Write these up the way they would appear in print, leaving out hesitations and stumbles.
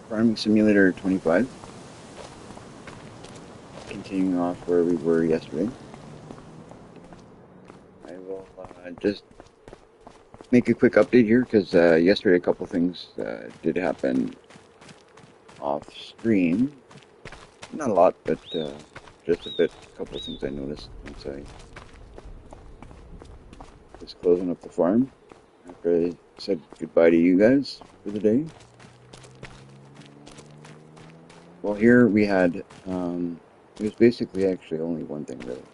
Farming Simulator 25, continuing off where we were yesterday. I will just make a quick update here because yesterday a couple things did happen off stream. Not a lot, but just a bit. A couple of things I noticed once I was closing up the farm after I said goodbye to you guys for the day. Well, here we had, it was basically actually only one thing really.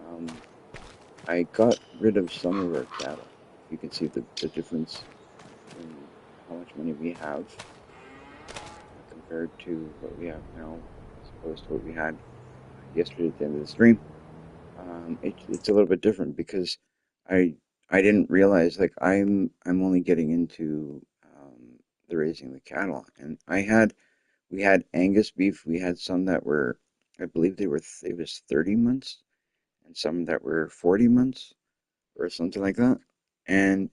Um, I got rid of some of our cattle. You can see the difference in how much money we have compared to what we have now, as opposed to what we had yesterday at the end of the stream. It's a little bit different because I I didn't realize like I'm only getting into the raising the cattle, and we had Angus beef. We had some that were, I believe it was 30 months, and some that were 40 months or something like that. And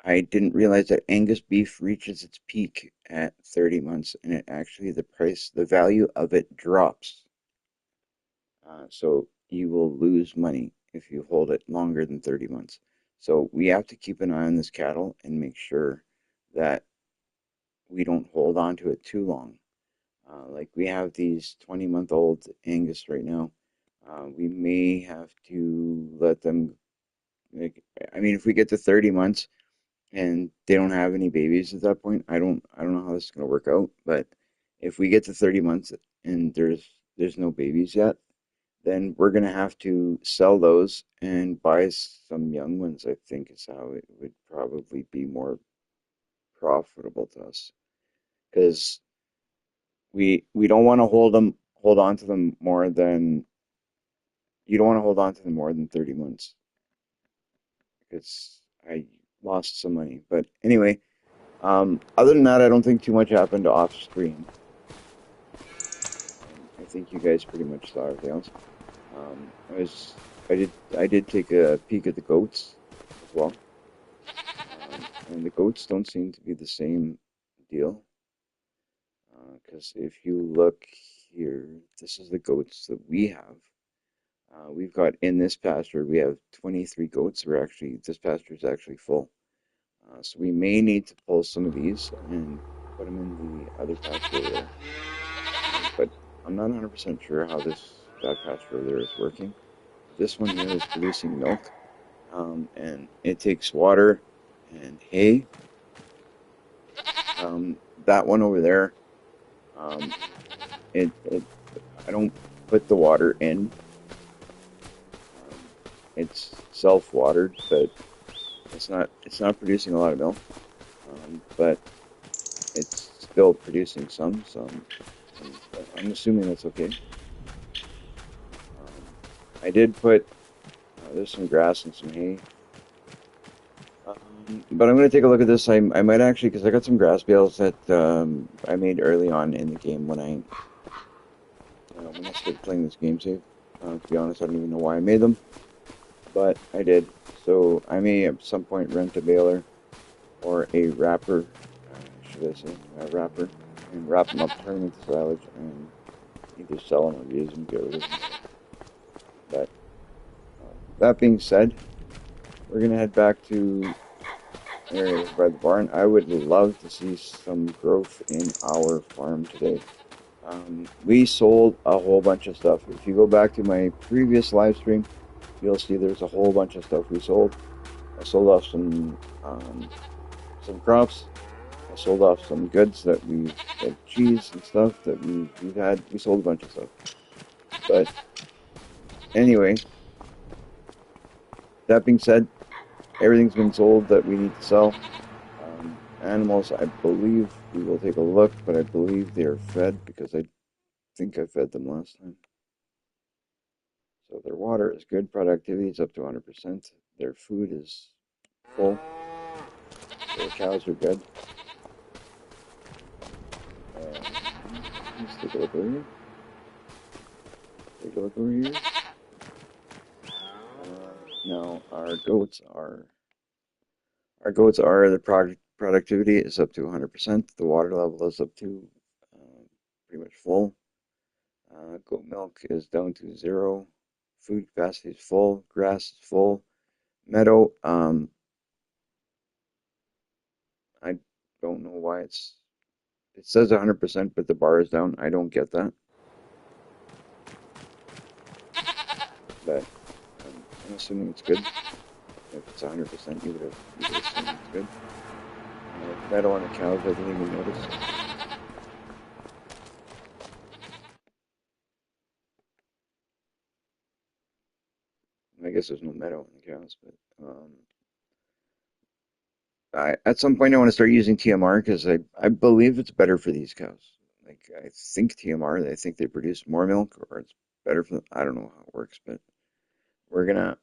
I didn't realize that Angus beef reaches its peak at 30 months, and it actually the value of it drops. So you will lose money if you hold it longer than 30 months. So we have to keep an eye on this cattle and make sure that we don't hold on to it too long. Like we have these 20-month-old Angus right now. We may have to let them, like, I mean, if we get to 30 months and they don't have any babies at that point, I don't know how this is going to work out, but if we get to 30 months and there's no babies yet, then we're going to have to sell those and buy some young ones. I think is how it would probably be more profitable to us because we don't want to hold on to them more than you don't want to hold on to them more than 30 months because I lost some money. But anyway, other than that, I don't think too much happened off screen. I think you guys pretty much saw everything else. Um, I was I did take a peek at the goats as well. And the goats don't seem to be the same deal. Because if you look here, this is the goats that we have. We've got in this pasture, we have 23 goats. This pasture is actually full. So we may need to pull some of these and put them in the other pasture over there. But I'm not 100% sure how that pasture over there is working. This one here is producing milk, and it takes water and hay. That one over there, um, it I don't put the water in. Um, it's self-watered, but it's not producing a lot of milk. But it's still producing some. I'm assuming that's okay. Um, I did put there's some grass and some hay. But I'm going to take a look at this. I might actually, because I got some grass bales that I made early on in the game when I started playing this game save. To be honest, I don't even know why I made them, but I did. So I may at some point rent a baler or a wrapper, should I say, a wrapper, and wrap them up, turn them into silage, and either sell them or use them, get rid of them. But that being said, we're gonna head back to area by the barn. I would love to see some growth in our farm today. We sold a whole bunch of stuff. If you go back to my previous live stream, you'll see there's a whole bunch of stuff we sold. I sold off some crops. I sold off some goods like cheese and stuff that we've had. We sold a bunch of stuff. But anyway, that being said, everything's been sold that we need to sell. Animals, I believe we will take a look, but I believe they are fed because I think I fed them last time. So their water is good, productivity is up to 100%. Their food is full. Their cows are good. Let's take a look over here. Take a look over here. Now our goats are our goats are the productivity is up to 100%. The water level is up to pretty much full. Goat milk is down to 0. Food capacity is full. Grass is full. Meadow, I don't know why it says 100%, but the bar is down. I don't get that, but I'm assuming it's good. If it's 100%, you would assume it's good. Meadow on the cows, I didn't even notice. I guess there's no meadow on the cows, but at some point I want to start using TMR because I believe it's better for these cows. Like I think TMR, I think they produce more milk or it's better for them. I don't know how it works, but we're gonna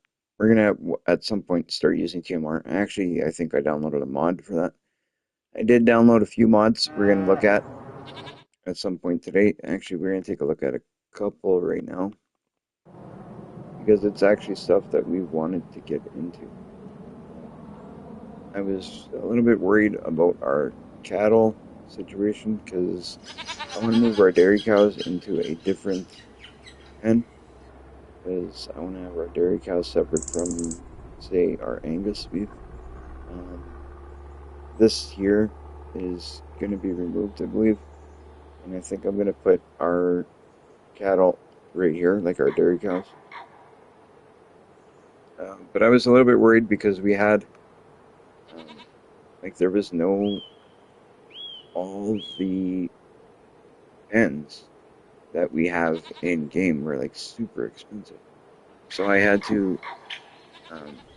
at some point start using TMR. Actually, I think I downloaded a mod for that. I did download a few mods we're gonna look at some point today. Actually, we're gonna take a look at a couple right now because it's actually stuff that we wanted to get into. I was a little bit worried about our cattle situation because I want to move our dairy cows into a different pen because I want to have our dairy cows separate from, say, our Angus beef. Um, this here is going to be removed, I believe, and I think I'm going to put our cattle right here, like our dairy cows. But I was a little bit worried because we had, um, like, there was no, all the pens that we have in game were like super expensive. So I had to,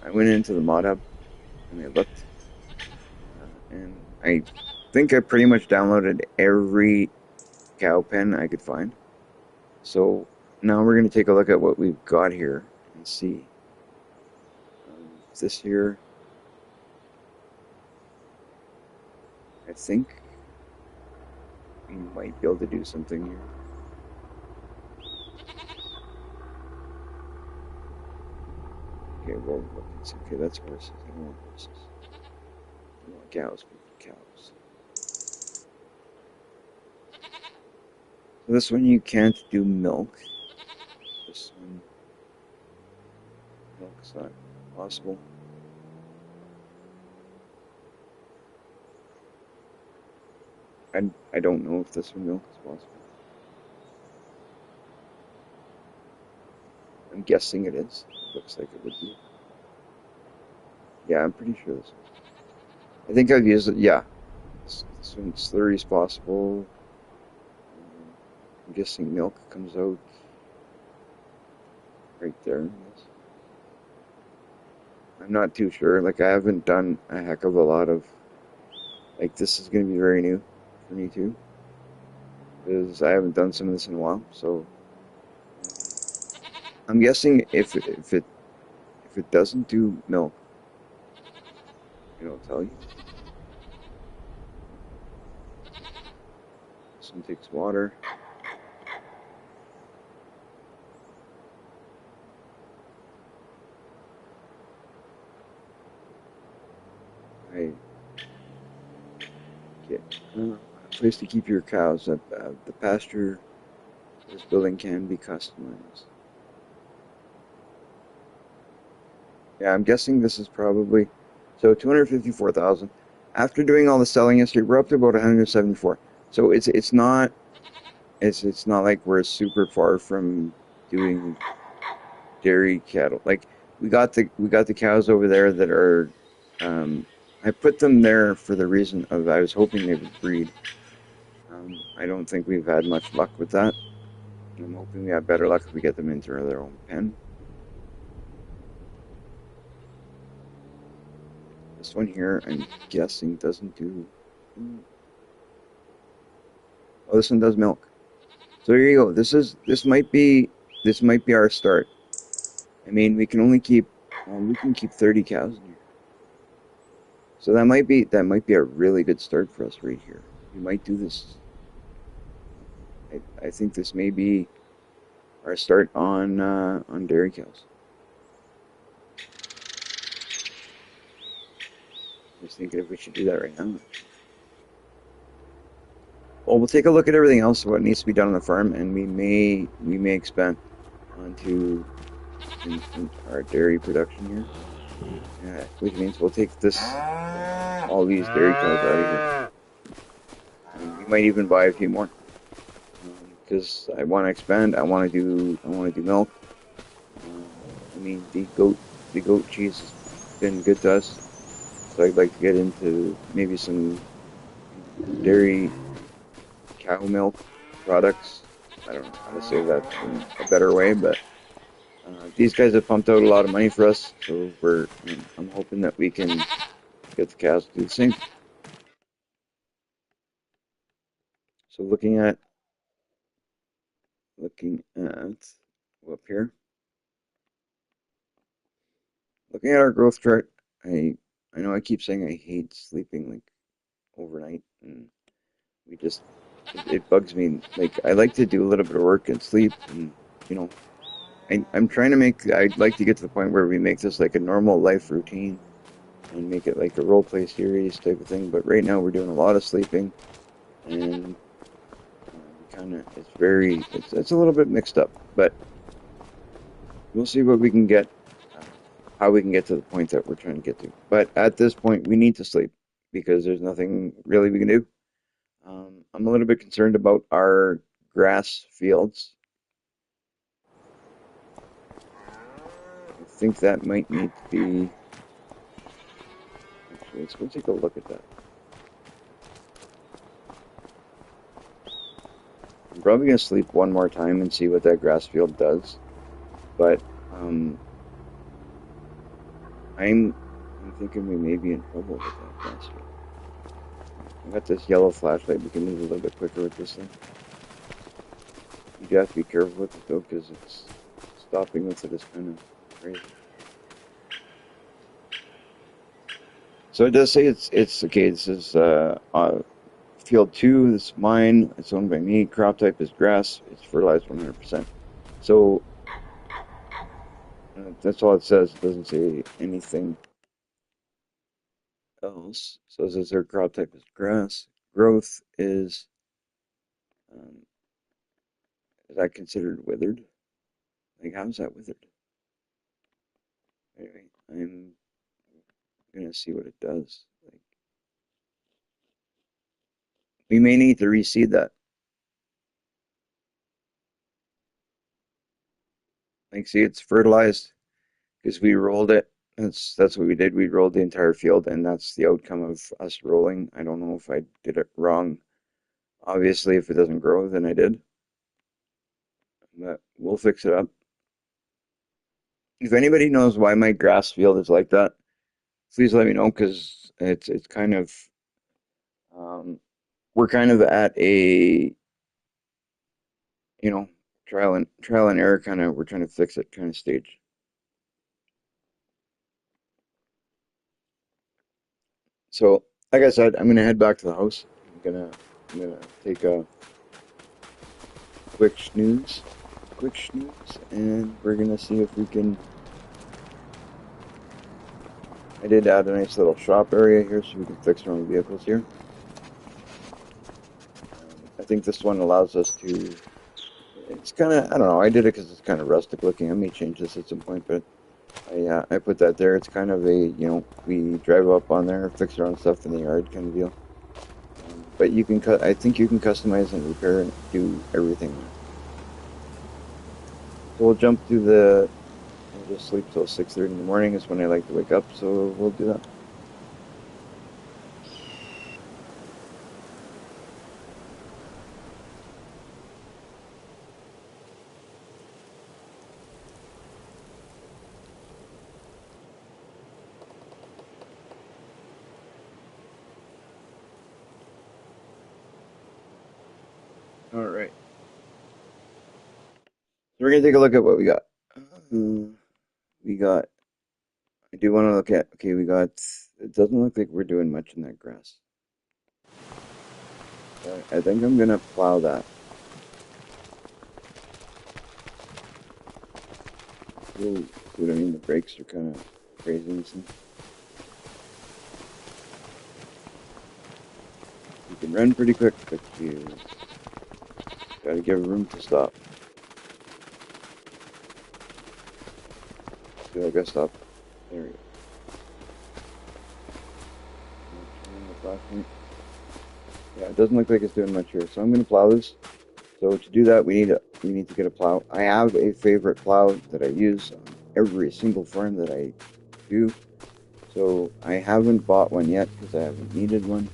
I went into the mod hub and I looked, and I think I pretty much downloaded every cow pen I could find. So now we're going to take a look at what we've got here and see. This here, I think we might be able to do something here. Okay, well, let's see. Okay, that's horses. I don't want horses. I want cows. Cows. So this one you can't do milk. This one, milk's not possible. I don't know if this one milk is possible. I'm guessing it is. It looks like it would be. Yeah, I'm pretty sure this one. I think I've used it. Yeah, this one slurry is possible. I'm guessing milk comes out right there. Yes. I'm not too sure. Like I haven't done a heck of a lot of. Like this is going to be very new for me too, because I haven't done some of this in a while. So I'm guessing if it doesn't do milk, it'll tell you. This one takes water. I get a place to keep your cows. The pasture this building can be customized. Yeah, I'm guessing this is probably so 254,000. After doing all the selling history, we're up to about 174. So it's not like we're super far from doing dairy cattle. Like we got the cows over there that are I put them there for the reason of I was hoping they would breed. I don't think we've had much luck with that. I'm hoping we have better luck if we get them into their own pen. This one here, I'm guessing, doesn't do. Oh, this one does milk. So here you go. This might be our start. I mean, we can only keep we can keep 30 cows in here. So that might be a really good start for us right here. We might do this. I think this may be our start on dairy cows. was thinking if we should do that right now. Well, we'll take a look at everything else, what needs to be done on the farm, and we may expand onto our dairy production here. Which means we'll take all these dairy cows out of here. And we might even buy a few more because I want to expand. I want to do milk. I mean, the goat cheese has been good to us, so I'd like to get into maybe some dairy cow milk products. I don't know how to say that in a better way, but these guys have pumped out a lot of money for us, so I'm hoping that we can get the cows to do the same. So looking at up here, looking at our growth chart, I know I keep saying I hate sleeping like overnight, and we just it bugs me. Like I like to do a little bit of work and sleep, and you know, I'm trying to make. I'd like to get to the point where we make this like a normal life routine and make it like a role play series type of thing. But right now we're doing a lot of sleeping, and kind of it's a little bit mixed up. But we'll see what we can get, how we can get to the point that we're trying to get to. But at this point, we need to sleep because there's nothing really we can do. I'm a little bit concerned about our grass fields. I think that might need to be. Actually, let's go take a look at that. I'm probably going to sleep one more time and see what that grass field does. But I'm thinking we may be in trouble with that grass field. I got this yellow flashlight. We can move a little bit quicker with this thing. You do have to be careful with it though, because it's stopping with it is kind of crazy. So it does say it's okay. This is field 2. This is mine. It's owned by me. Crop type is grass. It's fertilized 100%. So that's all it says. It doesn't say anything else. So it says their crop type is grass. Growth um, is that considered withered? Like how is that withered? Anyway, I'm gonna see what it does. Like we may need to reseed that. Like see, it's fertilized because we rolled it. That's what we did. We rolled the entire field, and that's the outcome of us rolling. I don't know if I did it wrong. Obviously, if it doesn't grow, then I did. But we'll fix it up. If anybody knows why my grass field is like that, please let me know because it's kind of um, we're kind of at a you know trial and error kind of we're trying to fix it kind of stage. So like I said, I'm gonna head back to the house. I'm gonna take a quick snooze, and we're gonna see if we can. I did add a nice little shop area here so we can fix our own vehicles here. I think this one allows us to. It's kind of I don't know. I did it because it's kind of rustic looking. I may change this at some point, but I put that there. It's kind of a we drive up on there, fix our own stuff in the yard kind of deal. But you can cut. I think you can customize and repair and do everything. So we'll jump to the. We'll just sleep till 6:30 in the morning is when I like to wake up. So we'll do that. All right. So we're gonna take a look at what we got. We got. I do want to look at. Okay, we got. It doesn't look like we're doing much in that grass. I think I'm gonna plow that. Ooh, dude, I mean the brakes are kind of crazy and stuff. run pretty quick, but you gotta give room to stop. See, I gotta stop. There we go. Yeah, it doesn't look like it's doing much here, so I'm gonna plow this. So to do that, we need to get a plow. I have a favorite plow that I use on every single farm that I do. So I haven't bought one yet because I haven't needed one.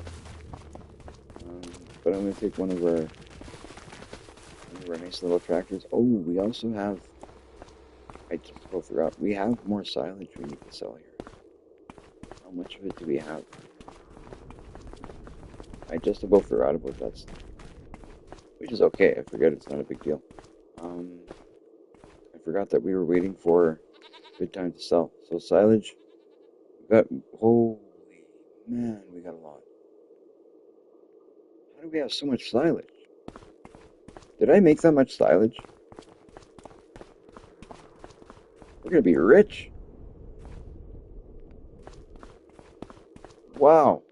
But I'm gonna take one of our nice little tractors. Oh, we also have. I just about forgot. We have more silage we need to sell here. How much of it do we have? I just about forgot about that stuff. Which is okay. I forget, it's not a big deal. I forgot that we were waiting for good time to sell. So silage, we got, holy man, we got a lot. How do we have so much silage? Did I make that much silage? We're gonna be rich. Wow.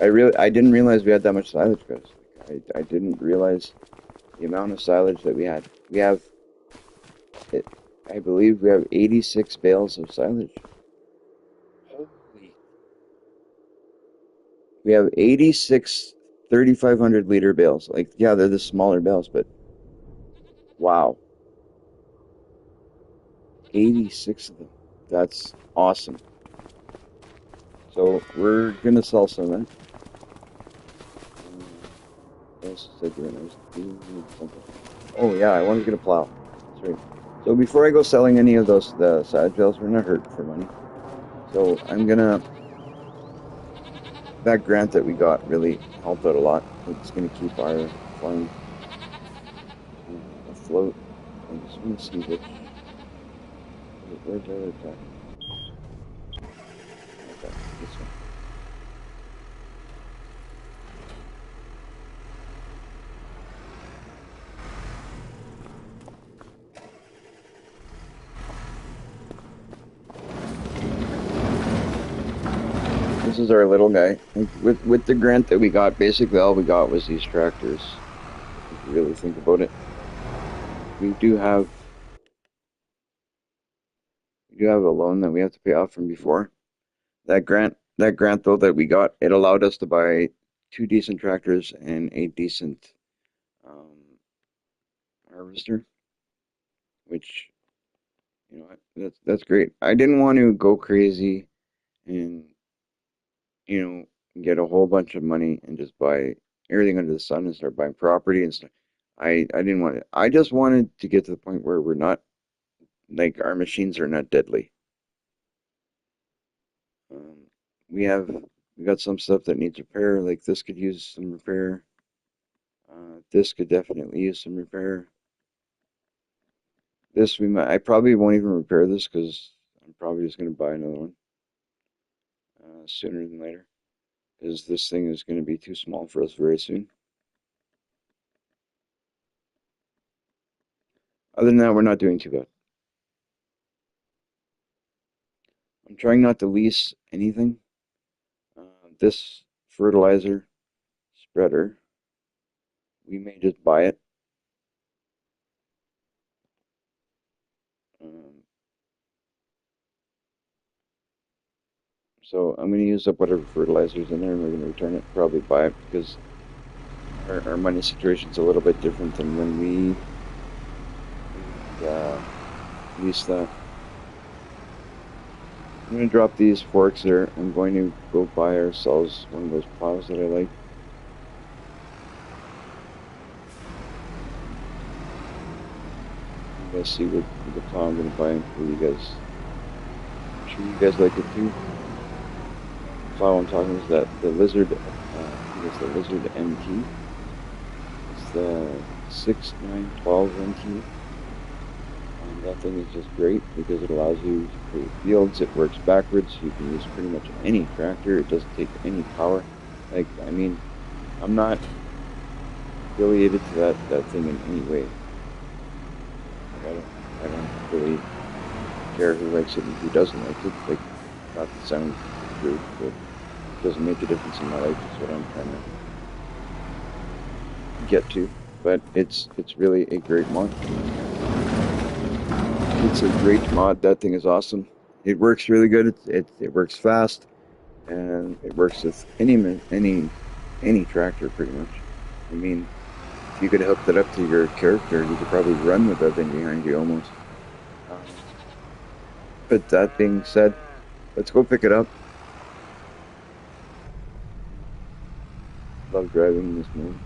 I didn't realize we had that much silage, guys. I didn't realize the amount of silage that we had. We have it, I believe we have 86 bales of silage. Holy. We have 86 3,500 liter bales. Like, yeah, they're the smaller bales, but wow. 86 of them. That's awesome. So we're gonna sell some of that. What else is I doing? I was doing something. Oh yeah, I wanted to get a plow. That's right. So before I go selling any of the side bales, we're not hurting for money. So I'm gonna. That grant that we got really helped out a lot. It's gonna keep our farm afloat. I just want to see where's the other guy? Okay, this one. This is our little guy. Like, with the grant that we got, basically all we got was these tractors. If you really think about it, we do have a loan that we have to pay off from before. That grant though that we got, it allowed us to buy two decent tractors and a decent um, harvester, which that's great. I didn't want to go crazy and you know get a whole bunch of money and just buy everything under the sun and start buying property and stuff. I didn't want it. I just wanted to get to the point where we're not like our machines are not deadly. Um, we got some stuff that needs repair. Like this could use some repair. This could definitely use some repair. This we might. I probably won't even repair this because I'm probably just going to buy another one sooner than later. Because this thing is going to be too small for us very soon. Other than that, we're not doing too bad. I'm trying not to lease anything. This fertilizer spreader, we may just buy it. Um, so I'm going to use up whatever fertilizer's in there and we're going to return it, probably buy it because our money situation's a little bit different than when we leased that. I'm going to drop these forks there. I'm going to go buy ourselves one of those plows that I like. You guys see what the plow I'm going to buy for you guys. I'm sure you guys like it too. The plow I'm talking is the Lizard, I think it's the Lizard MT. It's the 6912 MT. That thing is just great because it allows you to create fields. It works backwards. You can use pretty much any tractor. It doesn't take any power. Like, I mean, I'm not affiliated to that thing in any way. Like, I don't really care who likes it and who doesn't like it. Like, not to sound rude, but it doesn't make a difference in my life. Is what I'm trying to get to, but it's really a great mod. It's a great mod. That thing is awesome. It works really good. It works fast, and it works with any tractor pretty much. I mean, if you could hook that up to your character, you could probably run with that thing behind you almost. Um, but that being said, let's go pick it up. Love driving this mode.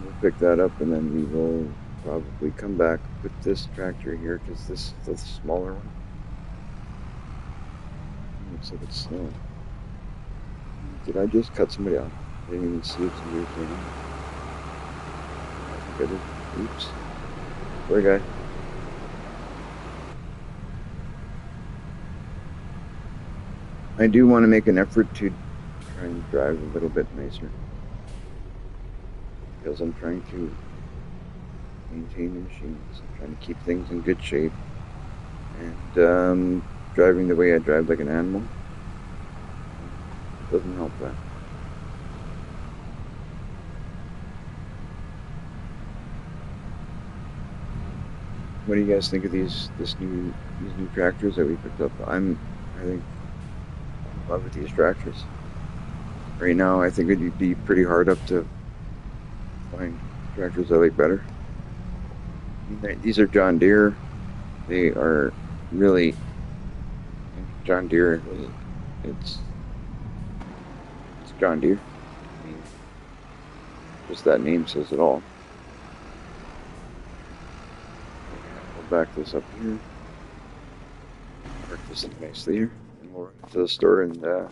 We'll pick that up and then we will probably come back with this tractor here because this is the smaller one. Looks like it's snowing. Did I just cut somebody off? I didn't even see it. Somebody came in. I think I did. Oops. Sorry, guy. I do want to make an effort to try and drive a little bit nicer because I'm trying to maintain the machines. I'm trying to keep things in good shape and driving the way I drive like an animal doesn't help that. What do you guys think of these new tractors that we picked up? I think I'm in love with these tractors. Right now, I think it'd be pretty hard up to find tractors I like better. I mean, these are John Deere. They are really John Deere. It's it's John Deere. I mean, just that name says it all. We'll back this up here. Park this up nicely here, and we'll run to the store and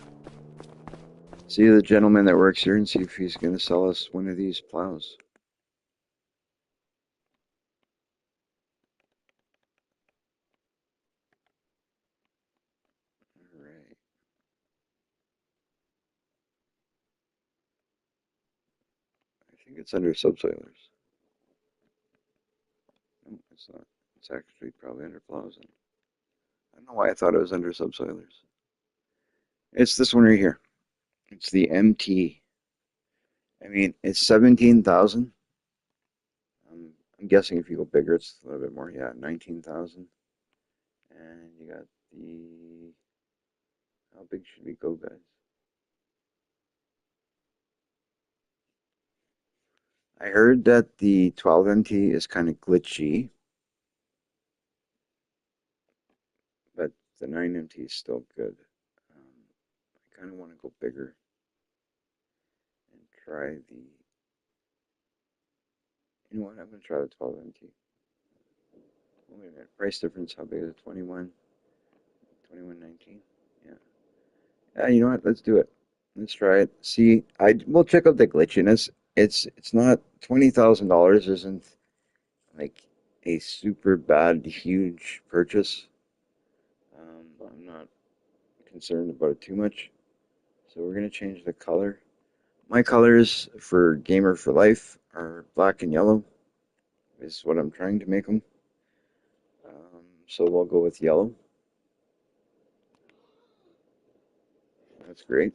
see the gentleman that works here and see if he's going to sell us one of these plows. All right. I think it's under subsoilers. No, it's not. It's actually probably under plows. I don't know why I thought it was under subsoilers. It's this one right here. It's the MT. I mean, it's 17,000. I'm guessing if you go bigger, it's a little bit more. Yeah, 19,000. And you got the. How big should we go, guys? I heard that the 12 MT is kind of glitchy, but the 9 MT is still good. I kind of want to go bigger and try the. You know what? I'm going to try the 12 MT. Oh, wait a minute. Price difference. How big is it? 21, 21.19. Yeah. Yeah. You know what? Let's do it. Let's try it. See, we'll check out the glitchiness. It's not $20,000. Isn't like a super bad huge purchase. I'm not concerned about it too much. So we're gonna change the color. My colors for Gamer for Life are black and yellow. Is what I'm trying to make them. So we'll go with yellow. That's great.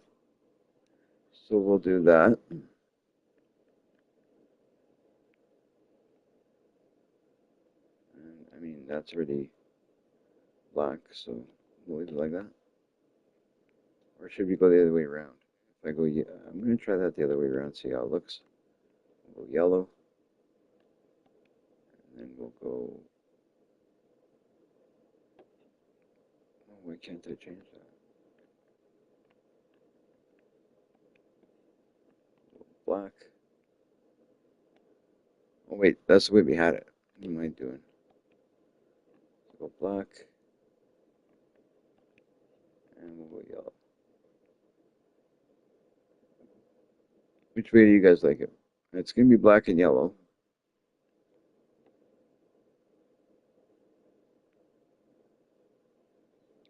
So we'll do that. And, I mean, that's already black, so we'll leave it like that. Or should we go the other way around? If I go, yeah, I'm going to try that the other way around, see how it looks. We'll go yellow, and then we'll go. Oh, why can't I change that? Black. Oh, wait, that's the way we had it. What am I doing? Go black, and we'll go yellow. Which way do you guys like it? It's going to be black and yellow.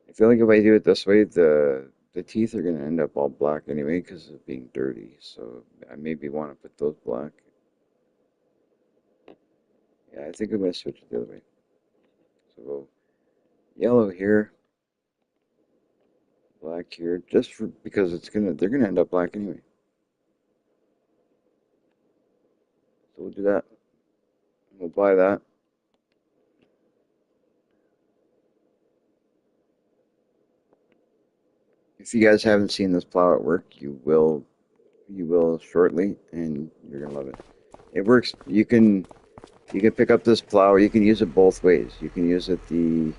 I feel like if I do it this way, the teeth are going to end up all black anyway because of being dirty. So I maybe want to put those black. Yeah, I think I'm going to switch it the other way. So go yellow here, black here, just for because they're gonna end up black anyway. So we'll do that. We'll apply that. If you guys haven't seen this plow at work, you will shortly, and you're gonna love it. It works. You can pick up this plow. You can use it both ways. You can use it the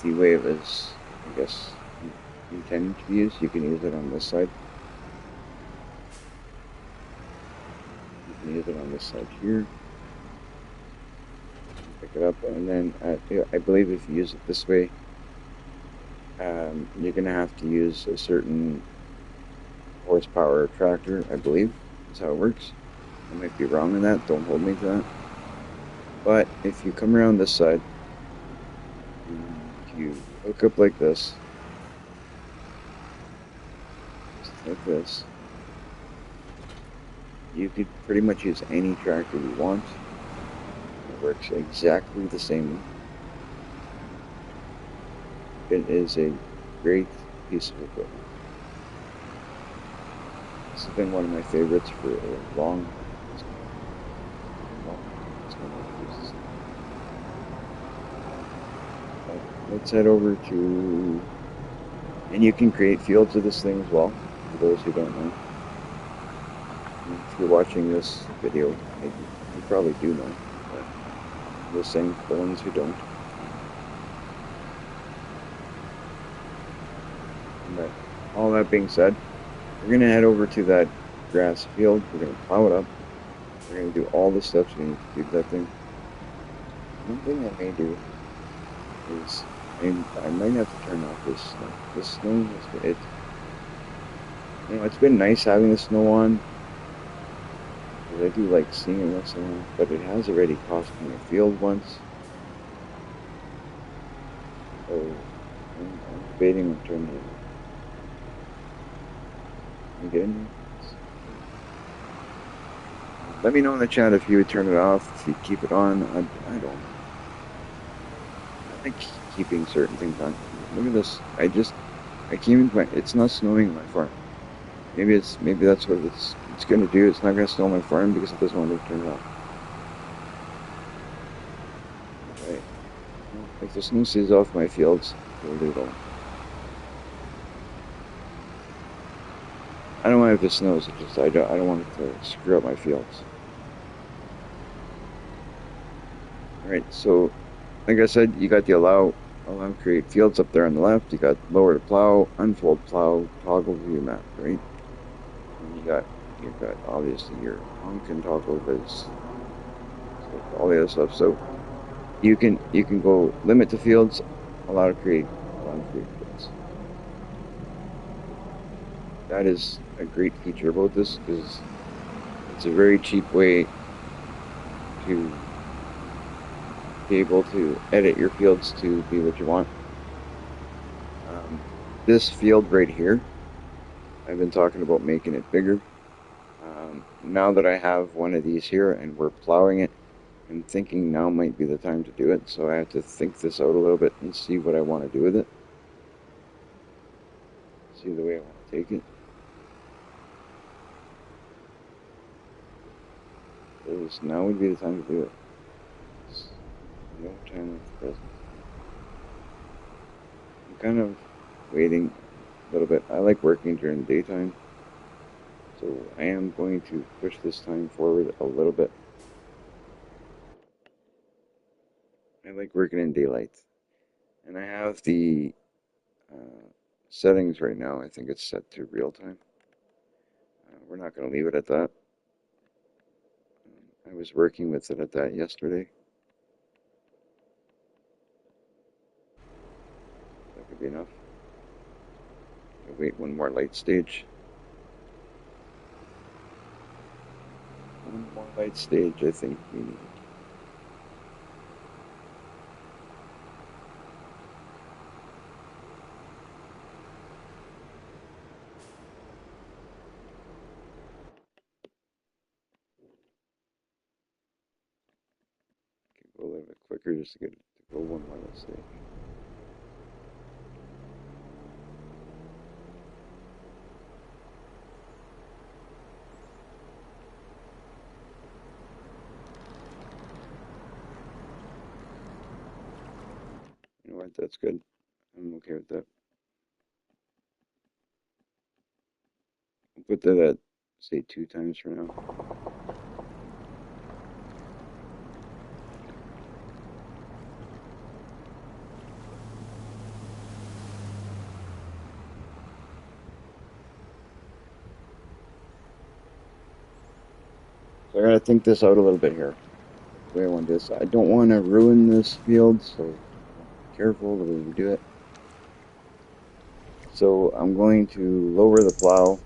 way it was, I guess, intended to be used. You can use it on this side. You can use it on this side here. Pick it up, and then I believe if you use it this way, you're gonna have to use a certain horsepower tractor. I believe is how it works. I might be wrong on that. Don't hold me to that. But if you come around this side, you hook up like this, like this. You could pretty much use any tractor you want. It works exactly the same. It is a great piece of equipment. This has been one of my favorites for a long. Let's head over to, and you can create fields of this thing as well. For those who don't know, if you're watching this video, maybe you probably do know. But I'm just saying for the ones who don't. But all that being said, we're gonna head over to that grass field. We're gonna plow it up. We're gonna do all the steps we need to do that thing. One thing I may do is I might have to turn off this snow. This snow is it's been nice having the snow on. Because I do like seeing it once in a while, but it has already cost me a field once. So I'm debating on turning it off. Can you get in here? Let me know in the chat if you would turn it off, if you keep it on. I don't. I like keeping certain things on. Look at this. I came into it's not snowing on my farm. Maybe that's what it's gonna do. It's not gonna snow on my farm because it doesn't want me to turn it off. Right. If the snow stays off my fields, it'll do it all. I don't mind if it snows. It's just I don't want it to screw up my fields. All right. So, like I said, you got the allow create fields up there on the left. You got lower to plow, unfold plow, toggle view map, right? And you got obviously your honk and toggle viz, all the other stuff. So you can go limit to fields, allow to create, fields. That is a great feature about this because it's a very cheap way to be able to edit your fields to be what you want. This field right here, I've been talking about making it bigger. Now that I have one of these here and we're plowing it, I'm thinking now might be the time to do it. So I have to think this out a little bit and see what I want to do with it. See the way I want to take it. Because now would be the time to do it. No time like the present. I'm kind of waiting a little bit. I like working during the daytime. So I am going to push this time forward a little bit. I like working in daylight. And I have the settings right now. I think it's set to real time. We're not going to leave it at that. I was working with it at that yesterday. That could be enough. I'll wait one more light stage. One more light stage, I think we need. Go a little bit quicker just to get it to go one more light stage. Alright, that's good. I'm okay with that. I'll put that at, say, 2 times for now. So I gotta think this out a little bit here. The way I want this. I don't want to ruin this field, so be careful the way we do it. So I'm going to lower the plow.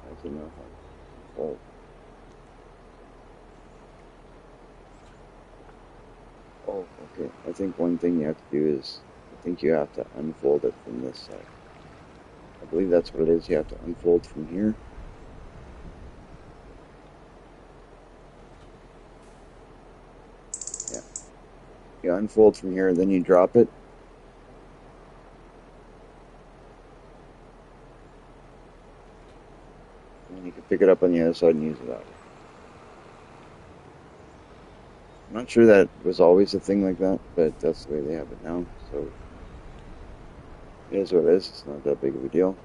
That's enough. Oh, oh, okay. I think one thing you have to do is, I think you have to unfold it from this side. I believe that's what it is. You have to unfold from here. Yeah. You unfold from here, then you drop it. And you can pick it up on the other side and use it out. I'm not sure that was always a thing like that, but that's the way they have it now. So it is what it is. It's not that big of a deal.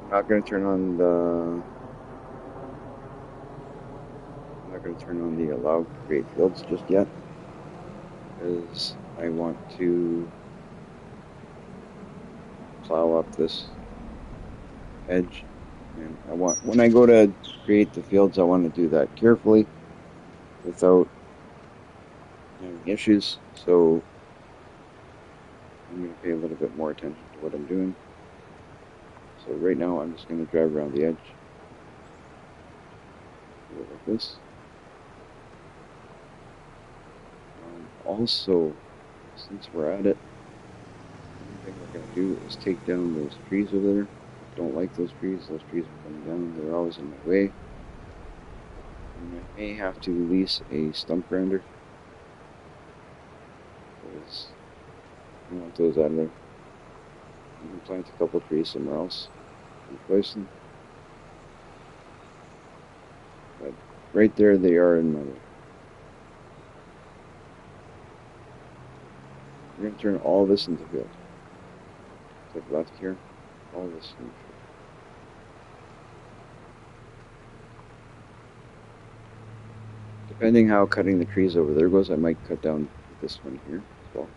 I'm not going to turn on the. I'm not going to turn on the allow create fields just yet, because I want to plow up this edge. And I want, when I go to create the fields, I want to do that carefully without having issues. So I'm going to pay a little bit more attention to what I'm doing. So right now I'm just going to drive around the edge. Do it like this. Also, since we're at it, one thing we're going to do is take down those trees over there. Don't like those trees. Those trees are coming down. They're always in my way. And I may have to release a stump grinder, because I want those out of there. I'm going to plant a couple trees somewhere else, replace them. But right there they are in my way. We're going to turn all this into field. Take left here, all this into field. Depending how cutting the trees over there goes, I might cut down this one here as well.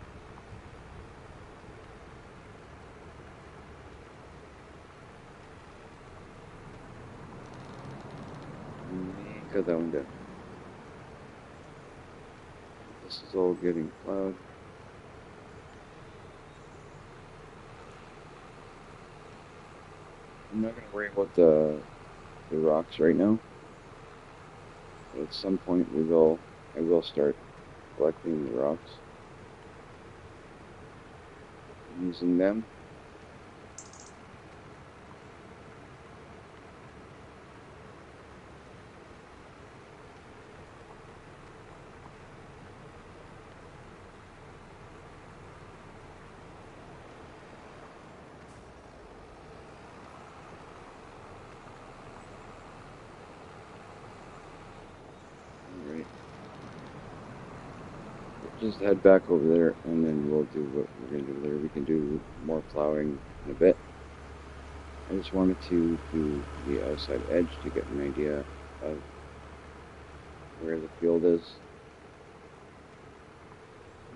May cut that one down. This is all getting plowed. I'm not going to worry about the rocks right now. But at some point I will start collecting the rocks. Using them. Alright. Just head back over there and then we'll do what we're going to do there. We can do more plowing in a bit. I just wanted to do the outside edge to get an idea of where the field is.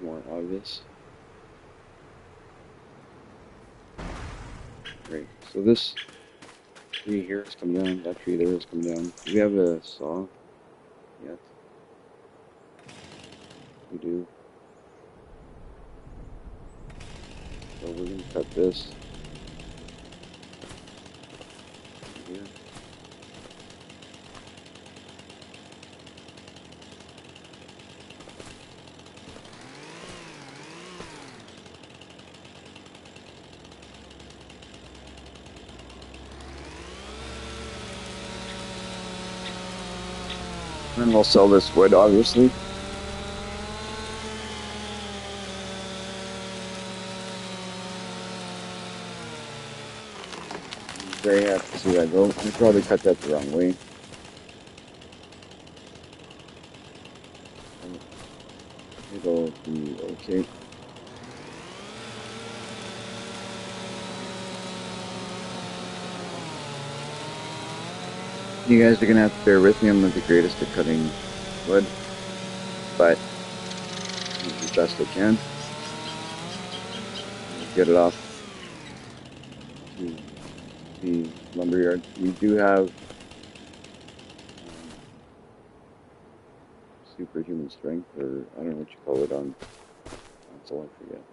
More obvious. Right, so this tree here has come down, that tree there has come down. Do we have a saw yet? We do. So we're going to cut this here. And we'll sell this wood, obviously. I'm very happy to see that go. I probably cut that the wrong way. It'll be okay. You guys are gonna have to bear with me. I'm not the greatest at cutting wood, but I'll do the best I can. I'll get it off to the lumberyard. We do have superhuman strength, or I don't know what you call it on console. I forget.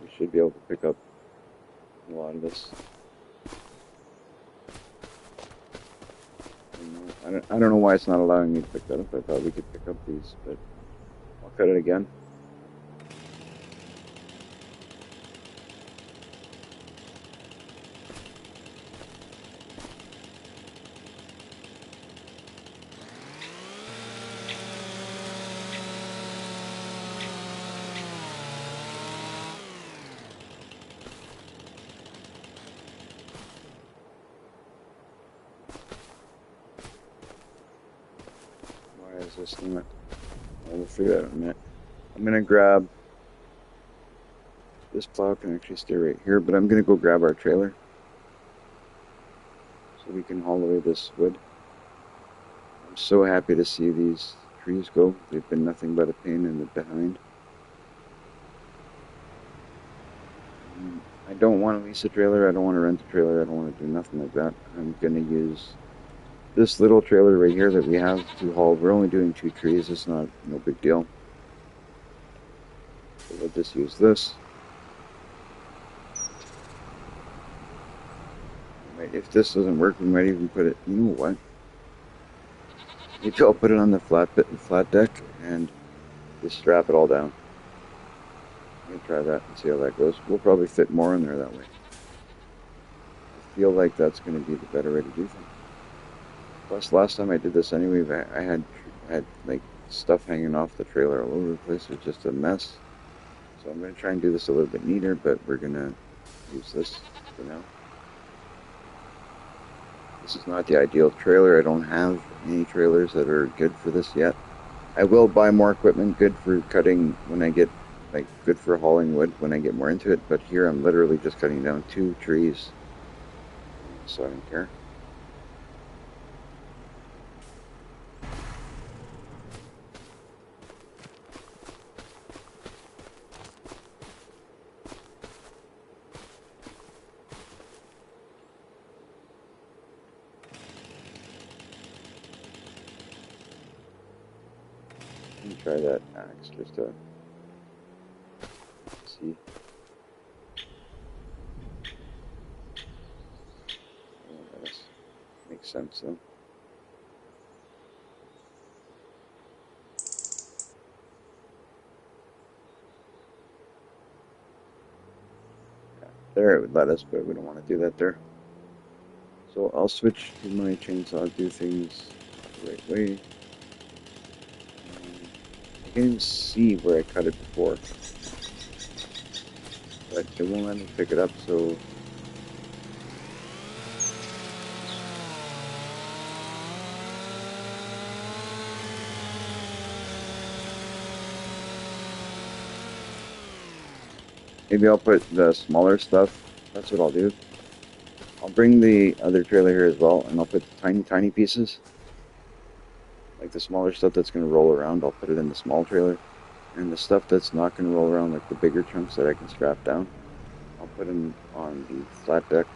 We should be able to pick up a lot of this. I don't know why it's not allowing me to pick that up. I thought we could pick up these, but I'll cut it again. Why is this not? We'll figure that out in a minute. I'm gonna grab this plow. Can actually stay right here, but I'm gonna go grab our trailer so we can haul away this wood. I'm so happy to see these trees go. They've been nothing but a pain in the behind. I don't want to lease a trailer. I don't want to rent a trailer. I don't want to do nothing like that. I'm gonna use this little trailer right here that we have to haul. We're only doing 2 trees. It's not no big deal. So we'll just use this. If this doesn't work, we might even put it. You know what? Maybe I'll put it on the flat deck and just strap it all down. I'm gonna try that and see how that goes. We'll probably fit more in there that way. I feel like that's gonna be the better way to do things. Plus, last time I did this anyway, I had like stuff hanging off the trailer all over the place. It was just a mess. So I'm gonna try and do this a little bit neater, but we're gonna use this for now. This is not the ideal trailer. I don't have any trailers that are good for this yet. I will buy more equipment good for cutting when I get, like, good for hauling wood when I get more into it. But here I'm literally just cutting down 2 trees, so I don't care. Let me try that axe just to see. Oh, that makes sense though. Yeah, there it would let us, but we don't want to do that there. So I'll switch to my chainsaw, do things the right way. I can't even see where I cut it before, but it won't let me pick it up, so maybe I'll put the smaller stuff. That's what I'll do. I'll bring the other trailer here as well, and I'll put the tiny, tiny pieces. Like the smaller stuff that's going to roll around, I'll put it in the small trailer. And the stuff that's not going to roll around, like the bigger chunks that I can strap down, I'll put them on the flat deck.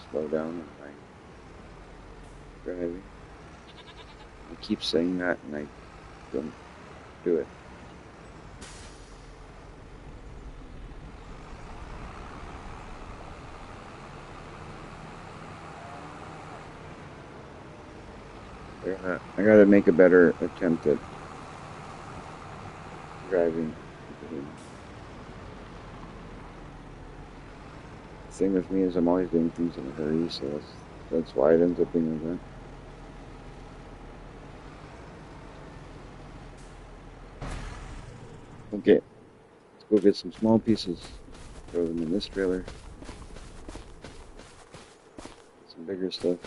Slow down and I driving. I keep saying that and I don't do it. I gotta make a better attempt at driving the game. The thing with me is I'm always doing things in a hurry, so that's why it ends up being like that. Okay, let's go get some small pieces, throw them in this trailer, some bigger stuff.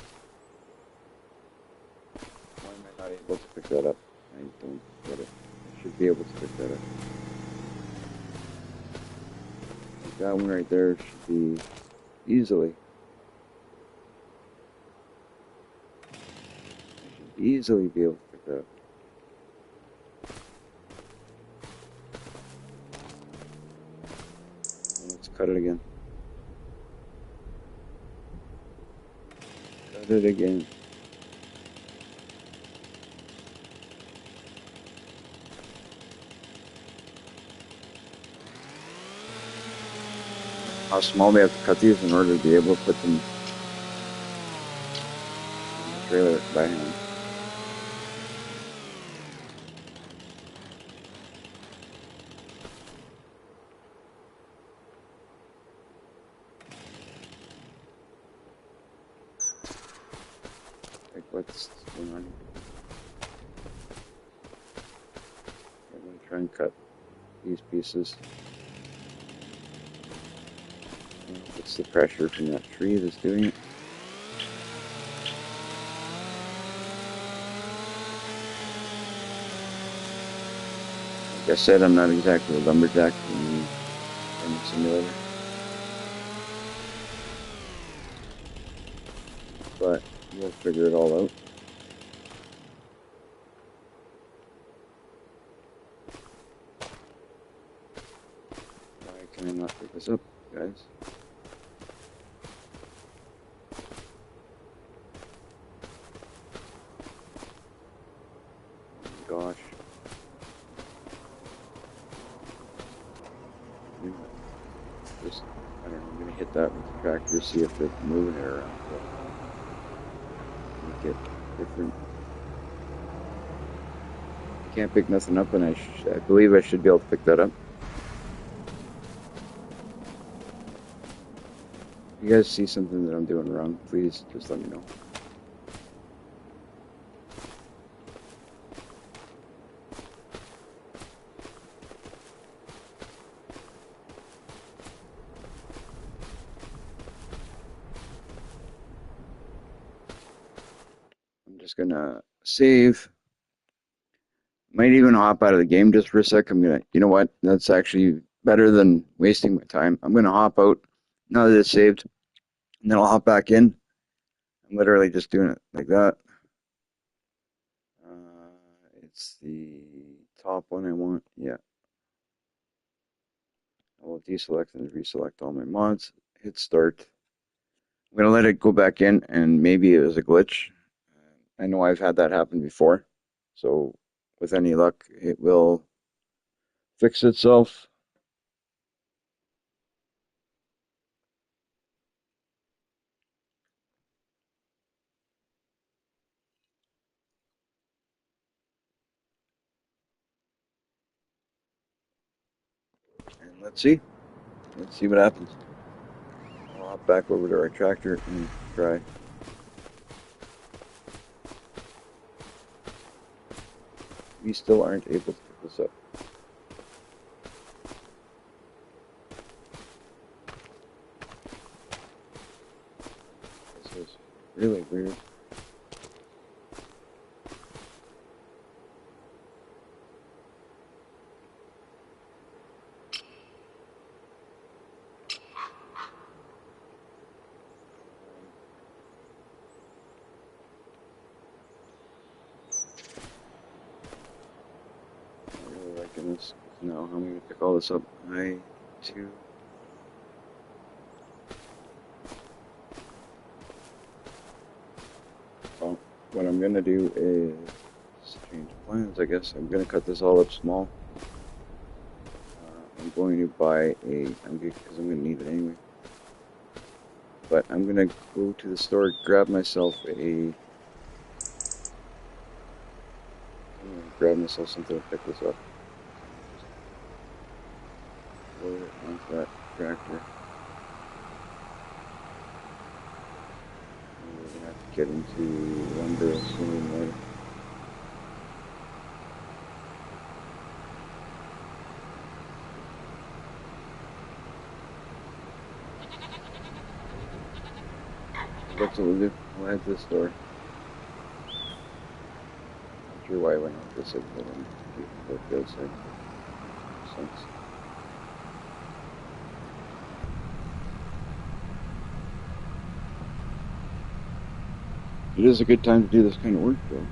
Why am I not able to pick that up? I don't get it. I should be able to pick that up. That one right there should be easily. I should easily be able to pick that up. Let's cut it again. Cut it again. How small we have to cut these in order to be able to put them in the trailer by hand. Like, what's going on here? I'm going to try and cut these pieces. It's the pressure from that tree that's doing it. Like I said, I'm not exactly a lumberjack in the simulator, but we'll figure it all out. Why can I not pick this up, guys? Gosh. Just, I don't know, I'm going to hit that with the tractor, see if it's moving it around. Make it different. I can't pick nothing up, and I believe I should be able to pick that up. If you guys see something that I'm doing wrong, please just let me know. Just gonna save. Might even hop out of the game just for a sec. I'm gonna, you know what? That's actually better than wasting my time. I'm gonna hop out now that it's saved, and then I'll hop back in. I'm literally just doing it like that. It's the top one I want. Yeah. I will deselect and reselect all my mods. Hit start. I'm gonna let it go back in, and maybe it was a glitch. I know I've had that happen before, so with any luck, it will fix itself. And let's see what happens. I'll hop back over to our tractor and try. We still aren't able to pick this up. This is really weird. I'm not really liking this. Now, how am I going to pick all this up? I2. Well, what I'm going to do is change plans, I guess. I'm going to cut this all up small. I'm going to buy because I'm going to need it anyway. But I'm going to go to the store, grab myself something to pick this up. tractor. And we're gonna have to get into lumber sooner than later. That's what we'll do. We'll head to the store. Not sure why I went out this but then work outside. Sense. It is a good time to do this kind of work, though.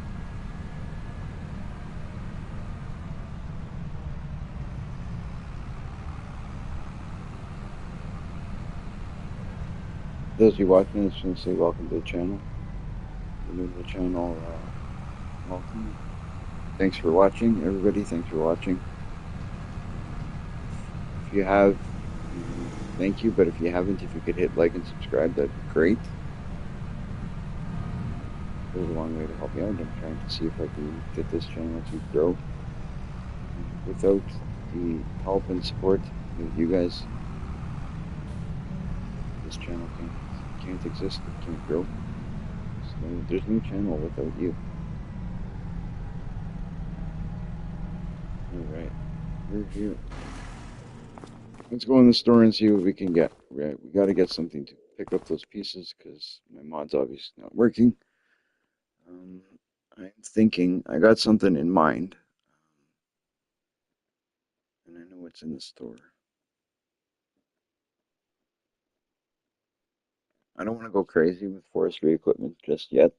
Those of you watching, I just want to say welcome to the channel. If you're new to the channel, welcome. Thanks for watching, everybody. Thanks for watching. If you have, thank you. But if you haven't, if you could hit like and subscribe, that'd be great. It goes a long way to help me out. I'm trying to see if I can get this channel to grow. Without the help and support of you guys, this channel can't exist. It can't grow. There's no channel without you. Alright, we're here. Let's go in the store and see what we can get. Right, we got to get something to pick up those pieces because my mod's obviously not working. I'm thinking I got something in mind, and I know it's in the store. I don't want to go crazy with forestry equipment just yet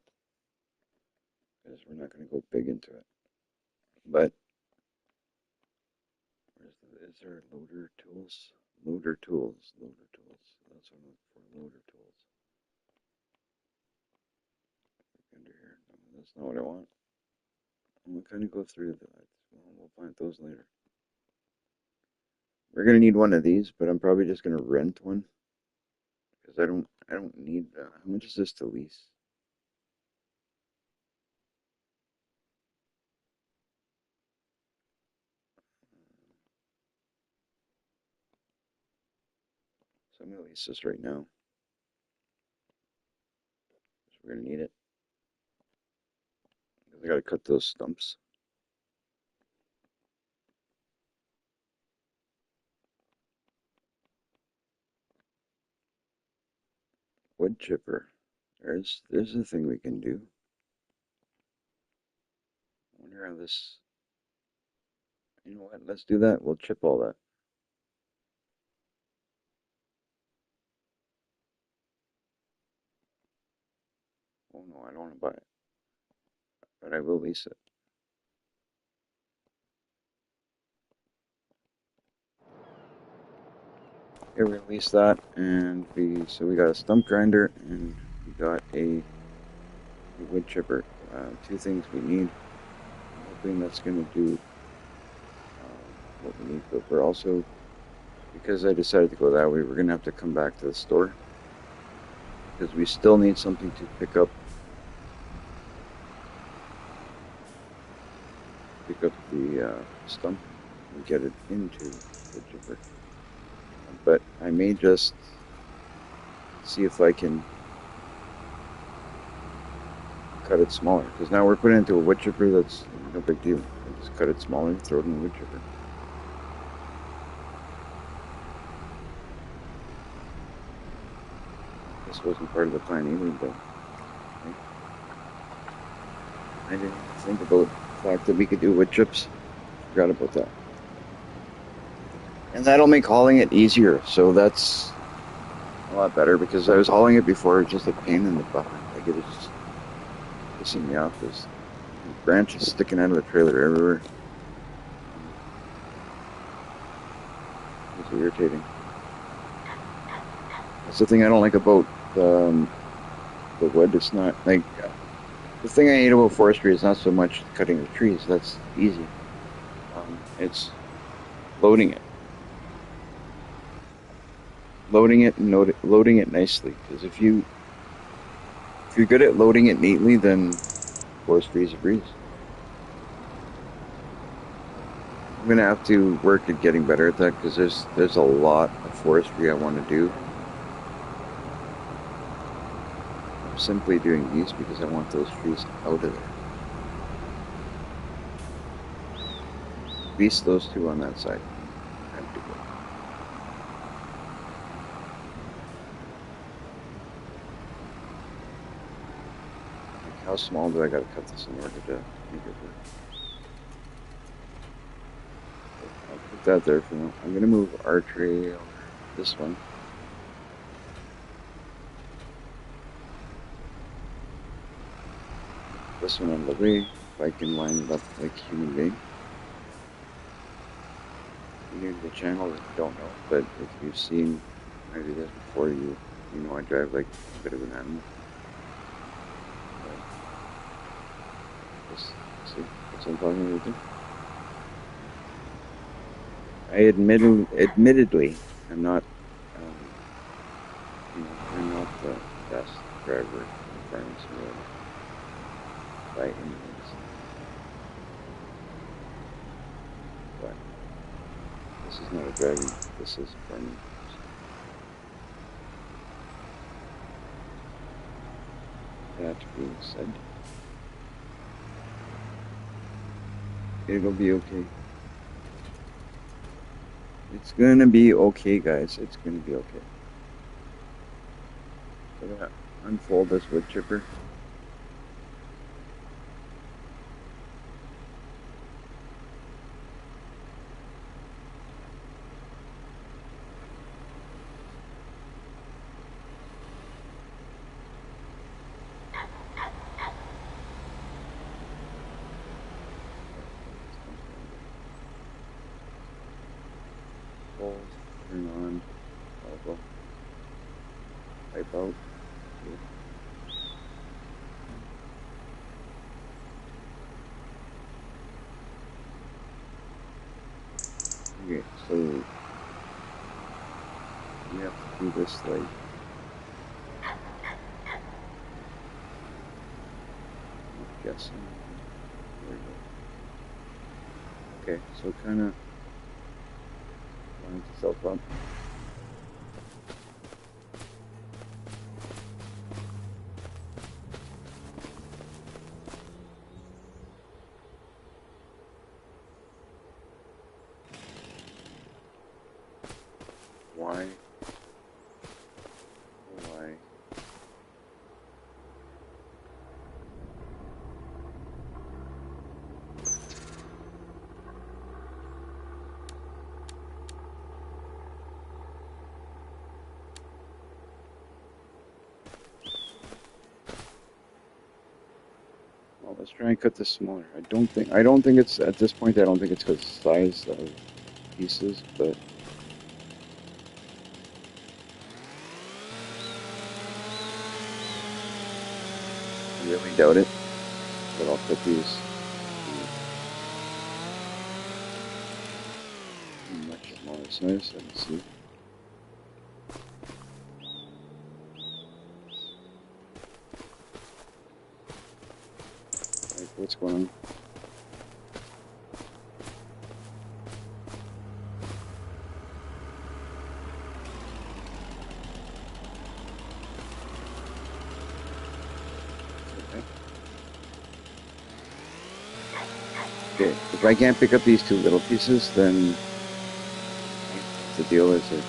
because we're not going to go big into it. But is there loader tools? Loader tools. That's what I'm looking for. Loader tools. Under here. No, that's not what I want. I'm gonna kind of go through that. We'll find those later. We're gonna need one of these, but I'm probably just gonna rent one because I don't need. How much is this to lease? So I'm gonna lease this right now. So we're gonna need it. I gotta cut those stumps. Wood chipper. There's a thing we can do. I wonder how this. You know what? Let's do that. We'll chip all that. Oh no, I don't want to buy it, but I will lease it. Here we lease that, and so we got a stump grinder and we got a wood chipper. Two things we need. I'm hoping that's going to do what we need, but we're also, because I decided to go that way, we're going to have to come back to the store because we still need something to pick up the stump and get it into the chipper. But I may just see if I can cut it smaller, because now we're putting it into a wood chipper. That's no big deal. I just cut it smaller and throw it in the wood chipper. This wasn't part of the plan either, but I didn't think about the fact that we could do wood chips. Forgot about that. And that'll make hauling it easier, so that's a lot better, because I was hauling it before, just a pain in the butt. Like, it was just pissing me off. There's branches sticking out of the trailer everywhere. It was irritating. That's the thing I don't like about the wood. It's not like the thing I hate about forestry is not so much cutting the trees. That's easy. It's loading it. Loading it and loading it nicely. Because if you're good at loading it neatly, then forestry is a breeze. I'm gonna have to work at getting better at that because there's a lot of forestry I want to do. I'm simply doing these because I want those trees out of there. At least those two on that side. I have to go. Like, how small do I gotta cut this in order to make it work? I'll put that there for now. I'm gonna move our tree over this one. This one on the way, if I can line it up like a human being. If you're new to the channel, if you don't know, but if you've seen I do this before, you know I drive like a bit of an animal. Just see what's I'm talking about. Admittedly, I'm not, um, I'm not the best driver in farming simulator by any means, but this is not a driving. This is farming. That being said, it'll be okay. It's gonna be okay, guys. It's gonna be okay. So I'm gonna unfold this wood chipper. Fold, turn on, toggle, pipe out. Okay, so we have to do this like I'm guessing. There we go. Okay, so kind of lines itself up. Why? Why? Well, let's try and cut this smaller. I don't think it's, at this point, I don't think it's because of the size of pieces, but I really doubt it. But I'll cut these much smaller size. Let's see. Like, what's going on? Okay. Okay, if I can't pick up these two little pieces, then the deal is it.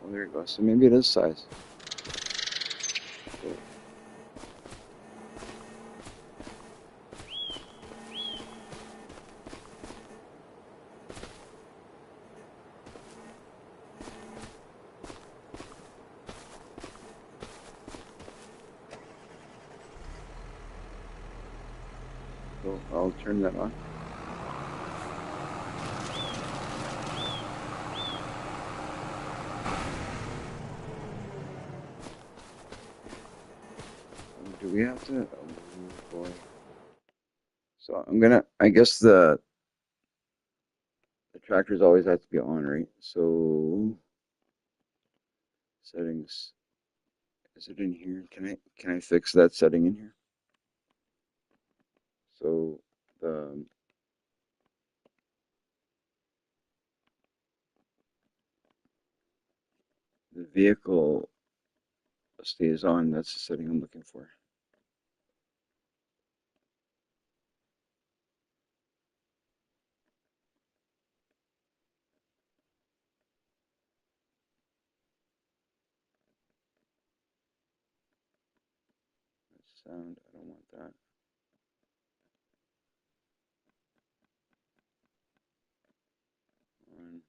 Oh, there you go. So maybe it is size. So, so I'll turn that on. Do we have to? Oh boy. So I guess the tractors always have to be on, right? So Settings. Is it in here? Can I fix that setting in here? So the vehicle stays on. That's the setting I'm looking for. Sound. I don't want that. On.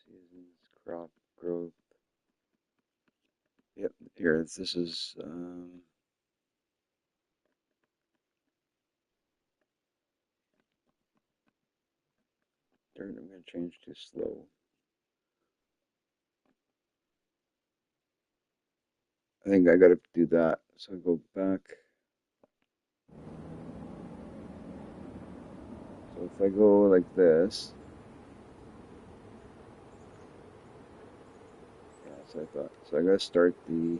Seasons, crop, growth. Yep, here, this is, I'm going to change to slow. I think I got to do that. So I go back. So if I go like this, yeah, so I thought. So I got to start the,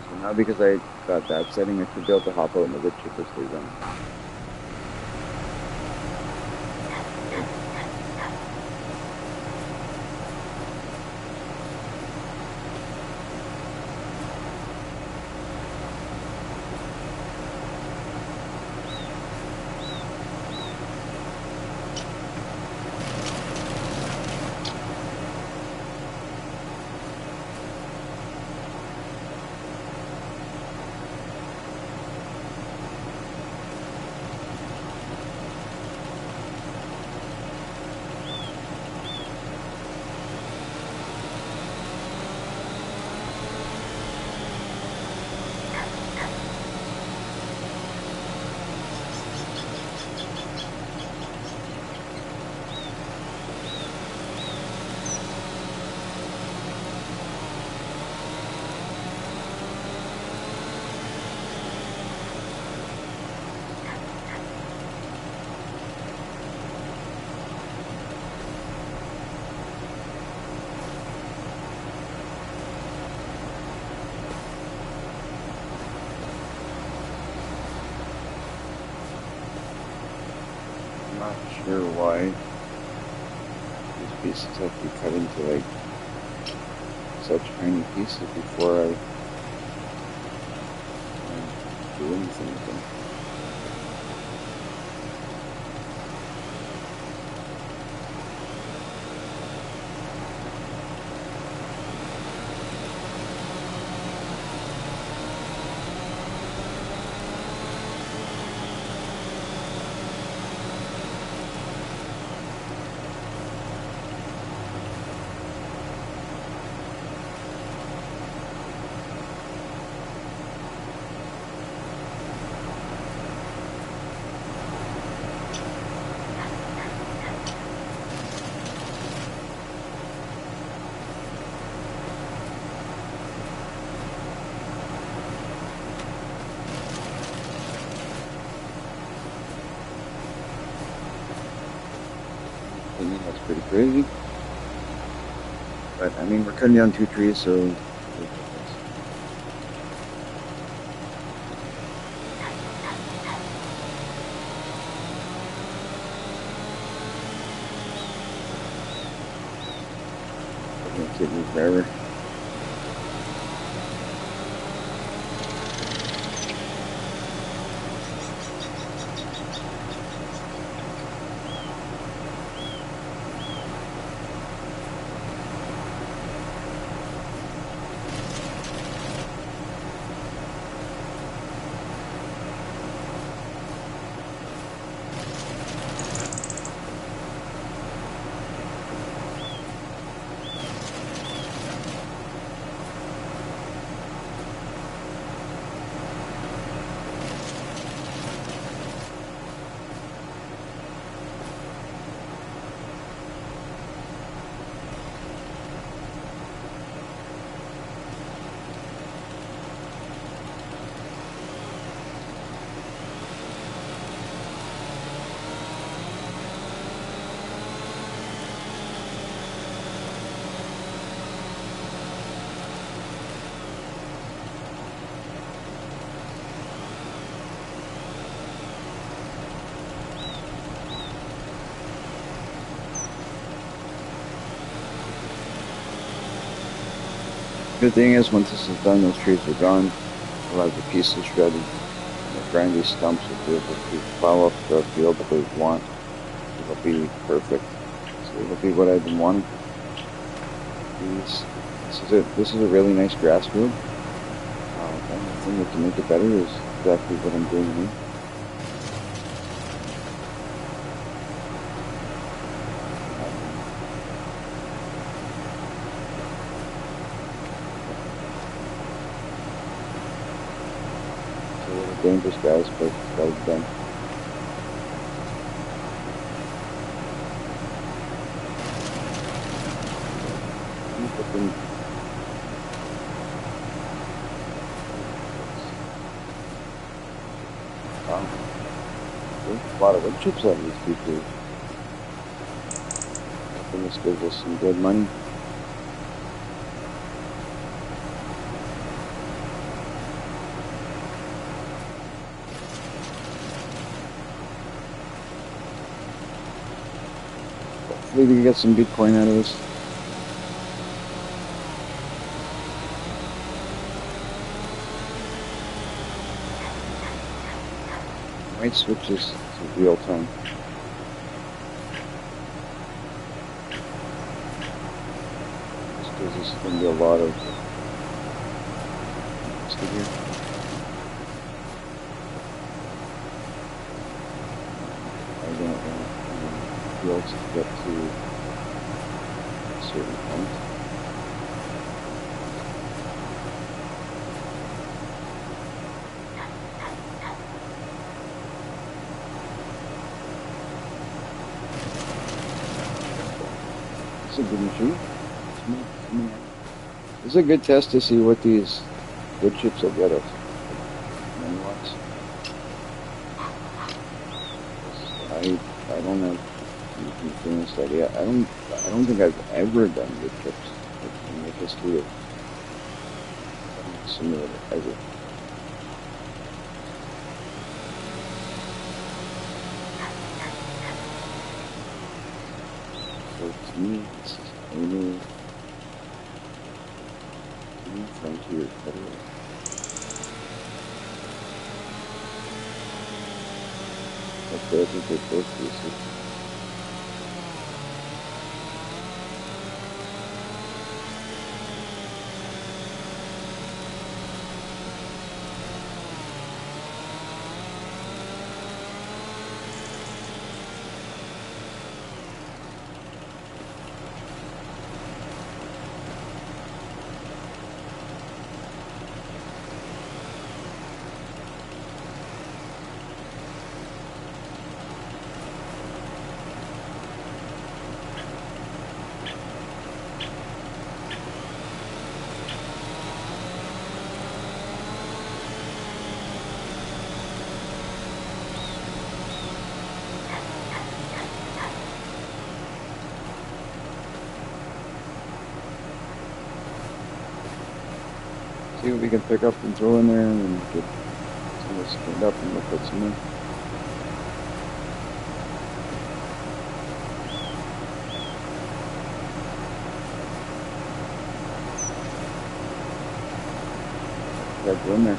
so now because I got that setting, I should be able to hop out and the wood chipper stays on. I'm not sure why these pieces have to be cut into like such tiny pieces before I do anything with them. I mean, that's pretty crazy. But I mean, we're cutting down 2 trees, so it's gonna take me forever. Good thing is, once this is done, those trees are gone. We'll have the pieces shredded. We'll grind these stumps. We'll be able to plow up the field the way we want. It'll be perfect. So it'll be what I've been wanting. This is a really nice grass field. The only thing that can make it better is exactly what I'm doing here. It's a little dangerous, guys, but it's gotta be done. Wow, there's a lot of wood chips out of these people. I think this gives us some good money. Hopefully we can get some Bitcoin out of this. I might switch this to real time. Just because this is going to be a lot of here. I don't want fields to get to a certain point. It's a good machine. This is a good test to see what these wood chips will get us. I don't have any idea. I don't think I've ever done wood chips in the history of simulator ever. So to me, this is a new frontier. Okay, I think they're both pieces. See what we can pick up and throw in there, and then get some of this cleaned up, and we'll put some in. Got go in there.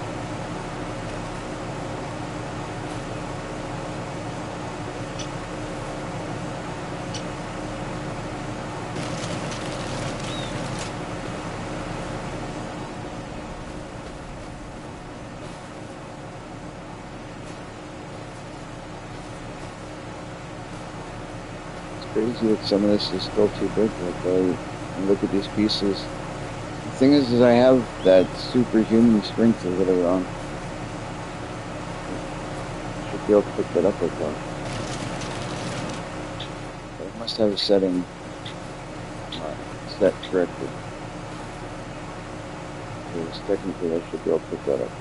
Crazy that some of this is still too big. Like I look at these pieces. The thing is I have that superhuman strength or whatever on. I should be able to pick that up like that. But I must have a setting set correctly. Because technically I should be able to pick that up.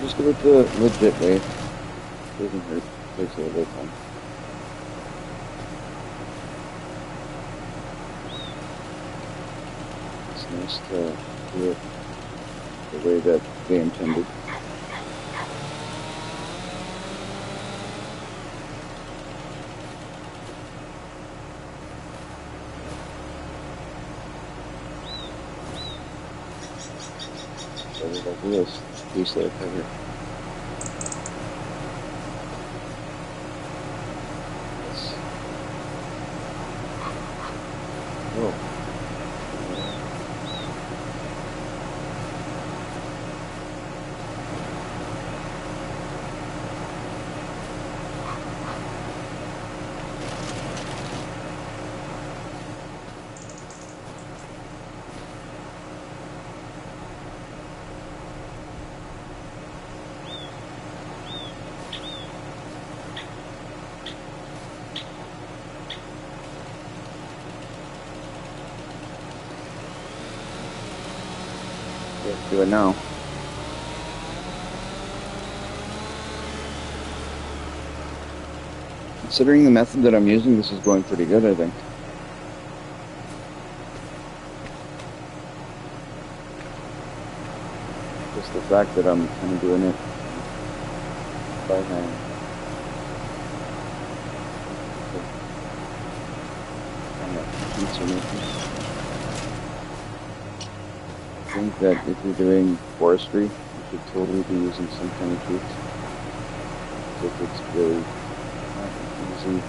Just do it the legit way. Doesn't hurt. Takes a little bit of time. It's nice to do it the way that they intended. this piece that I cut here. Yes. Whoa. Let's do it now. Considering the method that I'm using, this is going pretty good, I think. Just the fact that I'm kind of doing it by hand. Kind of pincer movement. I think that if you're doing forestry, you should totally be using some kind of tooth. If it's really not easy.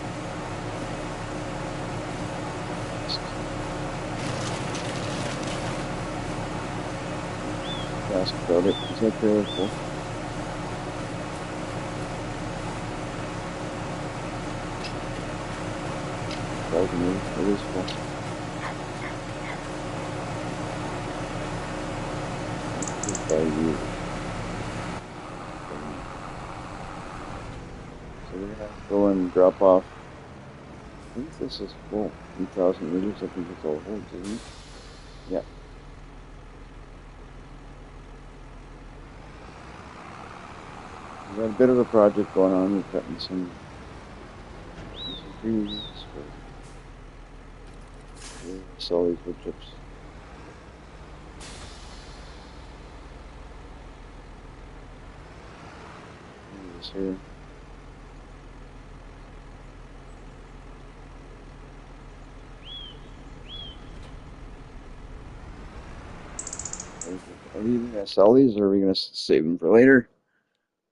Ask about it. Is that really cool? It is cool. By you. So we're gonna go and drop off. I think this is full. 3,000 liters. I think it's all full, isn't it? Yeah. We got a bit of a project going on. We're cutting some trees for sell these wood chips. This here. Are we even gonna sell these, or are we gonna save them for later?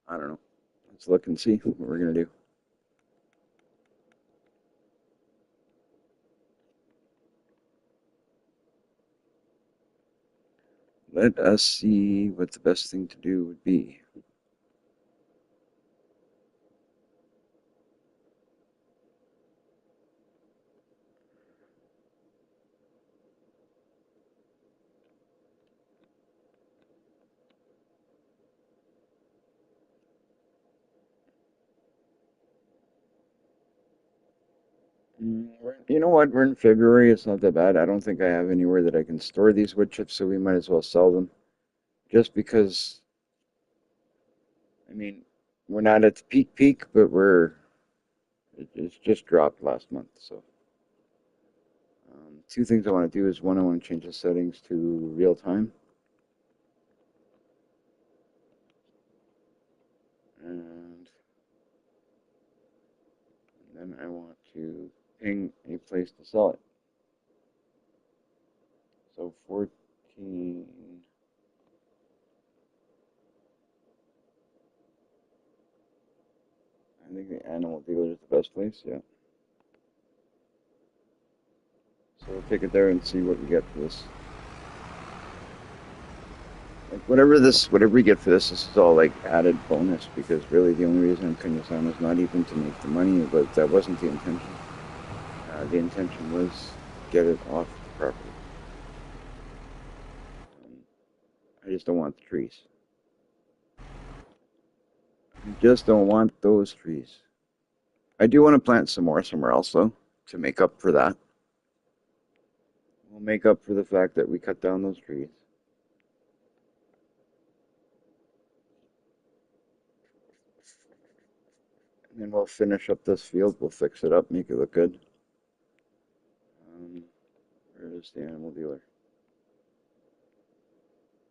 I don't know. Let's look and see what we're gonna do. Let us see what the best thing to do would be. You know what? We're in February. It's not that bad. I don't think I have anywhere that I can store these wood chips, so we might as well sell them. Just because, I mean, we're not at the peak, but it's just dropped last month. So, two things I want to do is one, I want to change the settings to real time, and then I want to ping a place to sell it. So 14. I think the animal dealer is the best place. Yeah. So we'll take it there and see what we get for this. Like whatever we get for this is all like added bonus because really the only reason I'm putting this on is not even to make the money, but that wasn't the intention. The intention was get it off the property. Um, I just don't want the trees. I just don't want those trees. I do want to plant some more somewhere else though to make up for that. We'll make up for the fact that we cut down those trees. And then we'll finish up this field. We'll fix it up, make it look good. Um, where is the animal dealer?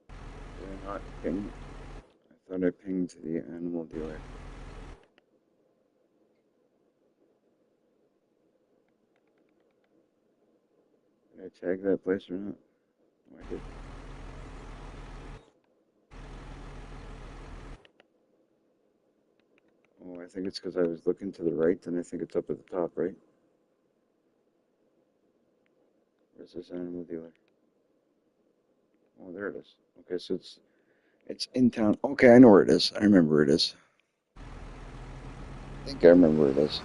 Did I not ping? I thought I pinged the animal dealer. Did I tag that place or not? Oh, I did. I think it's because I was looking to the right, and I think it's up at the top, right? Where's this animal dealer? Oh, there it is. Okay, so it's in town. Okay, I know where it is. I remember where it is. I think I remember where it is.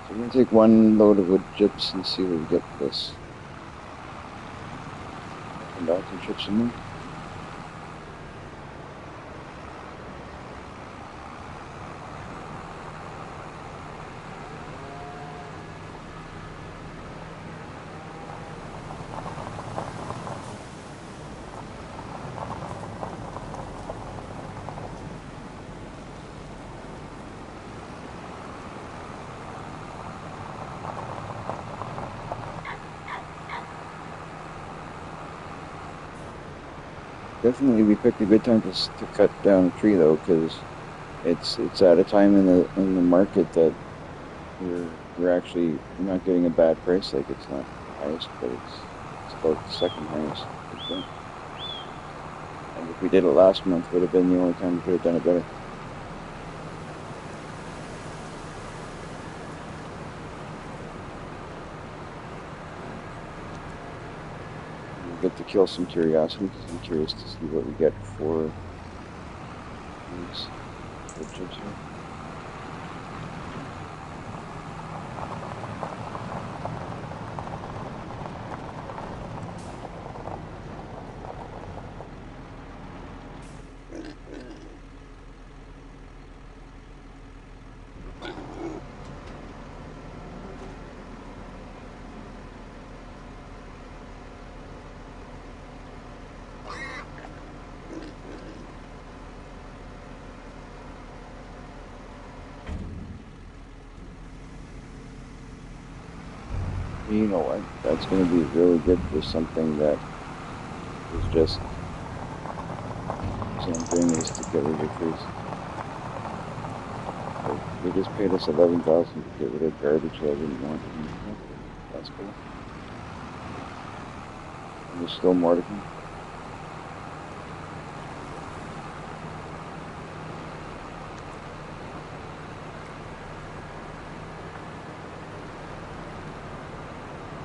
So we're gonna take one load of wood chips and see what we get for this. Come back and chip some more. Definitely, we picked a good time to cut down a tree though, because it's at a time in the market that we're actually not getting a bad price. Like it's not the highest, but it's about the second highest. And if we did it last month, would have been the only time we could have done it better. We get to kill some curiosity because I'm curious to see what we get for these wood chips here. You know what? That's going to be really good for something that is just. So I'm doing this to get rid of trees. They just paid us 11,000 to get rid of garbage that I didn't want anymore. That's cool. And there's still more to come.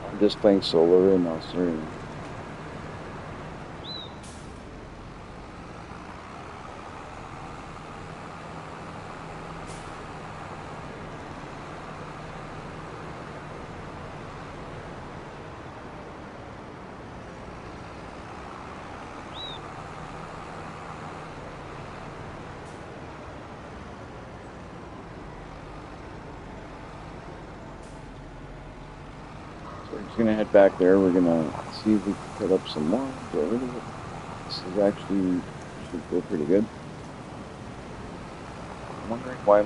I'm just playing solo right now, sorry. We're just gonna head back there. We're gonna see if we can cut up some more, get rid of it. This is actually should go pretty good. I'm wondering why you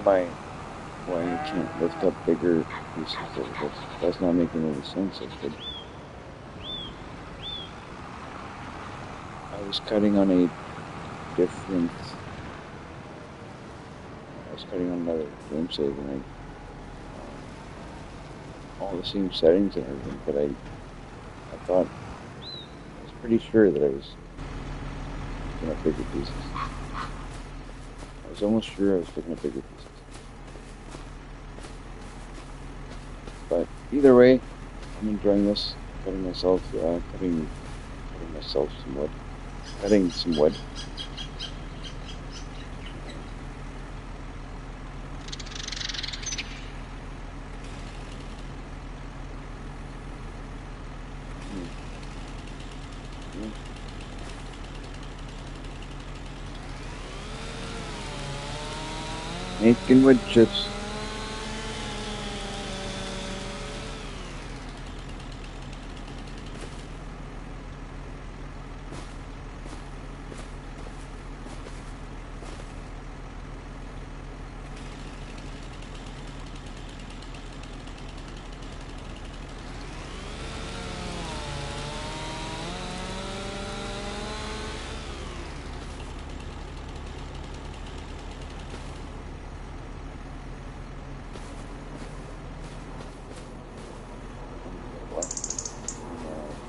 can't lift up bigger pieces of this. That's not making any sense. I was cutting on a different. I was cutting on another game save and all the same settings and everything, but I thought I was pretty sure that I was picking up bigger pieces. I was almost sure I was picking up bigger pieces. But either way, I'm enjoying this. Cutting myself some wood. Cutting some wood. Making wood chips.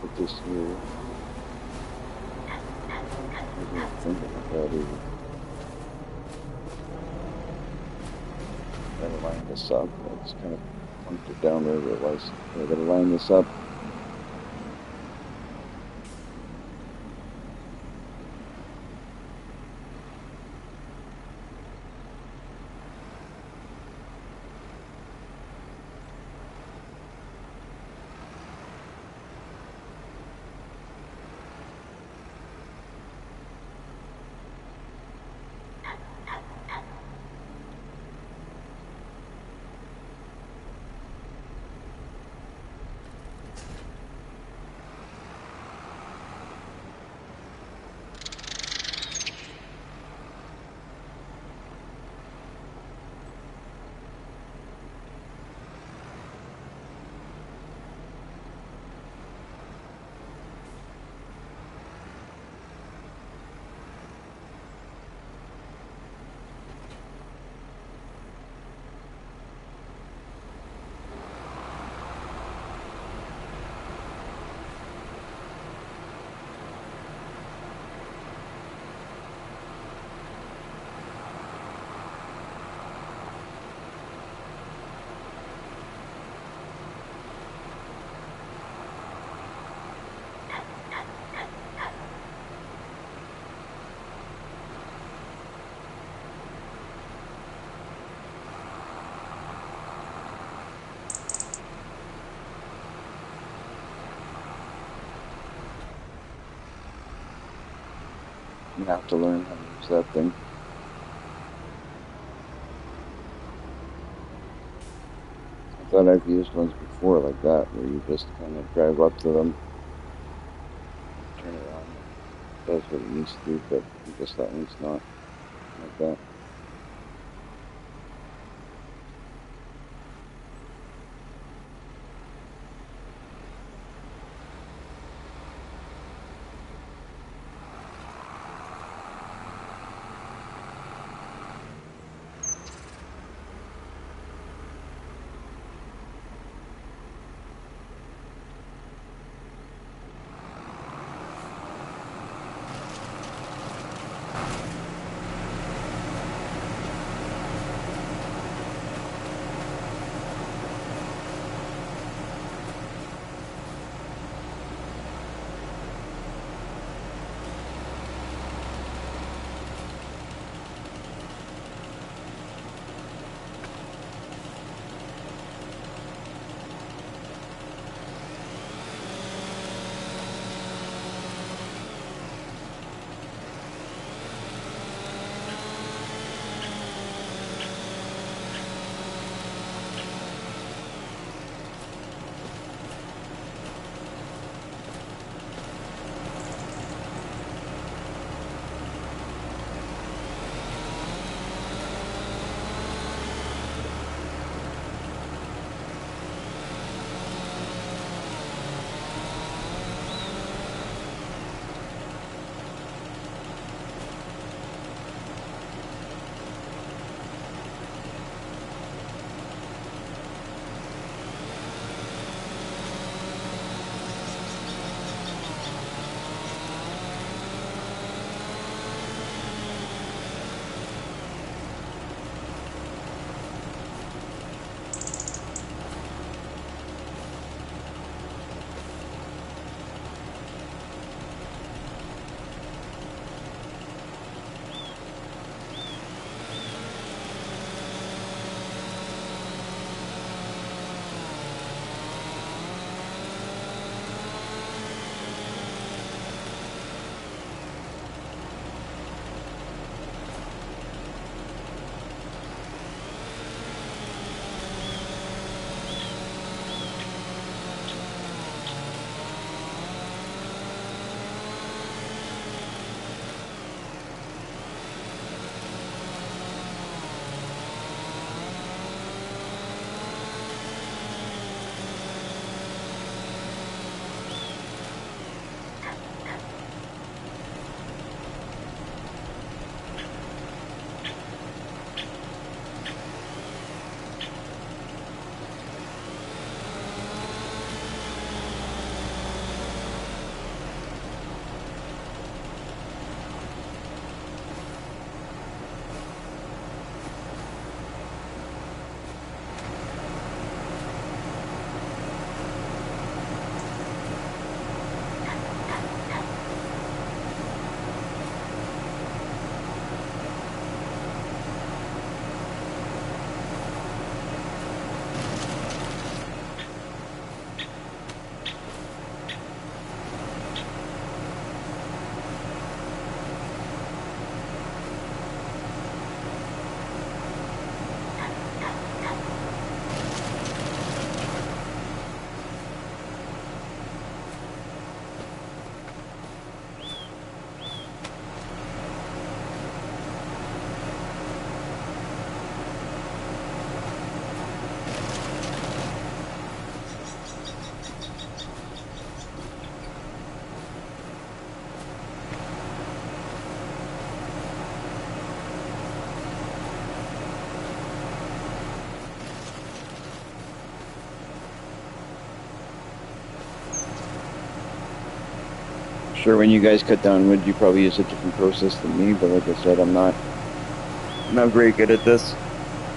Put this here. I didn't think about that either. this up. I just kind of plunked it down wherever it was. So I gotta line this up. You have to learn how to use that thing. I thought I've used ones before like that, where you just kind of drive up to them, turn it on, it does what it needs to do, but I guess that one's not like that. sure when you guys cut down wood, you probably use a different process than me, but like I said, I'm not very good at this.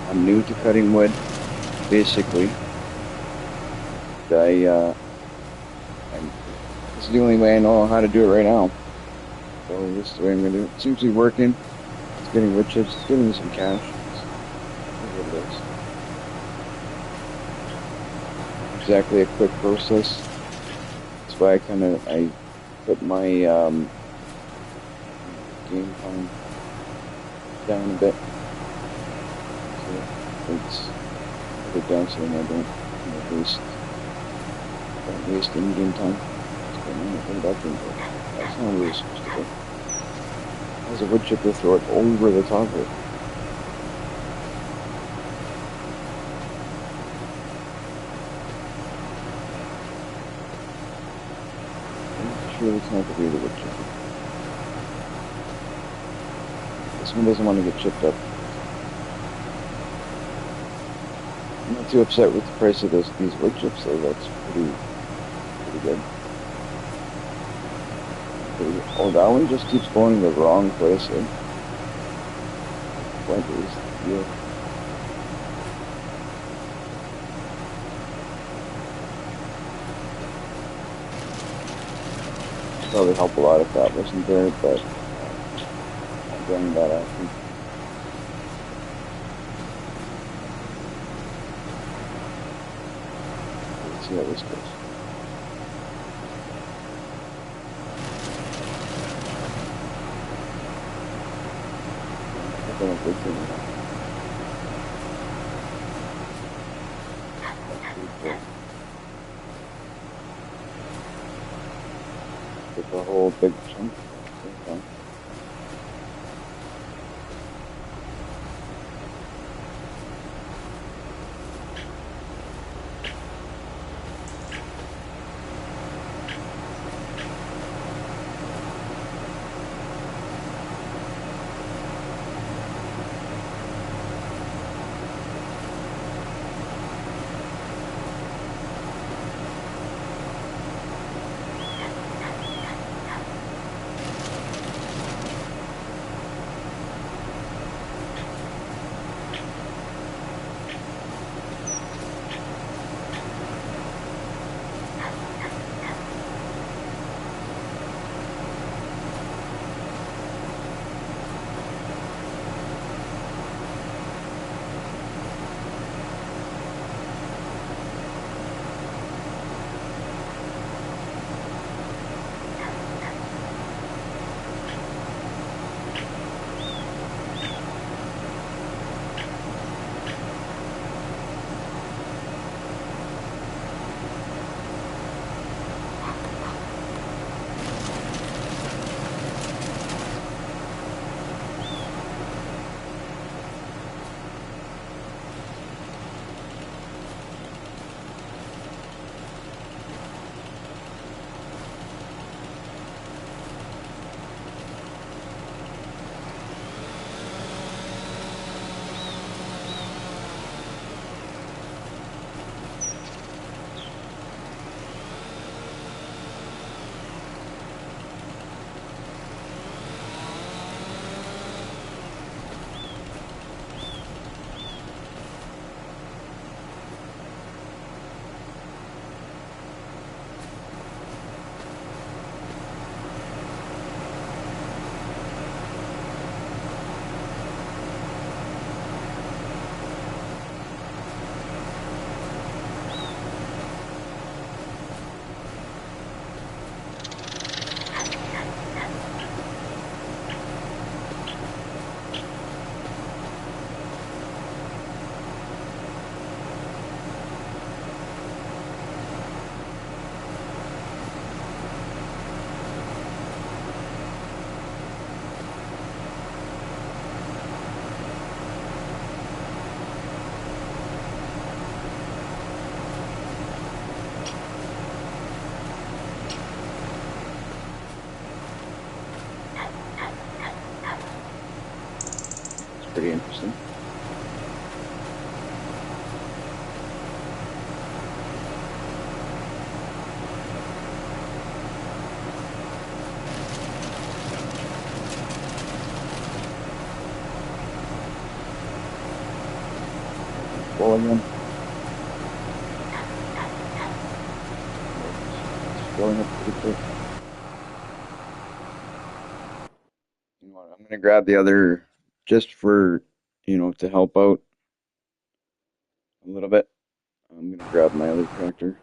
I'm new to cutting wood, basically. This is the only way I know how to do it right now. So this is the way I'm gonna do it. It seems to be working. It's getting wood chips. It's giving me some cash. That's what it is. Exactly a quick process. That's why I put my game time down a bit. So it's put it down so I don't waste in-game time. That's not really supposed to go. As a wood chipper, throw it over the top of it. I'm sure it's not to be the wood chipper. This one doesn't want to get chipped up. I'm not too upset with the price of these wood chips though. That's pretty good. Oh, that one just keeps going the wrong place, eh? What is the deal? Probably help a lot if that wasn't there, but I'm getting that after. Let's see how this goes. I don't think so. Get the whole big chunk. Okay. Pretty interesting. fall again. It's filling up pretty quick. You know what? I'm gonna grab the other just for, to help out a little bit. I'm gonna grab my other tractor.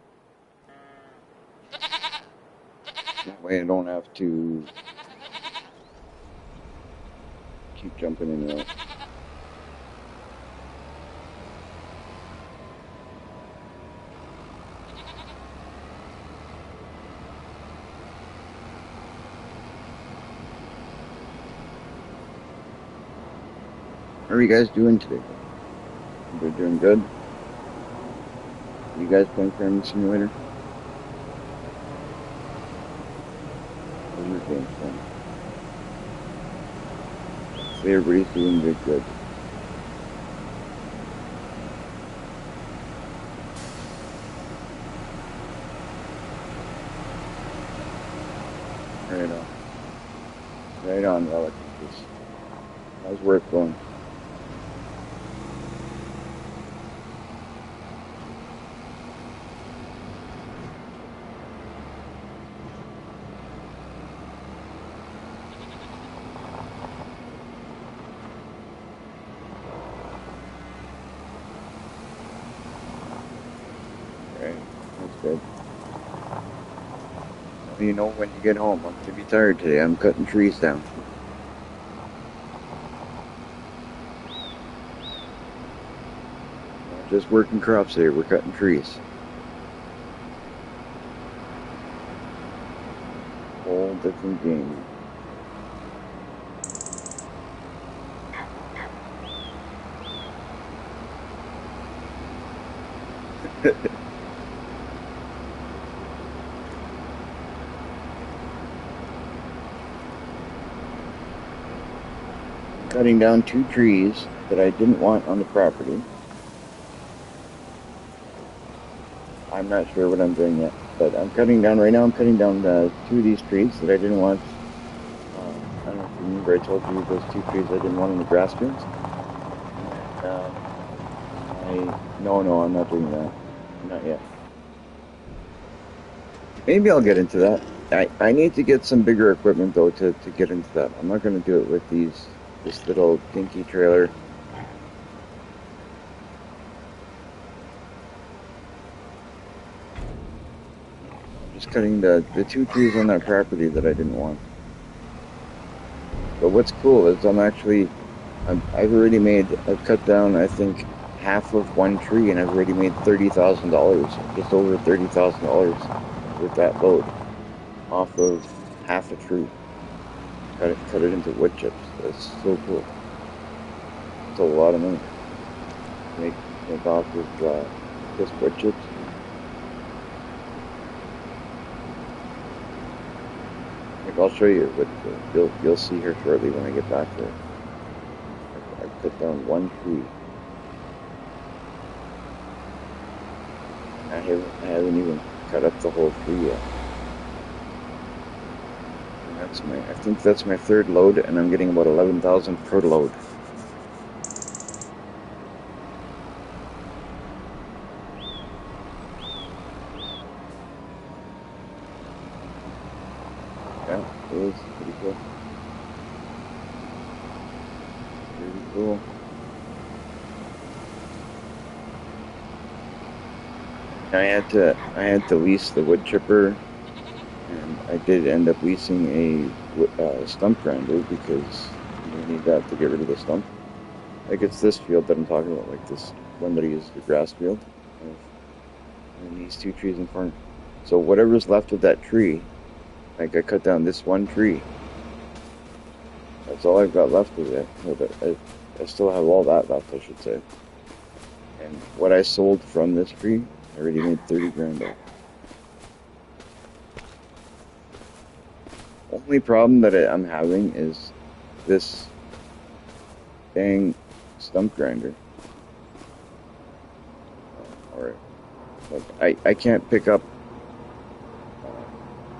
That way I don't have to keep jumping in and out. How are you guys doing today? They're doing good. You guys playing Farming Simulator? What are your games playing? Hopefully everybody's doing good. Right on. Right on, Relic. How's work going? Right. That's good. Well, you know when you get home, I'm gonna be tired today. I'm cutting trees down. Not just working crops today, we're cutting trees. Whole different game. Cutting down 2 trees that I didn't want on the property. I'm not sure what I'm doing yet, but I'm cutting down right now. I'm cutting down 2 of these trees that I didn't want. I don't know if you remember, I told you those 2 trees I didn't want in the grass fields. No, I'm not doing that. Not yet. Maybe I'll get into that. I need to get some bigger equipment though to get into that. I'm not going to do it with this little dinky trailer. I'm just cutting the 2 trees on that property that I didn't want. But what's cool is I've cut down, I think, half of 1 tree, and I've already made $30,000, just over $30,000 with that load off of half a tree. Cut it into wood chips. That's so cool. It's a lot of money. Make make off with just wood chips. Like I'll show you what you'll see here shortly when I get back there. I cut down 1 tree. I haven't even cut up the whole tree yet. And I think that's my 3rd load, and I'm getting about 11,000 per load. Yeah, it is pretty cool. Pretty cool. I had to lease the wood chipper, and I did end up leasing a stump grinder because you need that to get rid of the stump. Like it's this field that I'm talking about, like this one that I use the grass field, and these 2 trees in front. So whatever's left of that tree, like I cut down this 1 tree. That's all I've got left of it. I still have all that left, I should say. And what I sold from this tree, I already made 30 grand off. Only problem that I'm having is this dang stump grinder. Or like I can't pick up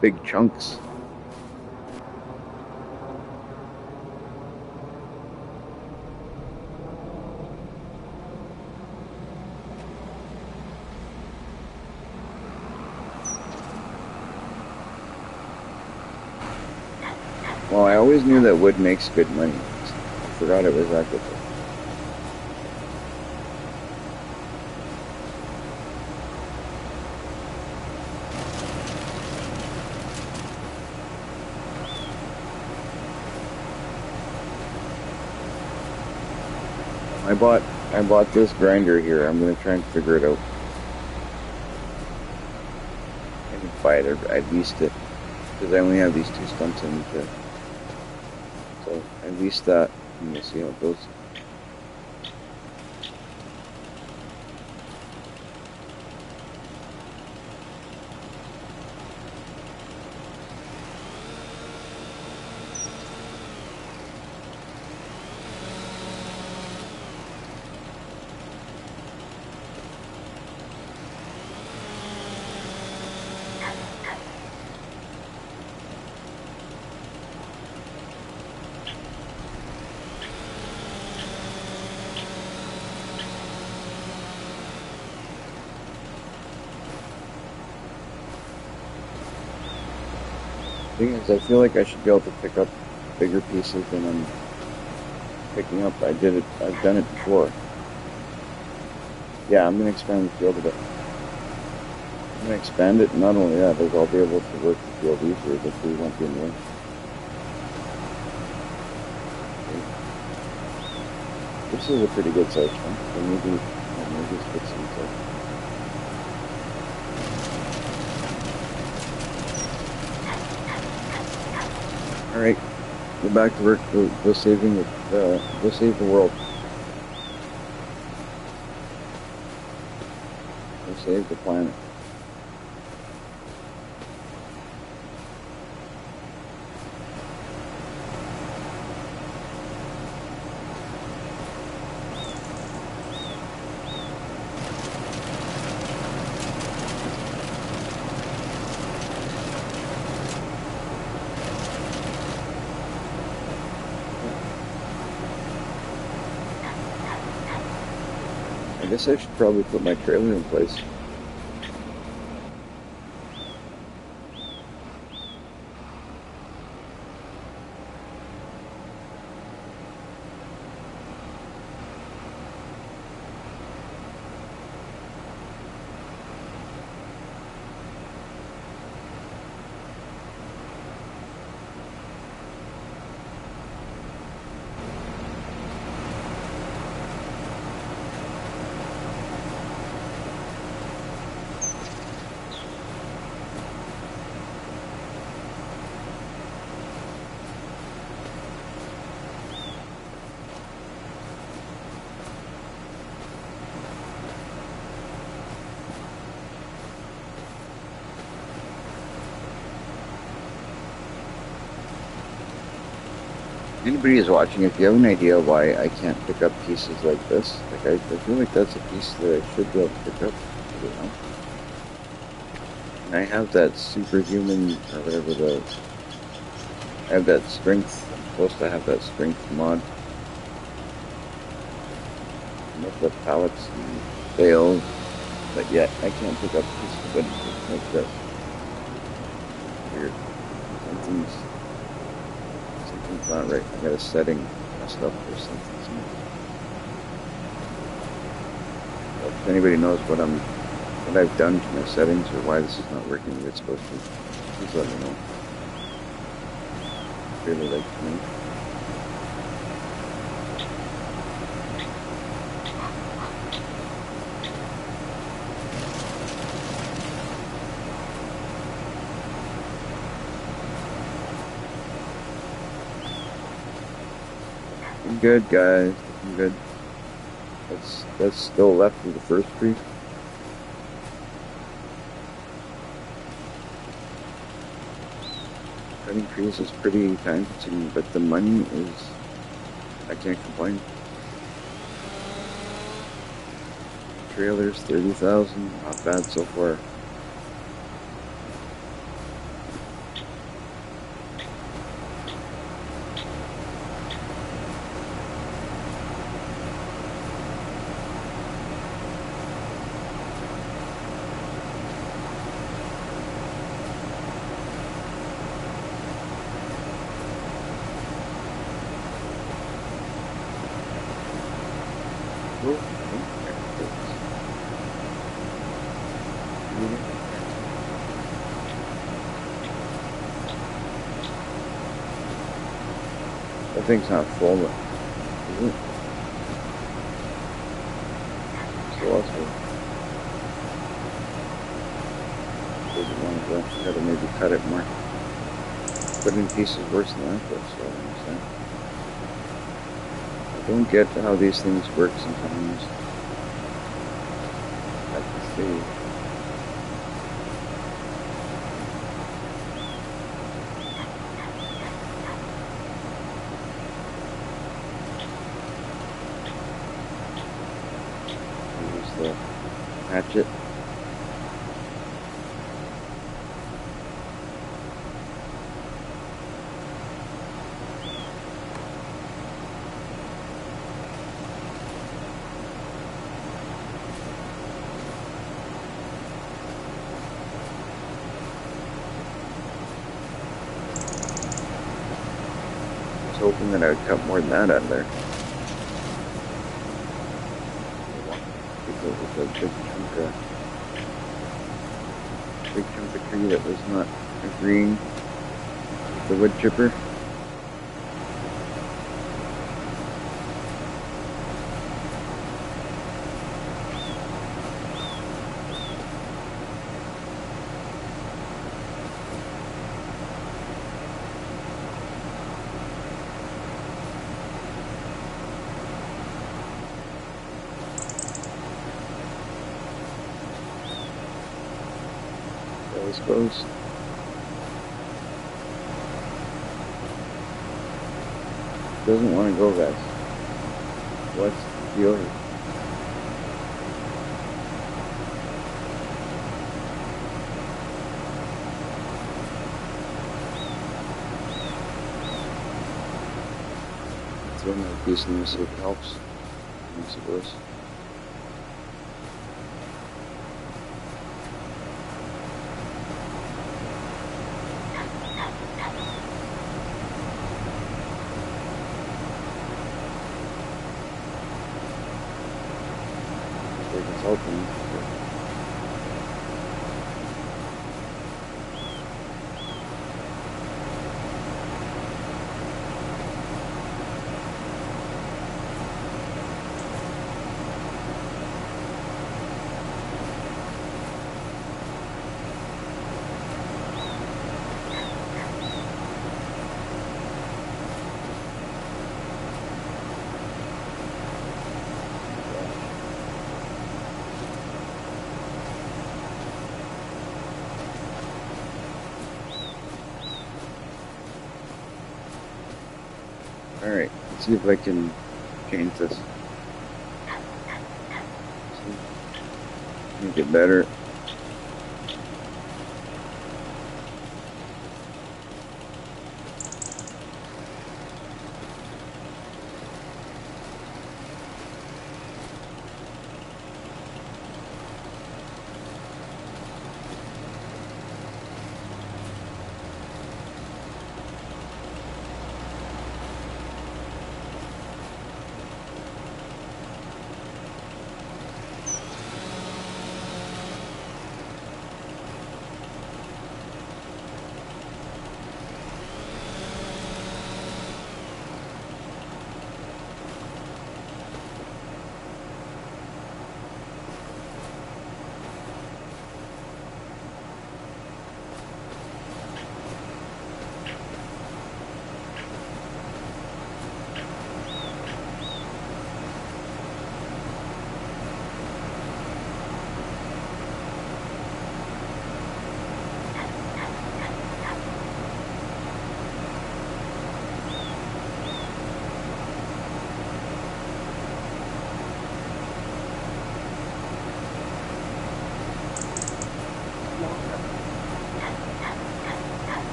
big chunks. Well, I always knew that wood makes good money. I forgot it was that good. I bought this grinder here. I'm gonna try and figure it out. I didn't buy it. I leased it because I only have these two stumps in the. So I leased that, and we'll see how it goes. Thing is, I feel like I should be able to pick up bigger pieces than I'm picking up. I've done it before. Yeah, I'm gonna expand the field a bit. I'm gonna expand it, and not only that, is I'll be able to work the field easier, but we won't be in the way. Okay. This is a pretty good size one, so maybe just fix it inside. Alright, go back to work. Go saving go save the world. Go save the planet. I guess I should probably put my trailer in place. Anybody who's watching, if you have an idea why I can't pick up pieces like this, like I feel like that's a piece that I should be able to pick up. I don't know. And I have that superhuman, or whatever I have that strength, I'm supposed to have that strength mod. With the pallets and bales, but yet I can't pick up pieces of anything like this. Weird. Something's not right. I got a setting messed up or something. Well, if anybody knows what I've done to my settings or why this is not working the way it's supposed to, please let me know. Really like me. I'm good, guys. I'm good. That's still left of the first tree. Cutting trees is pretty time consuming, but the money is, I can't complain. Trailers, 30,000, not bad so far. Oh, oh, there it goes. That thing's not full, is it? So also doesn't want to go. Gotta maybe cut it more. But in pieces worse than that, that's what I'm saying. I don't get how these things work sometimes. I can see. Use the hatchet. Hoping that I would cut more than that out of there. Because it was a big chunk of tree that was not agreeing with the wood chipper. I suppose. Doesn't want to go, guys. What's the deal here? Throw another piece in there, see if it helps. I suppose. It's helping. Alright, let's see if I can change this. Make it better.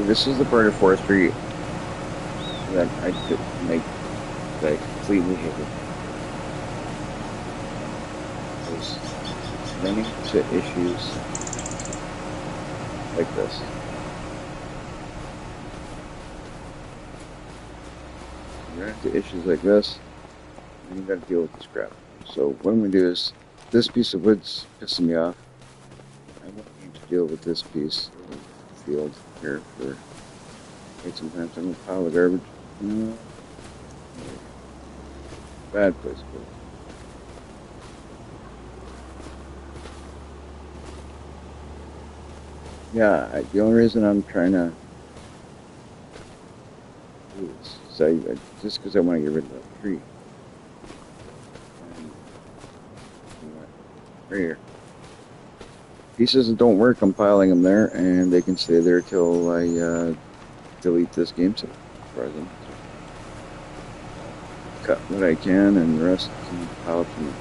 this is the part of forestry that I could make that I completely hated. Was running into issues like this. You run into issues like this, and you gotta deal with this crap. So what I'm gonna do is, this piece of wood's pissing me off. I won't need to deal with this piece of field here for quite some time. So I'm gonna pile the garbage. Bad place, but yeah, the only reason I'm trying to do this is just because I want to get rid of that tree. And, right here. Pieces that don't work, I'm piling them there, and they can stay there till I delete this game save. Cut what I can, and the rest can pile up to me.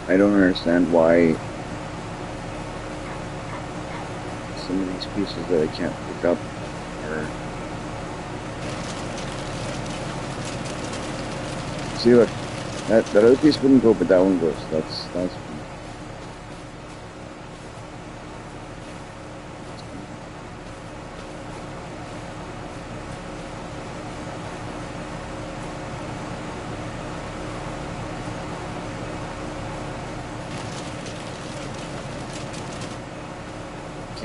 I don't understand why some of these pieces that I can't pick up are... See, look, that other piece wouldn't go, but that one goes. That's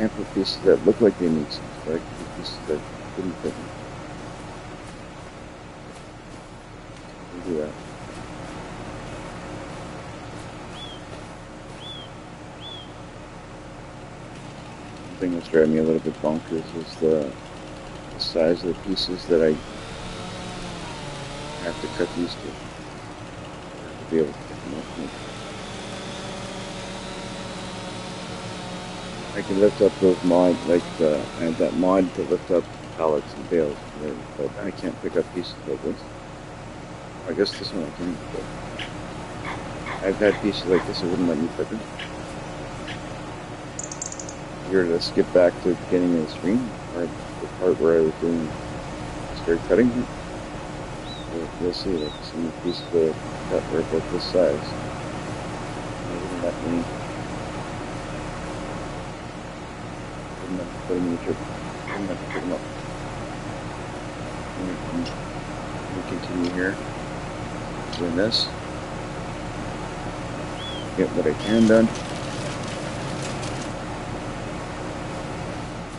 can't put pieces that look like they need some, but I can put pieces that couldn't fit them. Do that. One thing that's driving me a little bit bonkers is the size of the pieces that I have to cut these to be able to pick them up. I can lift up those mods, like I have that mod to lift up pallets and bales, but I can't pick up pieces like this. I guess this one I can, but I've had pieces like this that wouldn't let me pick them. Here, let's skip back to the beginning of the screen, or the part where I was doing, started cutting it. You'll see that some of the pieces that I cut were about this size. It wouldn't let me put them in the trip. I'm going to pick them up. We continue here, doing this. Get what I can done.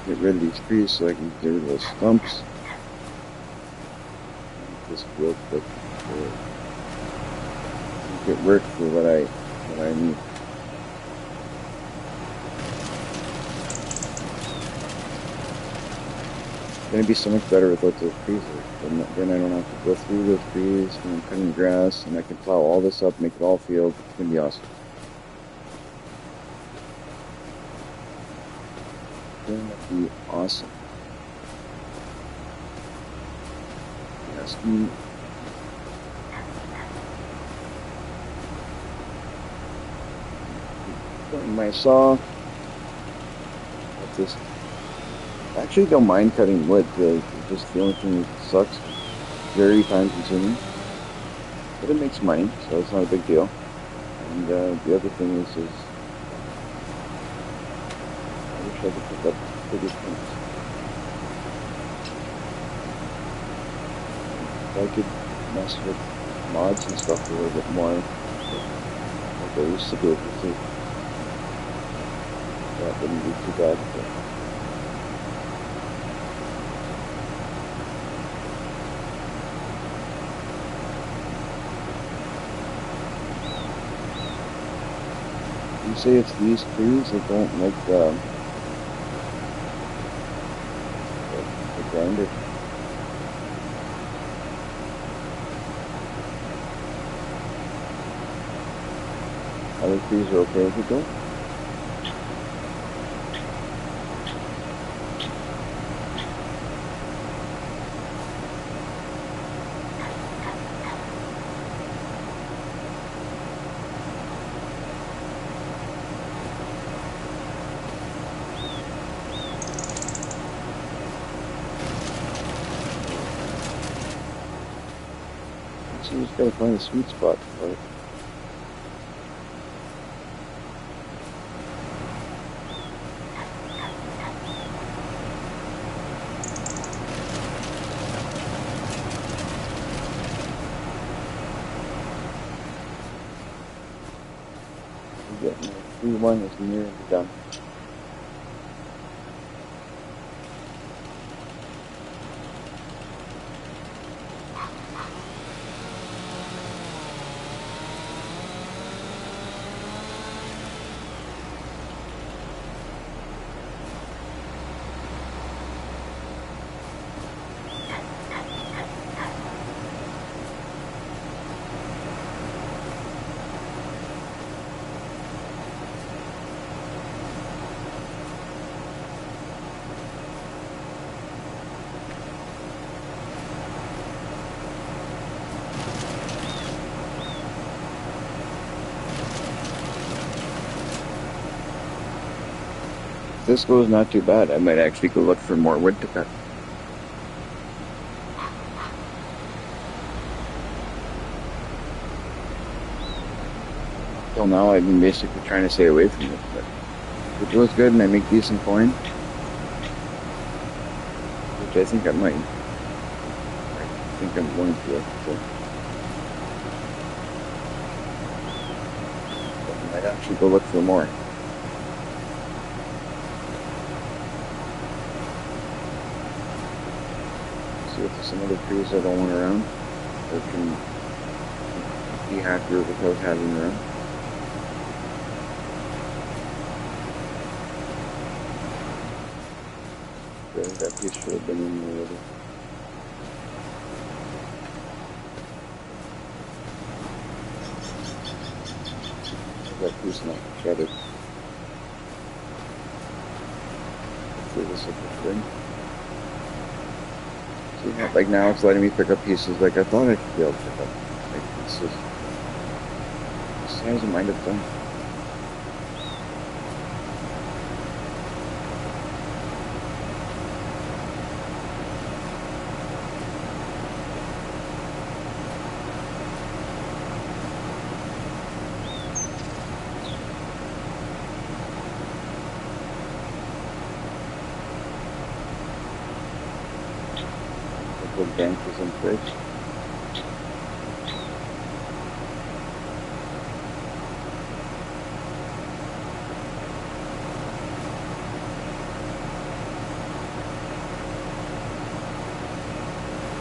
Get rid of these trees so I can get rid of those stumps. This real quick. Get work for what I need. It's going to be so much better without those trees. Then I don't have to go through those trees when I'm cutting grass, and I can plow all this up, make it all field. It's going to be awesome. It's going to be awesome. Yes, putting my saw. What's this? I actually don't mind cutting wood. Just the only thing that sucks, very time consuming, but it makes money, so it's not a big deal. And the other thing is I wish I could pick up bigger things. If I could mess with mods and stuff a little bit more, like I used to be able to, that wouldn't be too bad. But you say it's these trees that don't like the grinder. Other trees are okay with it though. guess you just gotta find a sweet spot for it. We're getting there. 3-1 is nearly done. If this goes not too bad, I might actually go look for more wood to cut. Till now, I've been basically trying to stay away from it, but if it goes good and I make decent coin, which I think I might. I think I'm going to. So. But I might actually go look for more. See if there's some other trees I don't want around, or can be happier without having around. That piece should have been in there already. That piece not shattered. Hopefully this will be good. See, like now it's letting me pick up pieces like I thought I could be able to pick up. Like this is the size it might have done. The bank is in place.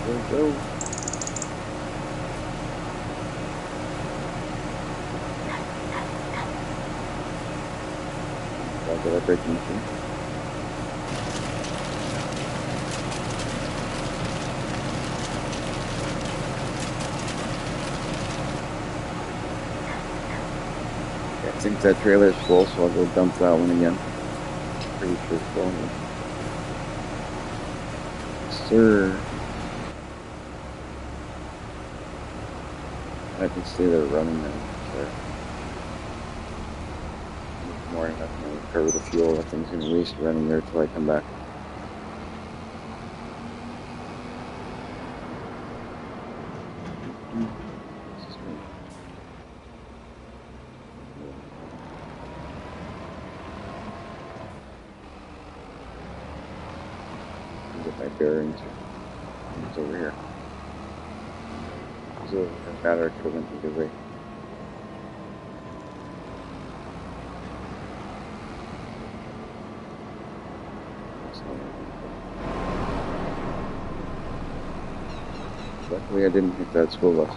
There we go. Back it up right in here. I think that trailer is full, so I'll go dump that one again. Pretty sure it's full. Sir. I can see they're running now. Sure. More than enough to cover the fuel. That thing's gonna waste running there till I come back. Get my bearings. It's over here. So the battery could have went either way. Luckily I didn't hit that school bus.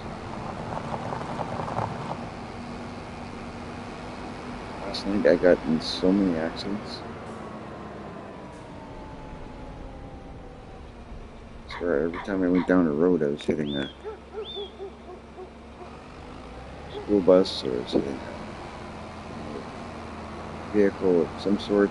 Last night I got in so many accidents. So every time I went down a road I was hitting a school bus, or I was hitting a vehicle of some sort.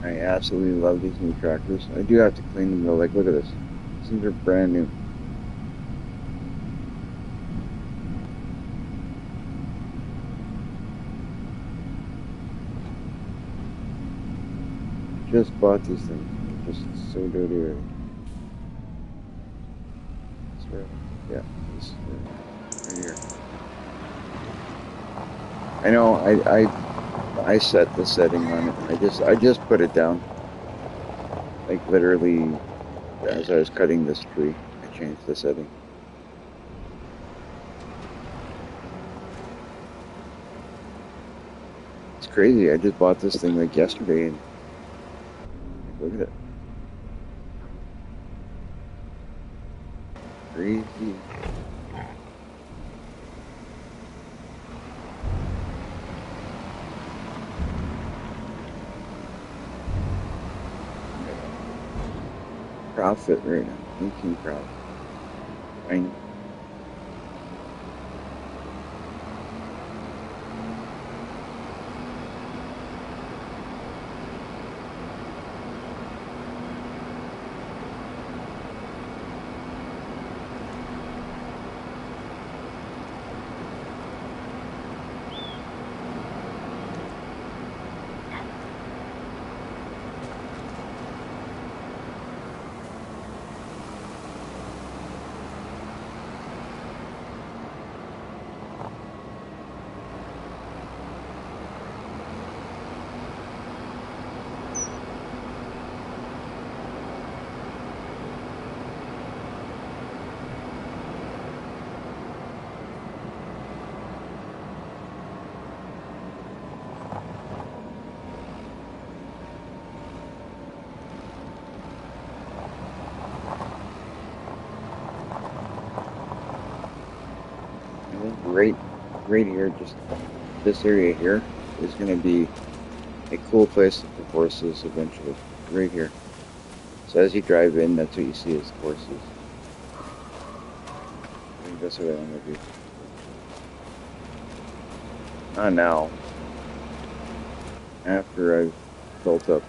I absolutely love these new tractors. I do have to clean them though. Like, look at this. These things are brand new. just bought this thing. Just so dirty already. Swear. Yeah, this right here. I know. I set the setting on it. I just put it down. Like literally, as I was cutting this tree, I changed the setting. It's crazy. I just bought this thing like yesterday, and like, look at it. Crazy. Profit right now. Making profit. Fine. I think right here, just this area here is going to be a cool place to put horses eventually. Right here. So as you drive in, that's what you see is horses. I think that's what I want to do. Not now. After I've built up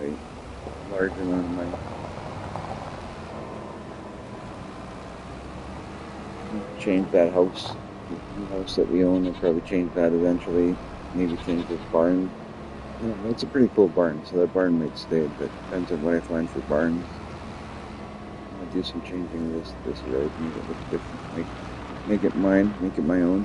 a large amount of money. Change that house. The house that we own, I'll probably change that eventually. Maybe change this barn. Yeah, that's a pretty cool barn, so that barn might stay, but depends on what I find for barns. I'll do some changing this road, make it look different, make it mine, make it my own.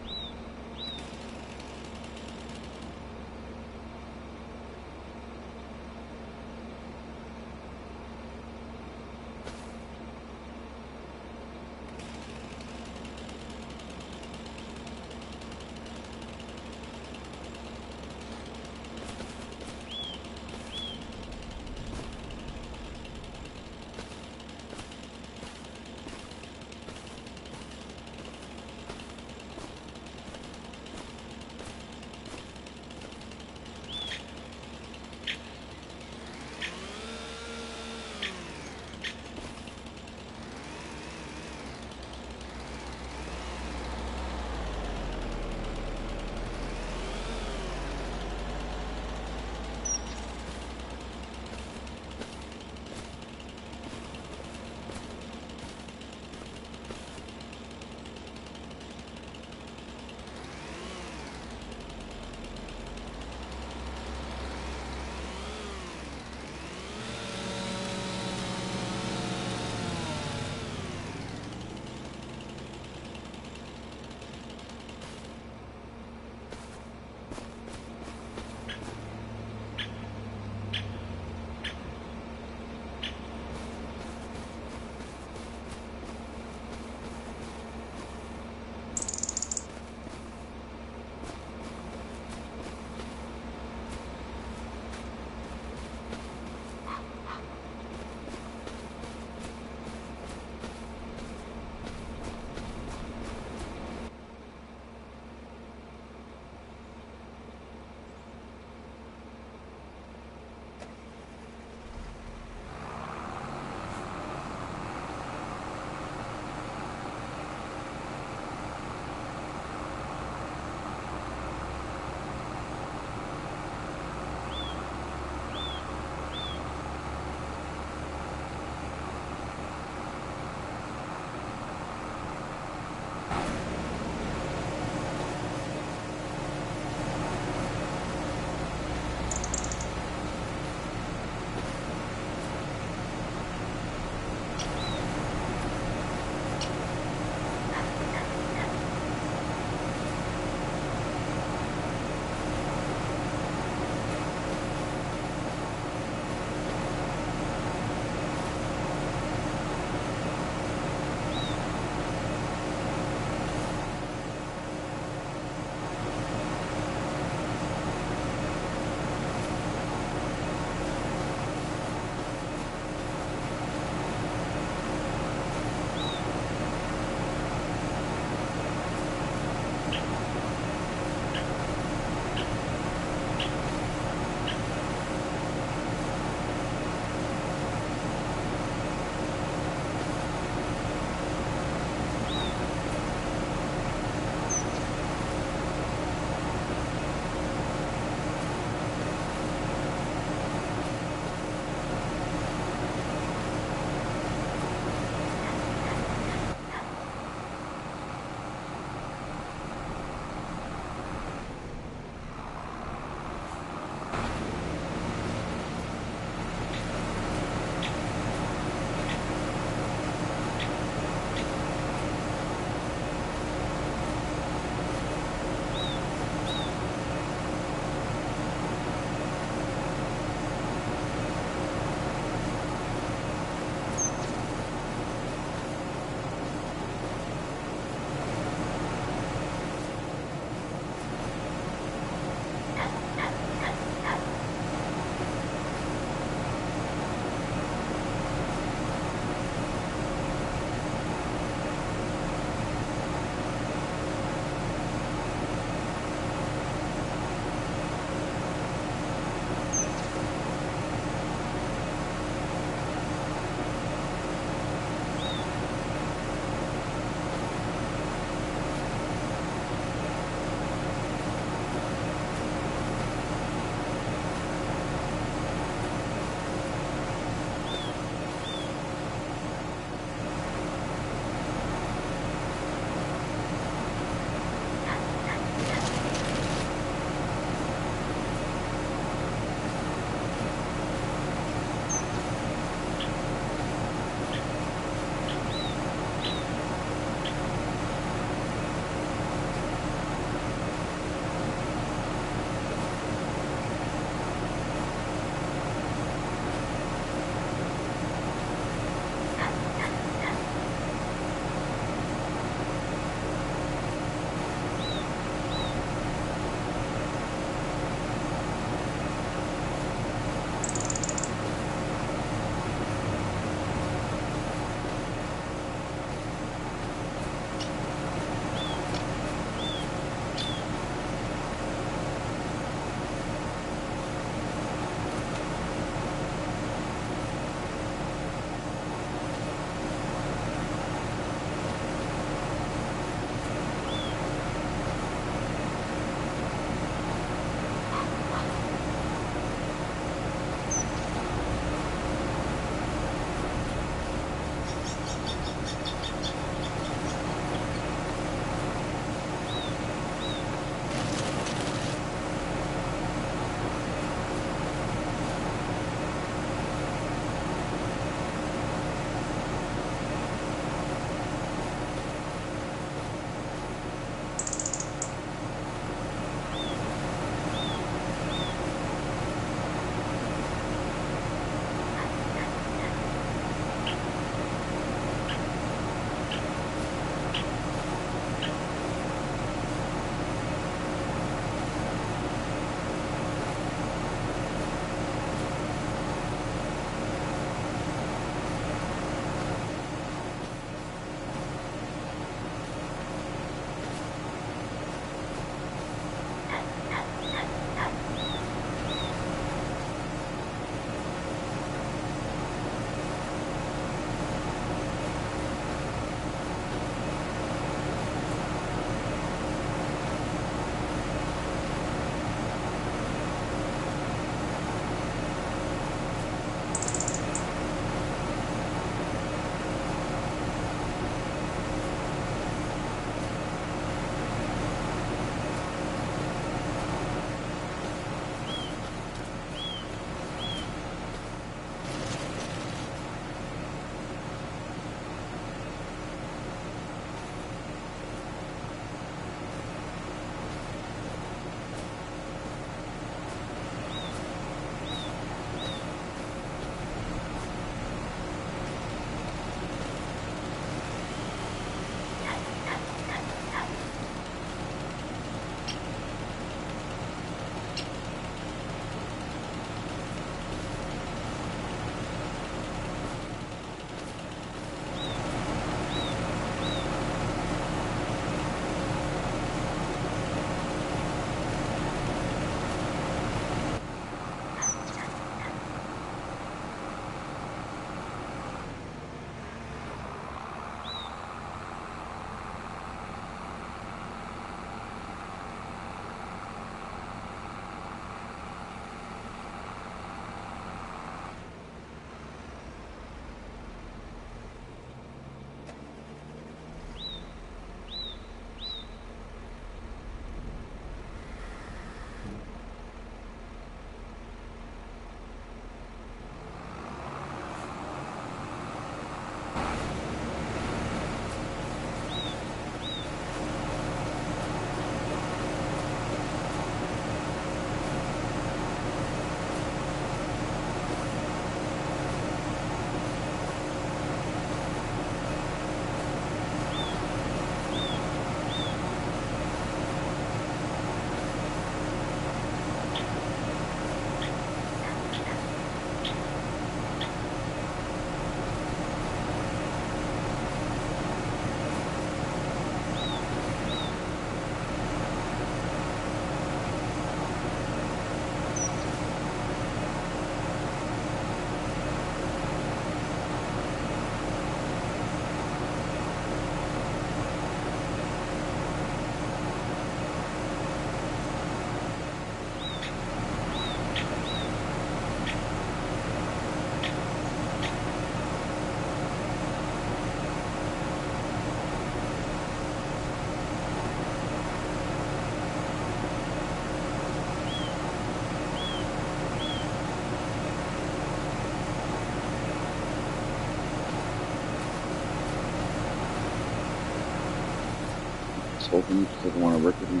whole thing just doesn't want to work with me.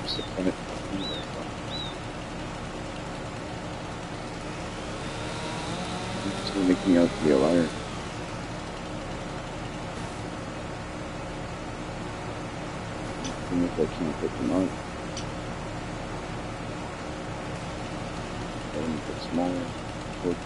Just the planet very well. It's going to make me out to be a liar. Even if I can't put them out, I make it smaller. But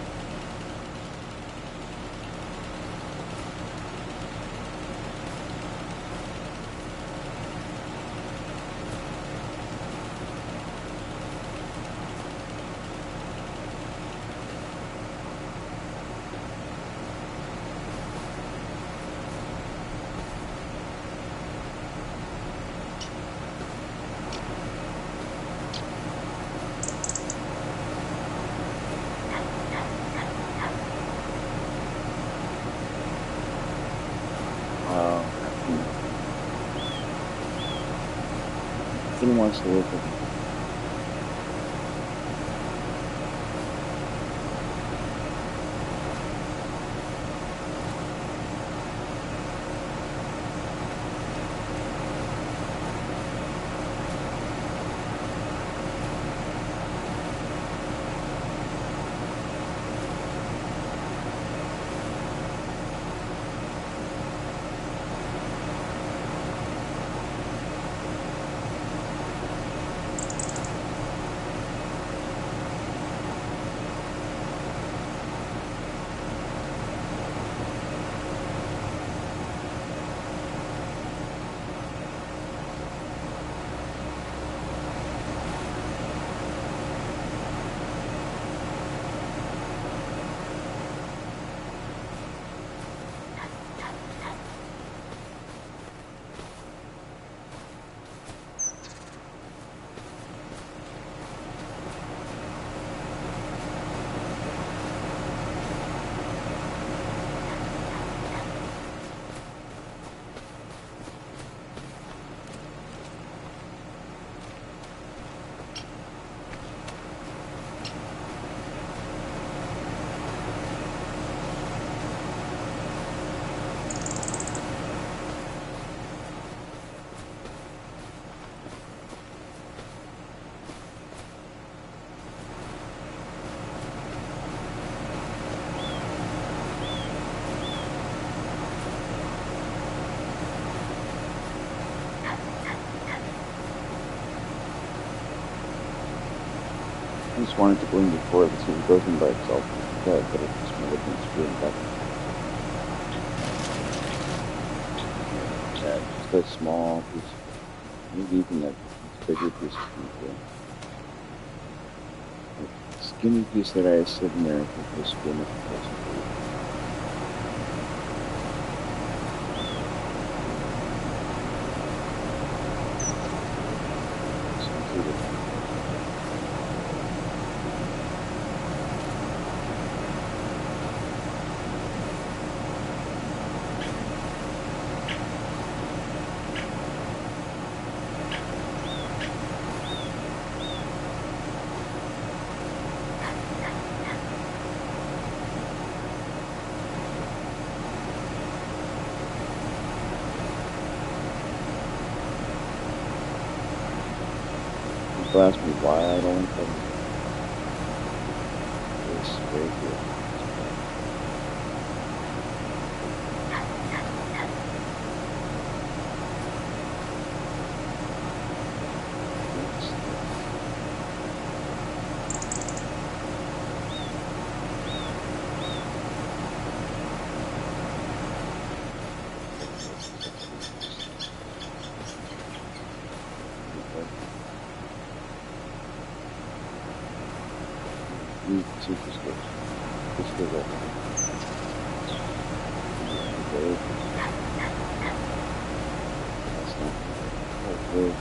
nothing wants to work with me. I just wanted to go in before this one goes in by itself. Yeah, but it just might have been screwing back. Yeah, just a small piece. Maybe even a bigger piece of meat. The skinny piece that I had sitting there, I think was skin if it wasn't food. People ask me why I don't like them. It's very good. Super skills. This goes up. Okay. That's not okay.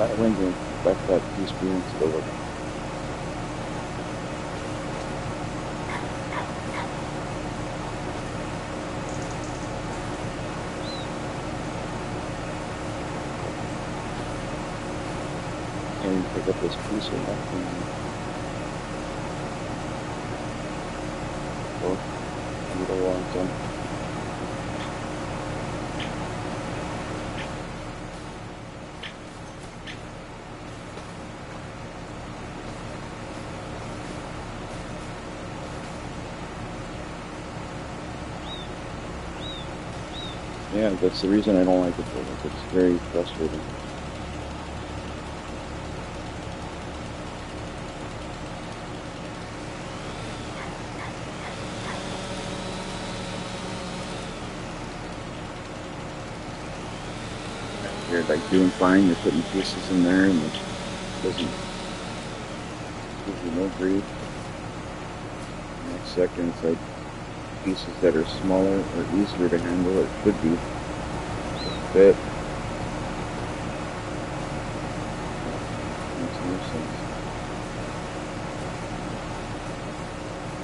that window, let that piece be into the wood. And pick up this piece of that and go a little long time. Yeah, that's the reason I don't like it. It's very frustrating. You're like doing fine, you're putting pieces in there and it doesn't give you no grief. Next second it's like pieces that are smaller or easier to handle, it should be. Fit. Makes no sense.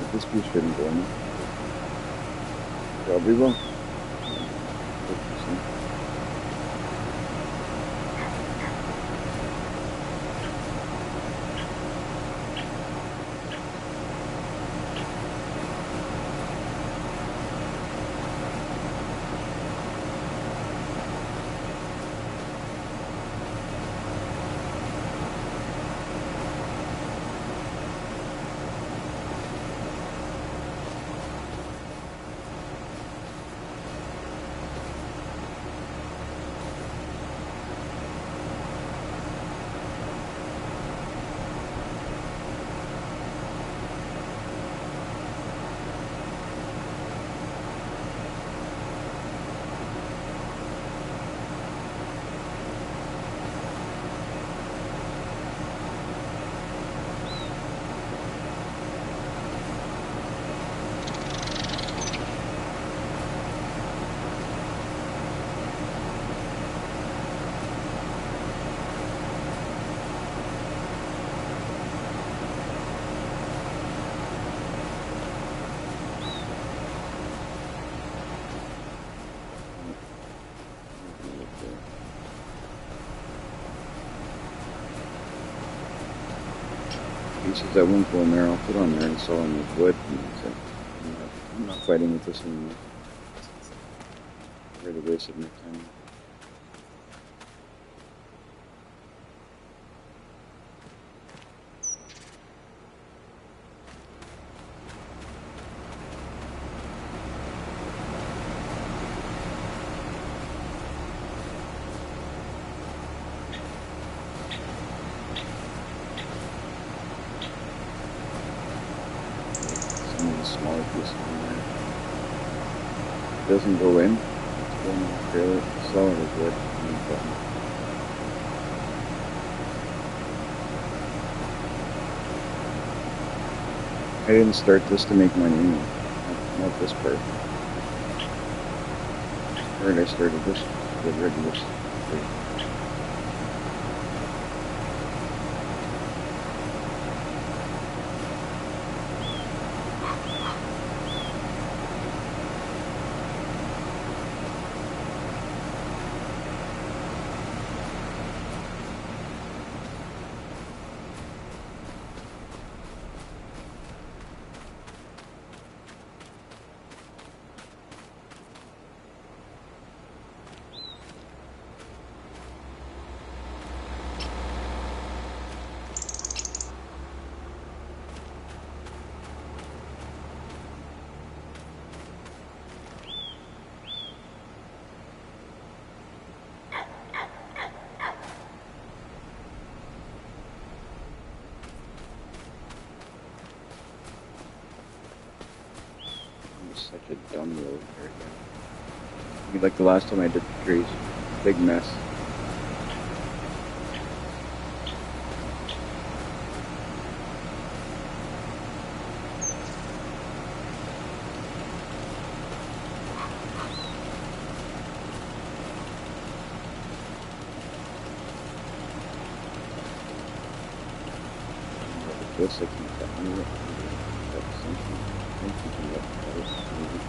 But this piece shouldn't go in. Probably will. Pieces that won't go in there, I'll put on there and sew them with wood. So I'm not fighting with this anymore. I really wasted my time. Smaller piece in there. It doesn't go in. It's going fairly solid as wood. I didn't start this to make money anyway. Not this part. I started this to get rid of this. Such a dumb road here again. Like the last time I did the trees. Big mess. this, I can't get under it. Maybe that's something. I think you can look at it, maybe.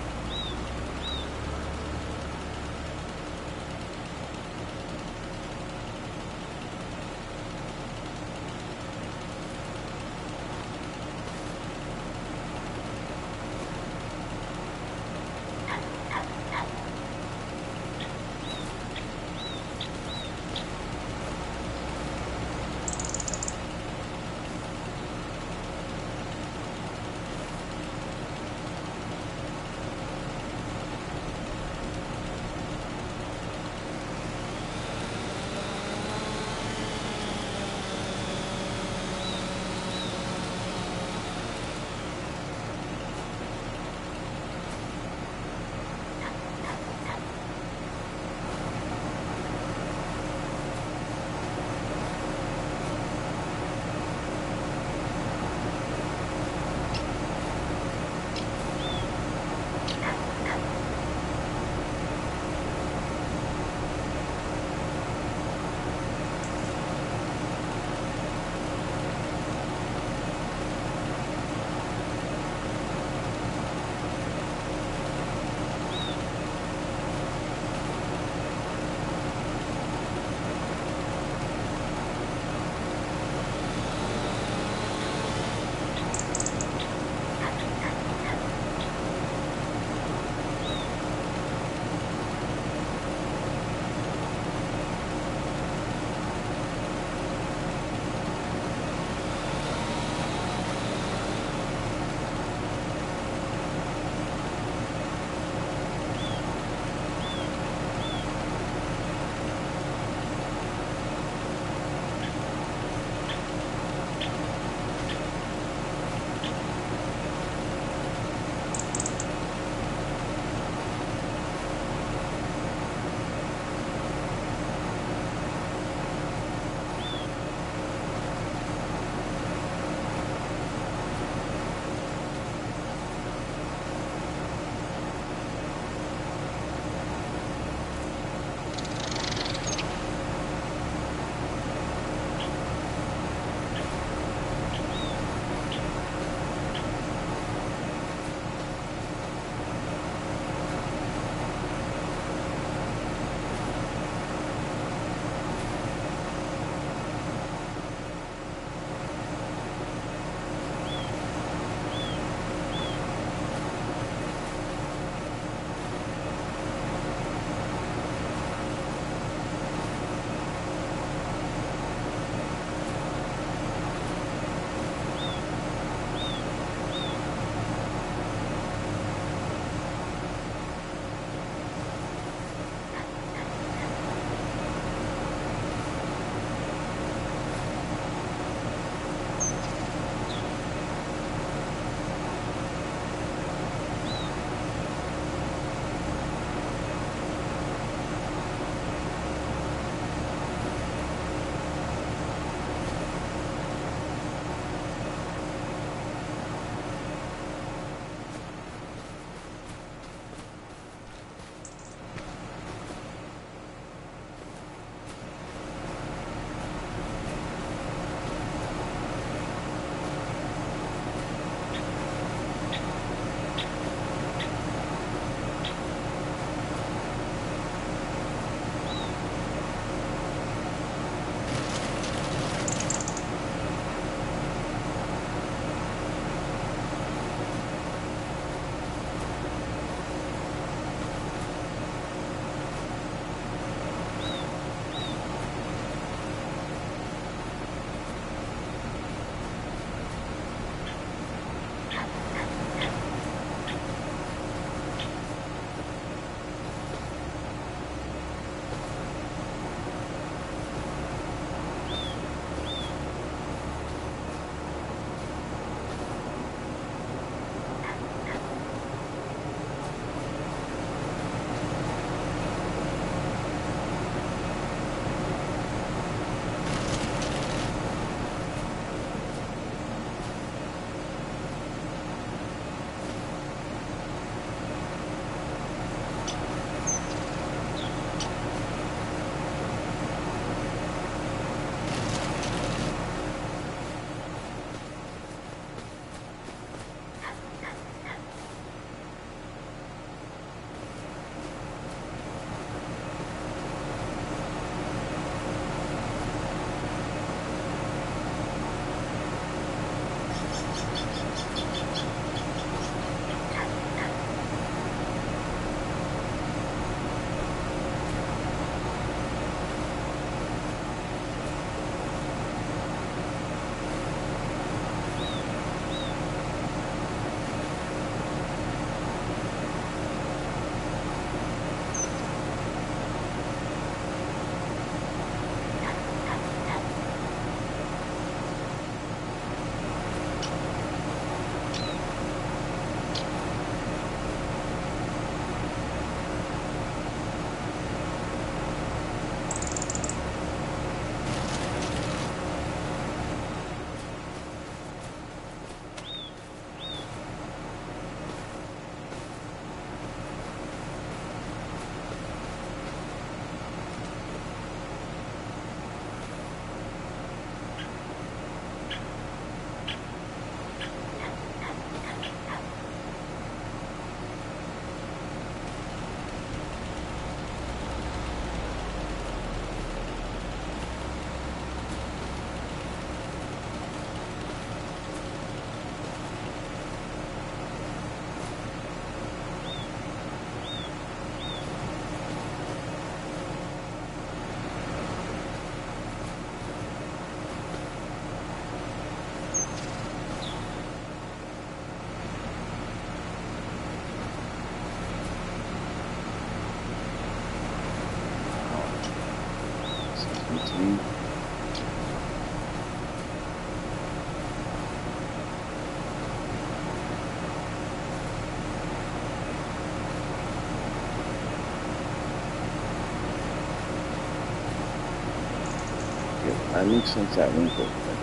makes sense that winkle. But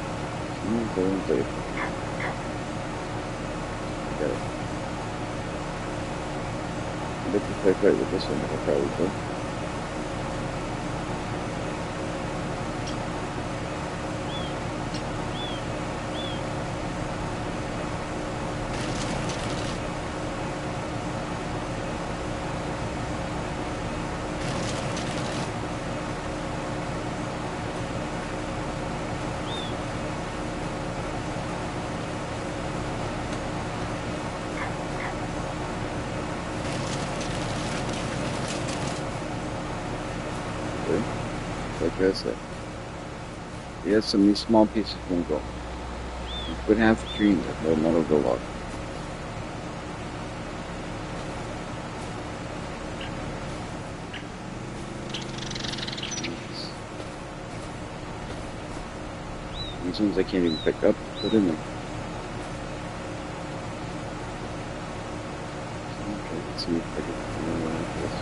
I got it. I bet if I play with this one, it'll probably play. Like I said, you got some of these small pieces won't go. You put half a tree in there, but that'll go up. These ones I can't even pick up, put in there. Okay, let's see if I can do one like this.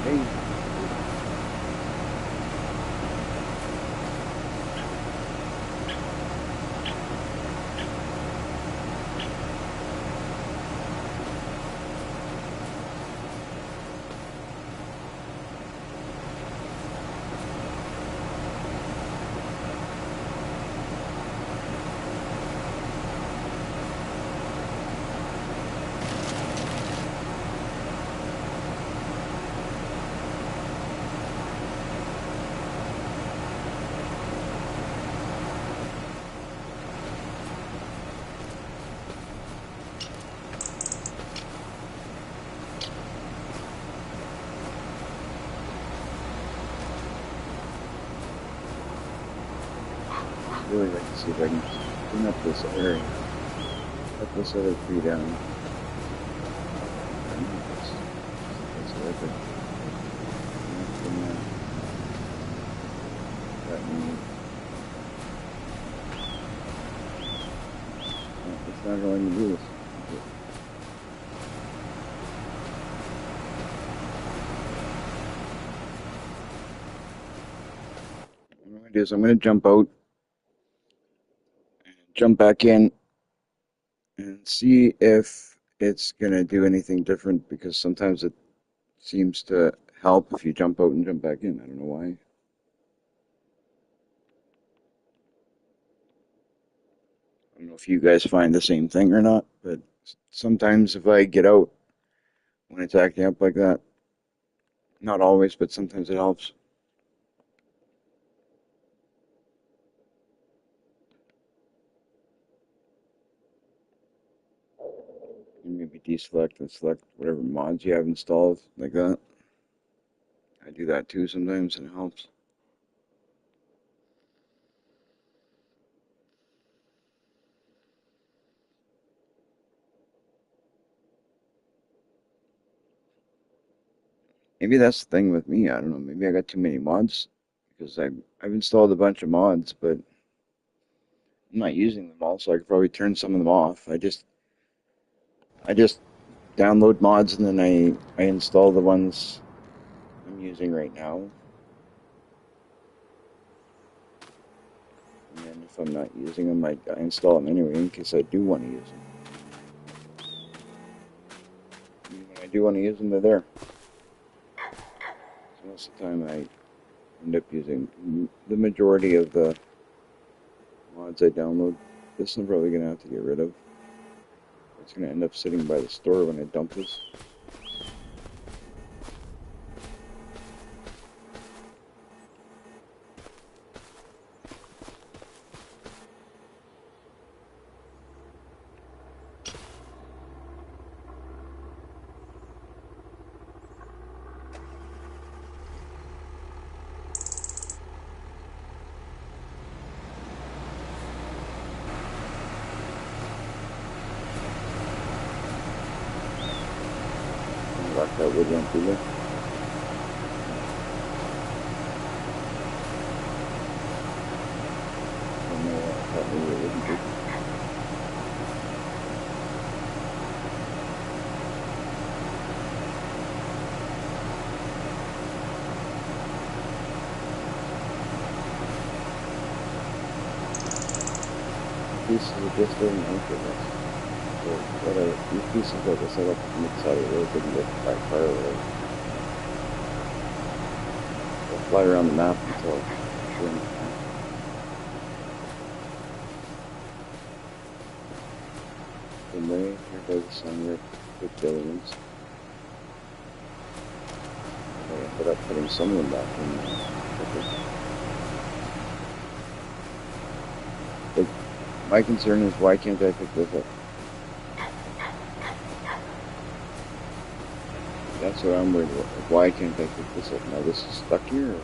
Hey. Really like to see if I can clean up this area. Cut this other tree down. That's worth it. It's not going to do this. What I'm going to do is I'm going to jump out, jump back in, and see if it's going to do anything different, because sometimes it seems to help if you jump out and jump back in. I don't know why. I don't know if you guys find the same thing or not, but sometimes if I get out when it's acting up like that, not always, but sometimes it helps. You maybe deselect and select whatever mods you have installed, like that. I do that too sometimes, and it helps. Maybe that's the thing with me. I don't know. Maybe I got too many mods, because I've installed a bunch of mods, but I'm not using them all, so I could probably turn some of them off. I just download mods, and then I install the ones I'm using right now. And then if I'm not using them, I install them anyway in case I do want to use them. And when I do want to use them, they're there. So most of the time I end up using the majority of the mods mods I download. This I'm probably gonna have to get rid of. It's gonna end up sitting by the store when I dump this. Lock that wood lamp through there. Oh no, I thought maybe it wouldn't be. Pieces of just didn't anchor this. So whatever, these pieces that were set up on the side of the road didn't get back far or whatever. They'll fly around the map until it's sure enough time. Same way, here by the sun, we're with billions. I ended up putting some of them back in there. But my concern is, why can't I pick this up? That's what I'm worried about. Like, why can't I pick this up? Now this is stuck here? Or?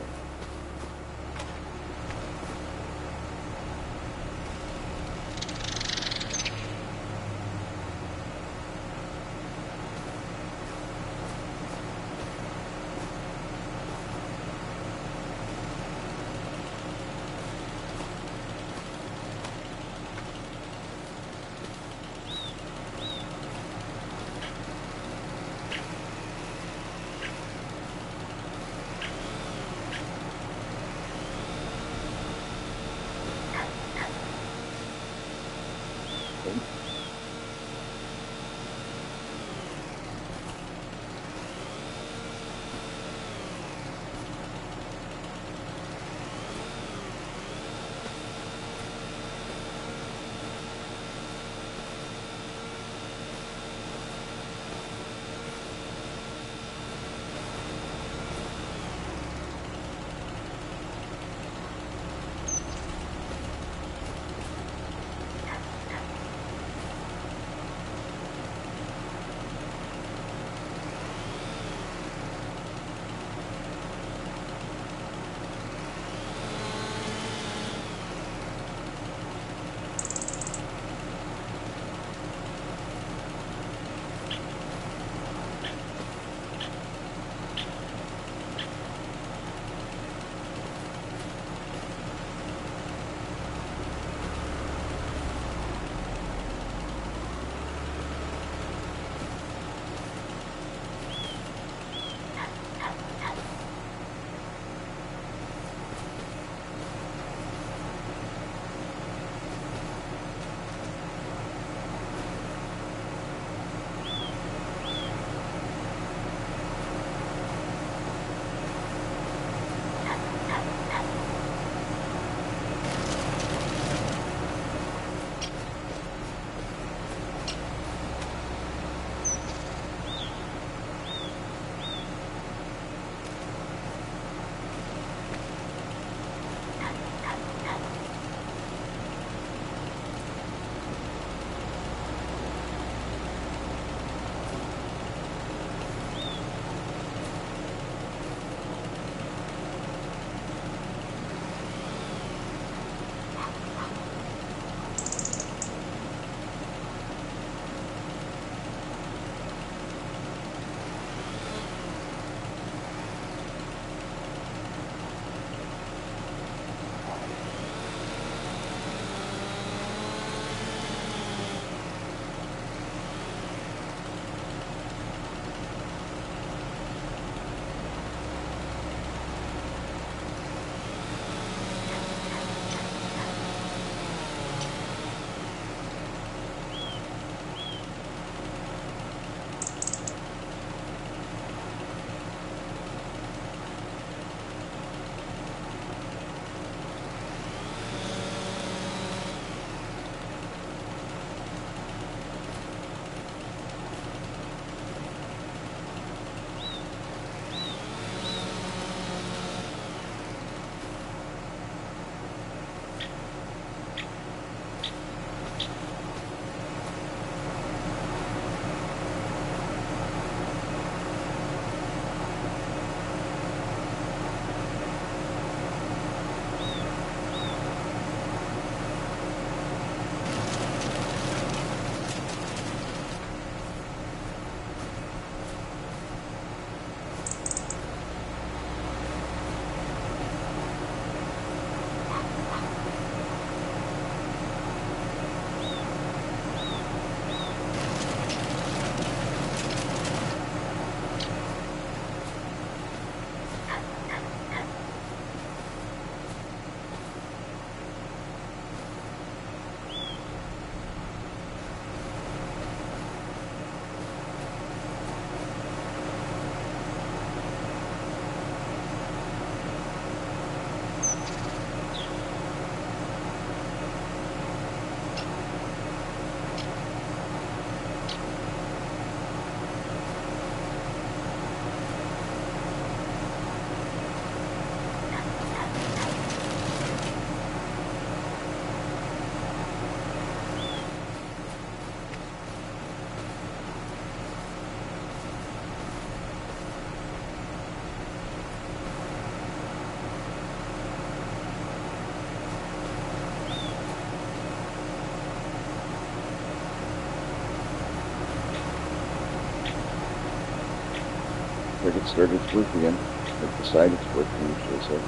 like it started its work again. Like decided it's working, actually, so.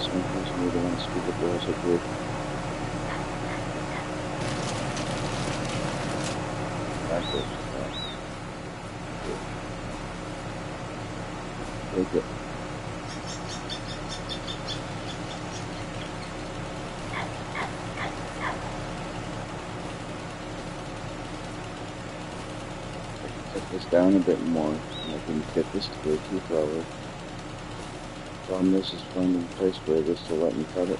Sometimes maybe I want to speak up else I could. Backwards. Take it. Cut this down a bit more, and I can get this to go 2 flower. Problem is finding a place where this will let me cut it.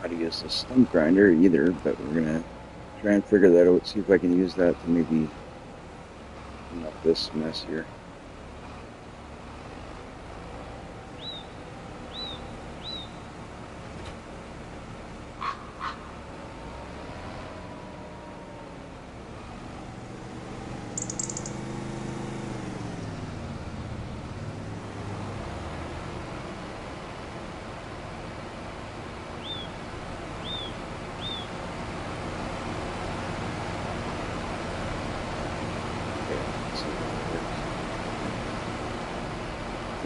How to use the stump grinder either, but we're gonna try and figure that out, see if I can use that to maybe clean up this mess here.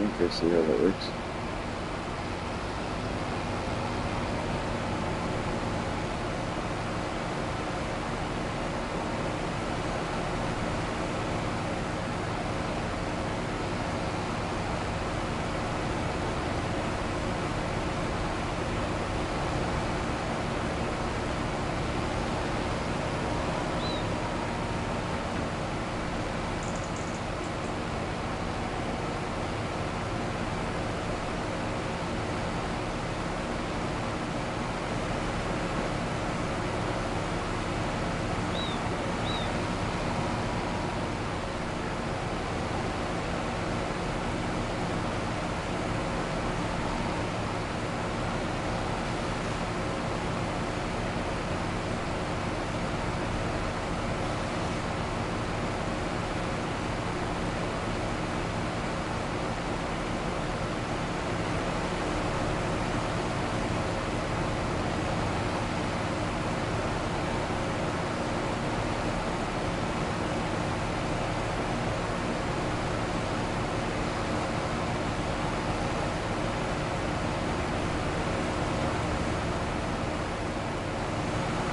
I think I see how that works.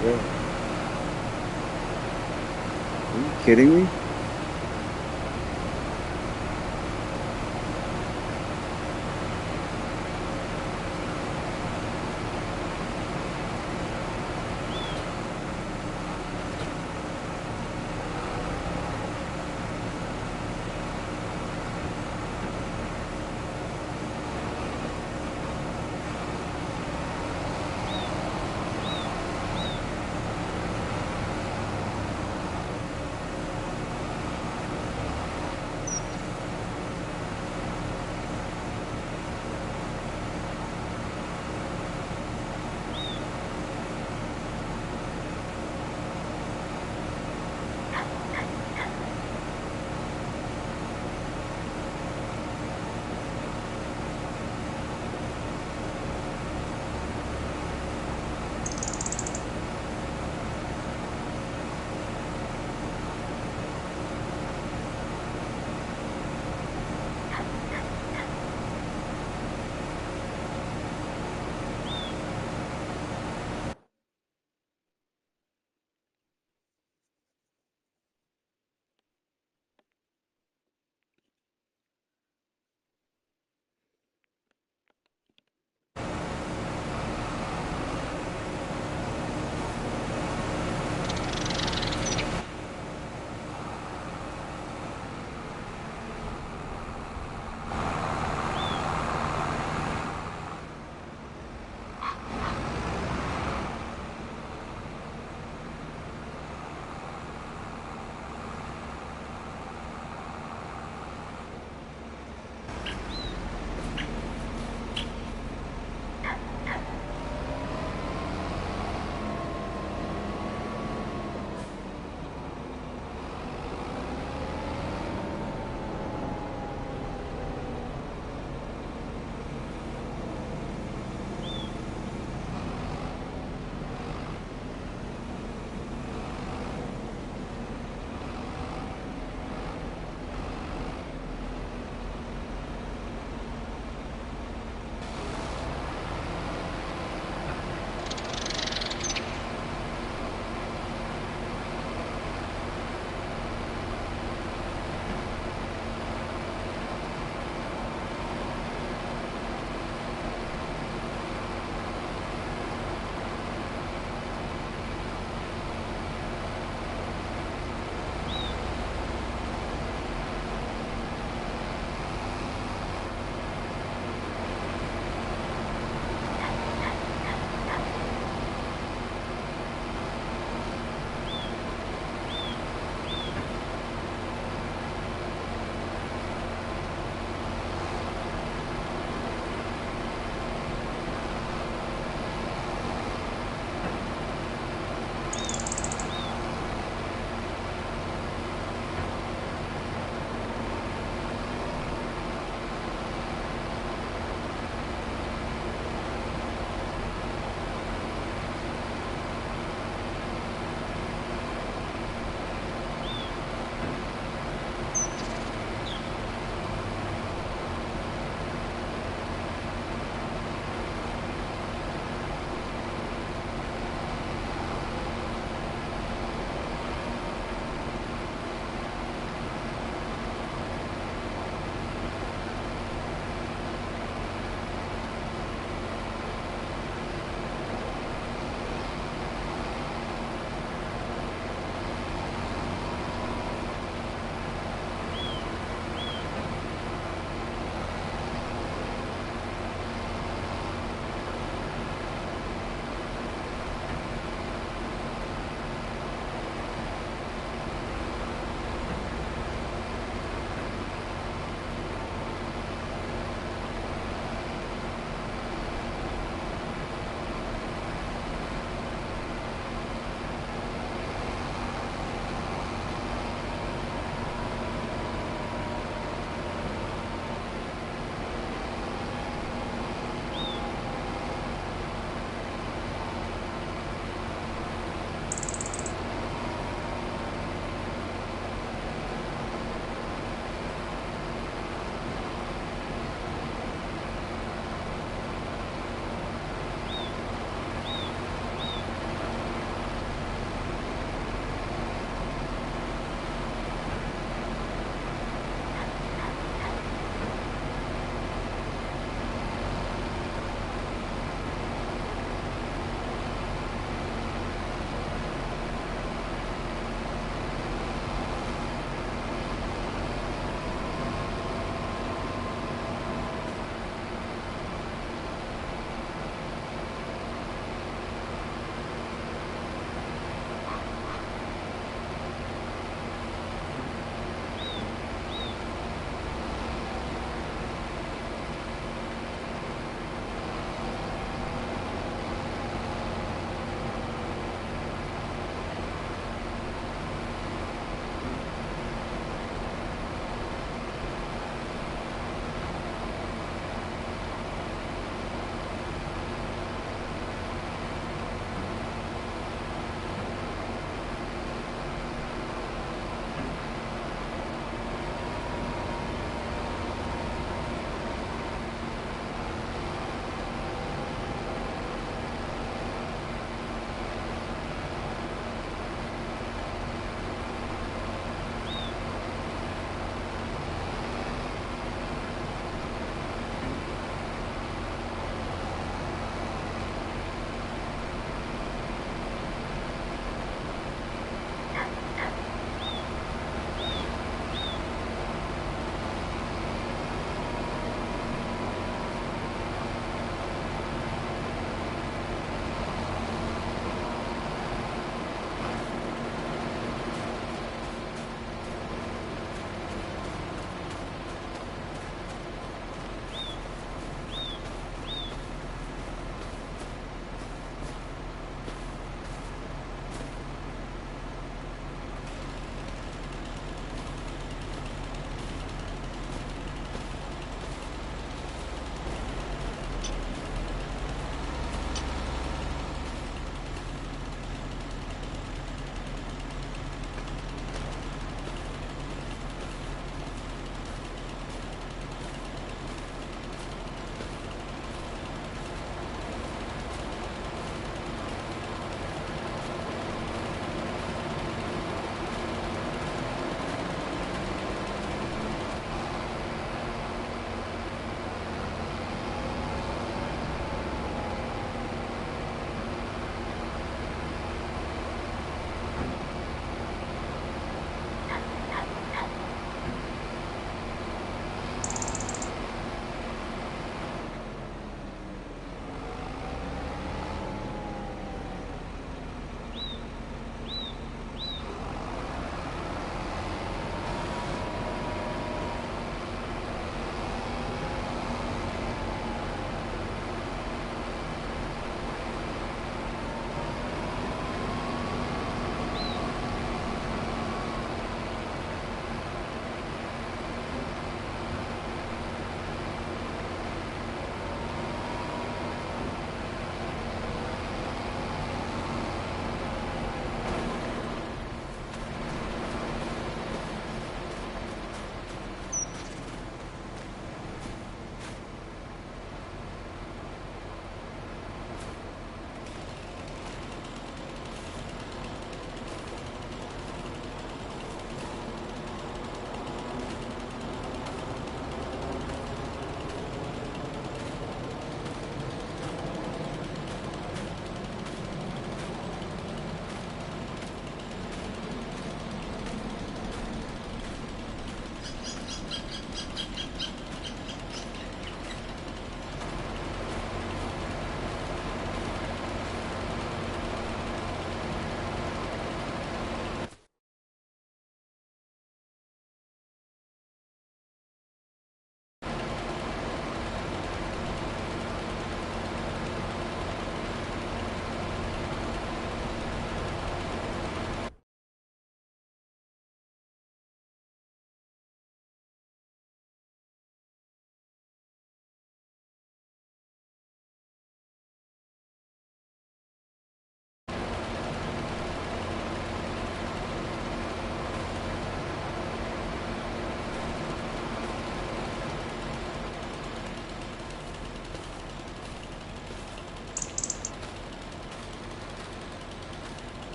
Yeah. Are you kidding me?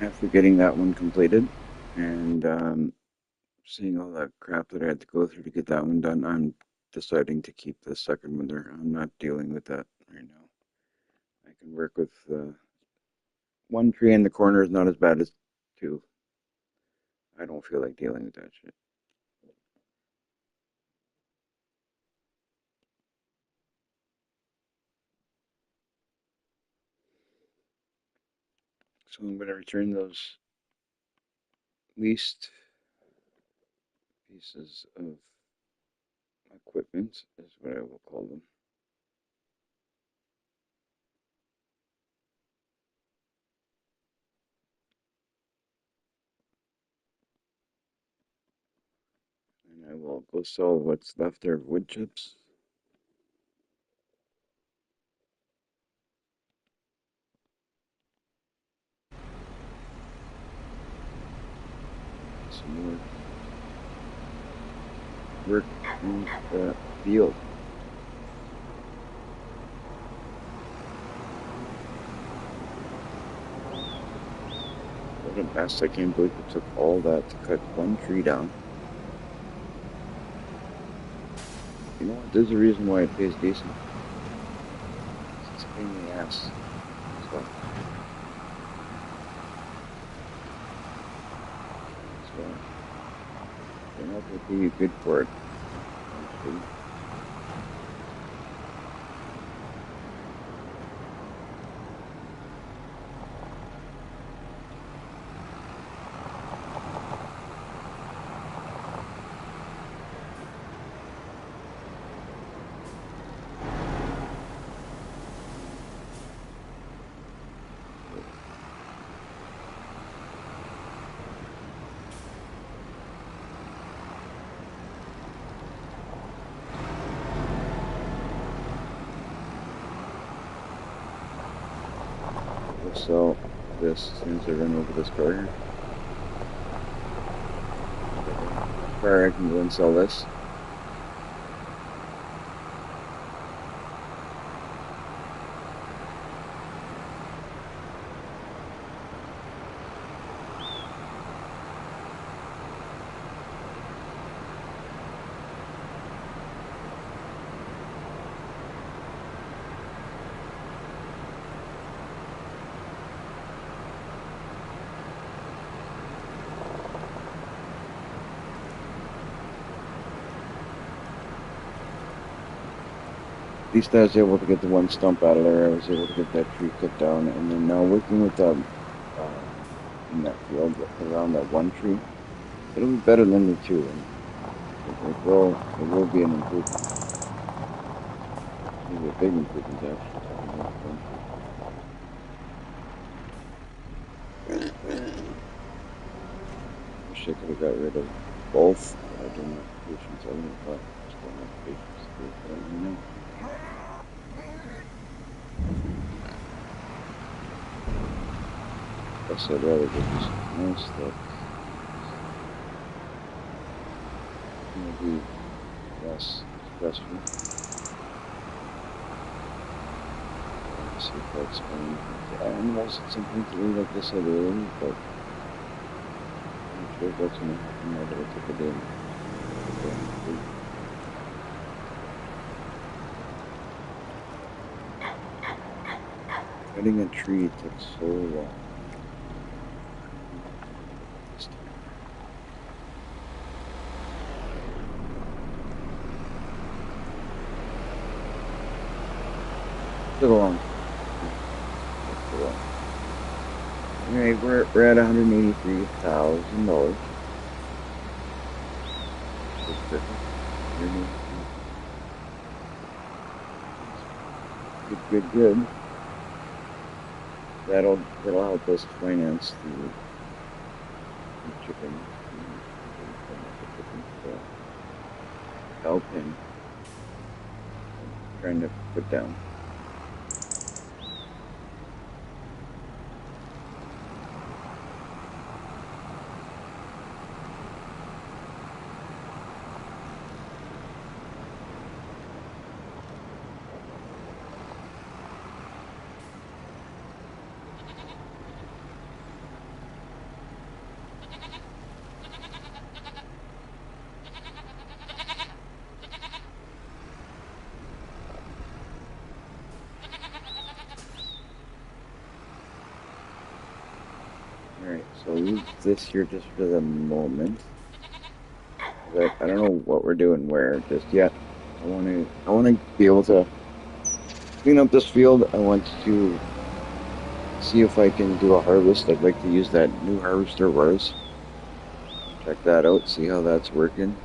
after getting that one completed and seeing all that crap that I had to go through to get that one done, I'm deciding to keep the second one there. I'm not dealing with that right now. I can work with one tree in the corner is not as bad as two. I don't feel like dealing with that shit. So I'm going to return those leased pieces of equipment, is what I will call them. And I will go sell what's left there of wood chips. Some more work in the field. What a mess. I can't believe it took all that to cut one tree down. You know what? There's a reason why it pays decent. It's a pain in the ass. So, they're not going to pay you good for it. Honestly. So this, as soon as I run over this car here, I can go and sell this. At least I was able to get the one stump out of there. I was able to get that tree cut down, and then now working with that in that field around that one tree, it'll be better than the two, and it will be an improvement. It'll be a big improvement actually. Talking about one tree. Wish I could have got rid of both, but I don't have patience. I would have thought I just don't have patience to do it, but I don't know. Guess I'd rather get this nice stuff. It's gonna be less stressful. See if I explain the animals at some point today, like I said earlier, but I'm sure that's gonna happen now that I took a day. Cutting a tree took so long. Took a long. Anyway, we're at $183,000. Good. That'll help us finance the chicken. Help him. Trying to put down. So I'll leave this here just for the moment. But I don't know what we're doing where just yet. I wanna be able to clean up this field. I want to see if I can do a harvest. I'd like to use that new harvester of ours. Check that out, see how that's working.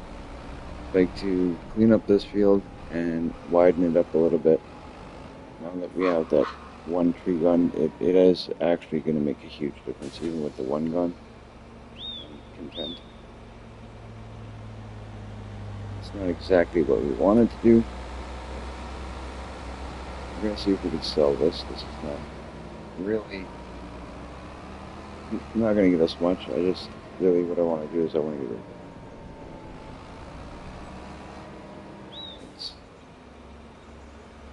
I'd like to clean up this field and widen it up a little bit. Now that we have that one tree gone, it is actually going to make a huge difference, even with the one gone. I'm content. It's not exactly what we wanted to do. We're going to see if we can sell this. This is not really, not going to give us much. I just, really what I want to do is I want to get rid of it.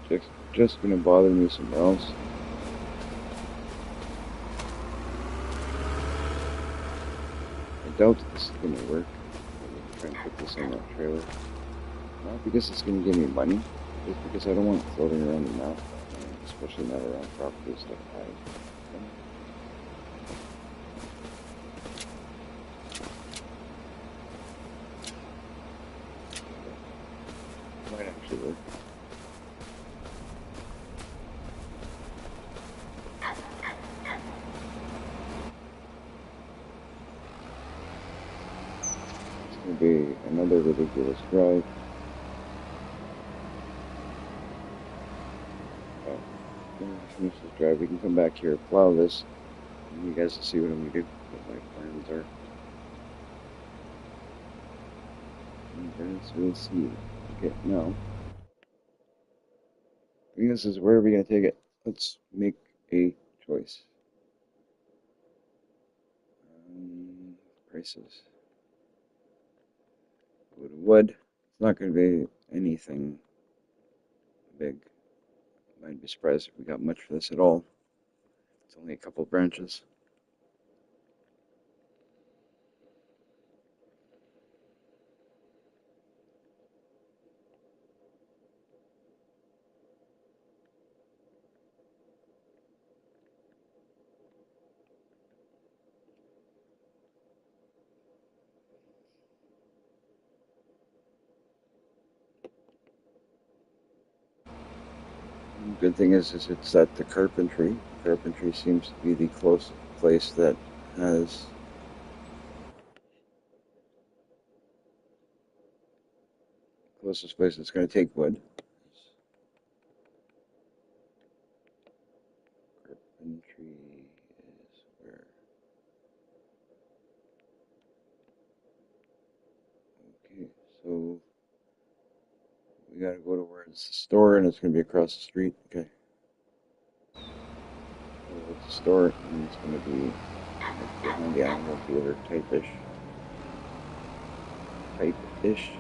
It's just going to bother me somewhere else. I doubt that this is going to work. I'm going to try and put this on that trailer. Not because it's going to give me money, just because I don't want it floating around the map, especially not around properties like I. Might actually work. It's going to be another ridiculous drive. Finish this drive, we can come back here, plow this, and you guys will see what I'm going to do, what my plans are. You guys will see. Okay, now, I think this is where we're going to take it. Let's make a choice. Prices. Wood. It's not going to be anything big. I'd be surprised if we got much for this at all. It's only a couple branches. Good thing is it's at the carpentry. Carpentry seems to be the closest place that has closest place that's going to take wood. Carpentry is where? Okay, so we got to go to where it's the store, and it's going to be across the street. Okay. So it's the store, and it's going to be behind the animal theater type-ish. Type-ish.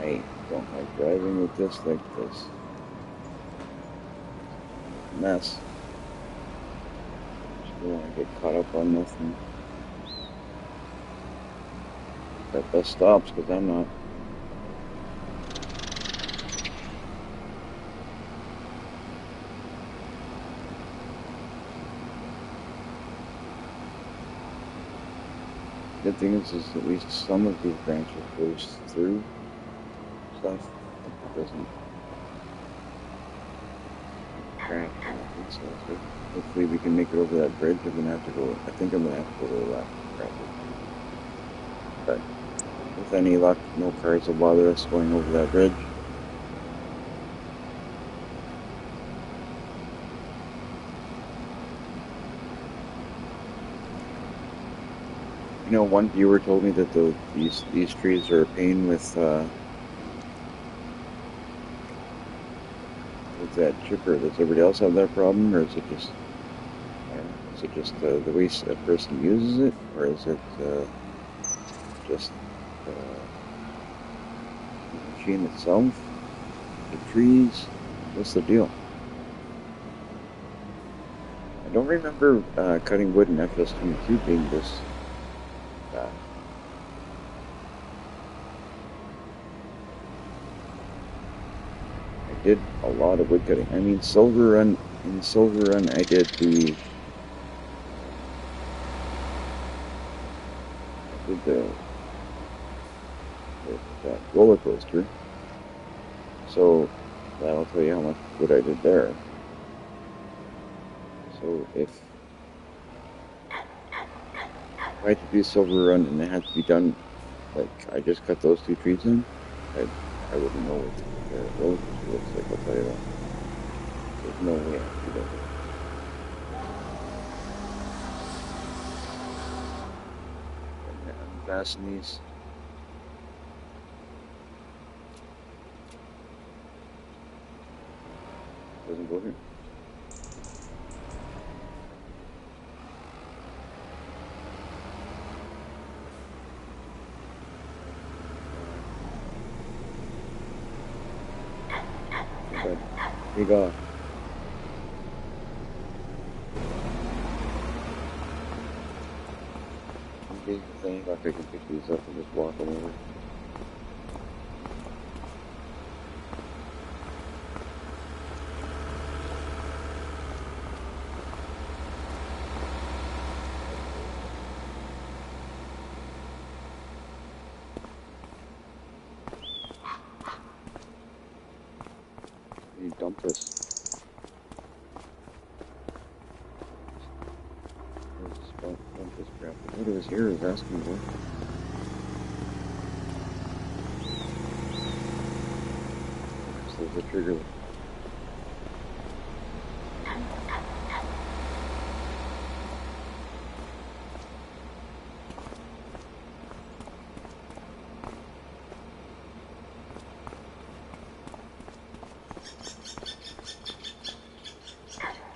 I don't like driving with this like this. Mess. Just don't want to get caught up on nothing. That bus stops, because I'm not. Good thing is at least some of these branches goes through stuff. It doesn't crack. So hopefully we can make it over that bridge. I'm gonna have to go. I think I'm gonna have to go to the left. But with any luck, no cars will bother us going over that bridge. You know, one viewer told me that these trees are a pain with that chipper. Does everybody else have that problem, or is it just, I don't know, is it just the way a person uses it, or is it just the machine itself, the trees? What's the deal? I don't remember cutting wood in FS22 being this bad. I did a lot of wood cutting. I mean, Silver Run in Silver Run, I did that roller coaster. So that'll tell you how much good I did there. So if I had to do Silver Run and it had to be done, like I just cut those two trees in, I wouldn't know what the roller coaster looks like. I'll tell you that. There's no way I could do that. Unfasten these. Doesn't go here. Big off. Okay, I think I can pick these up and just walk them over. You dump this. Dump this crap. What is here is asking for. There's a trigger.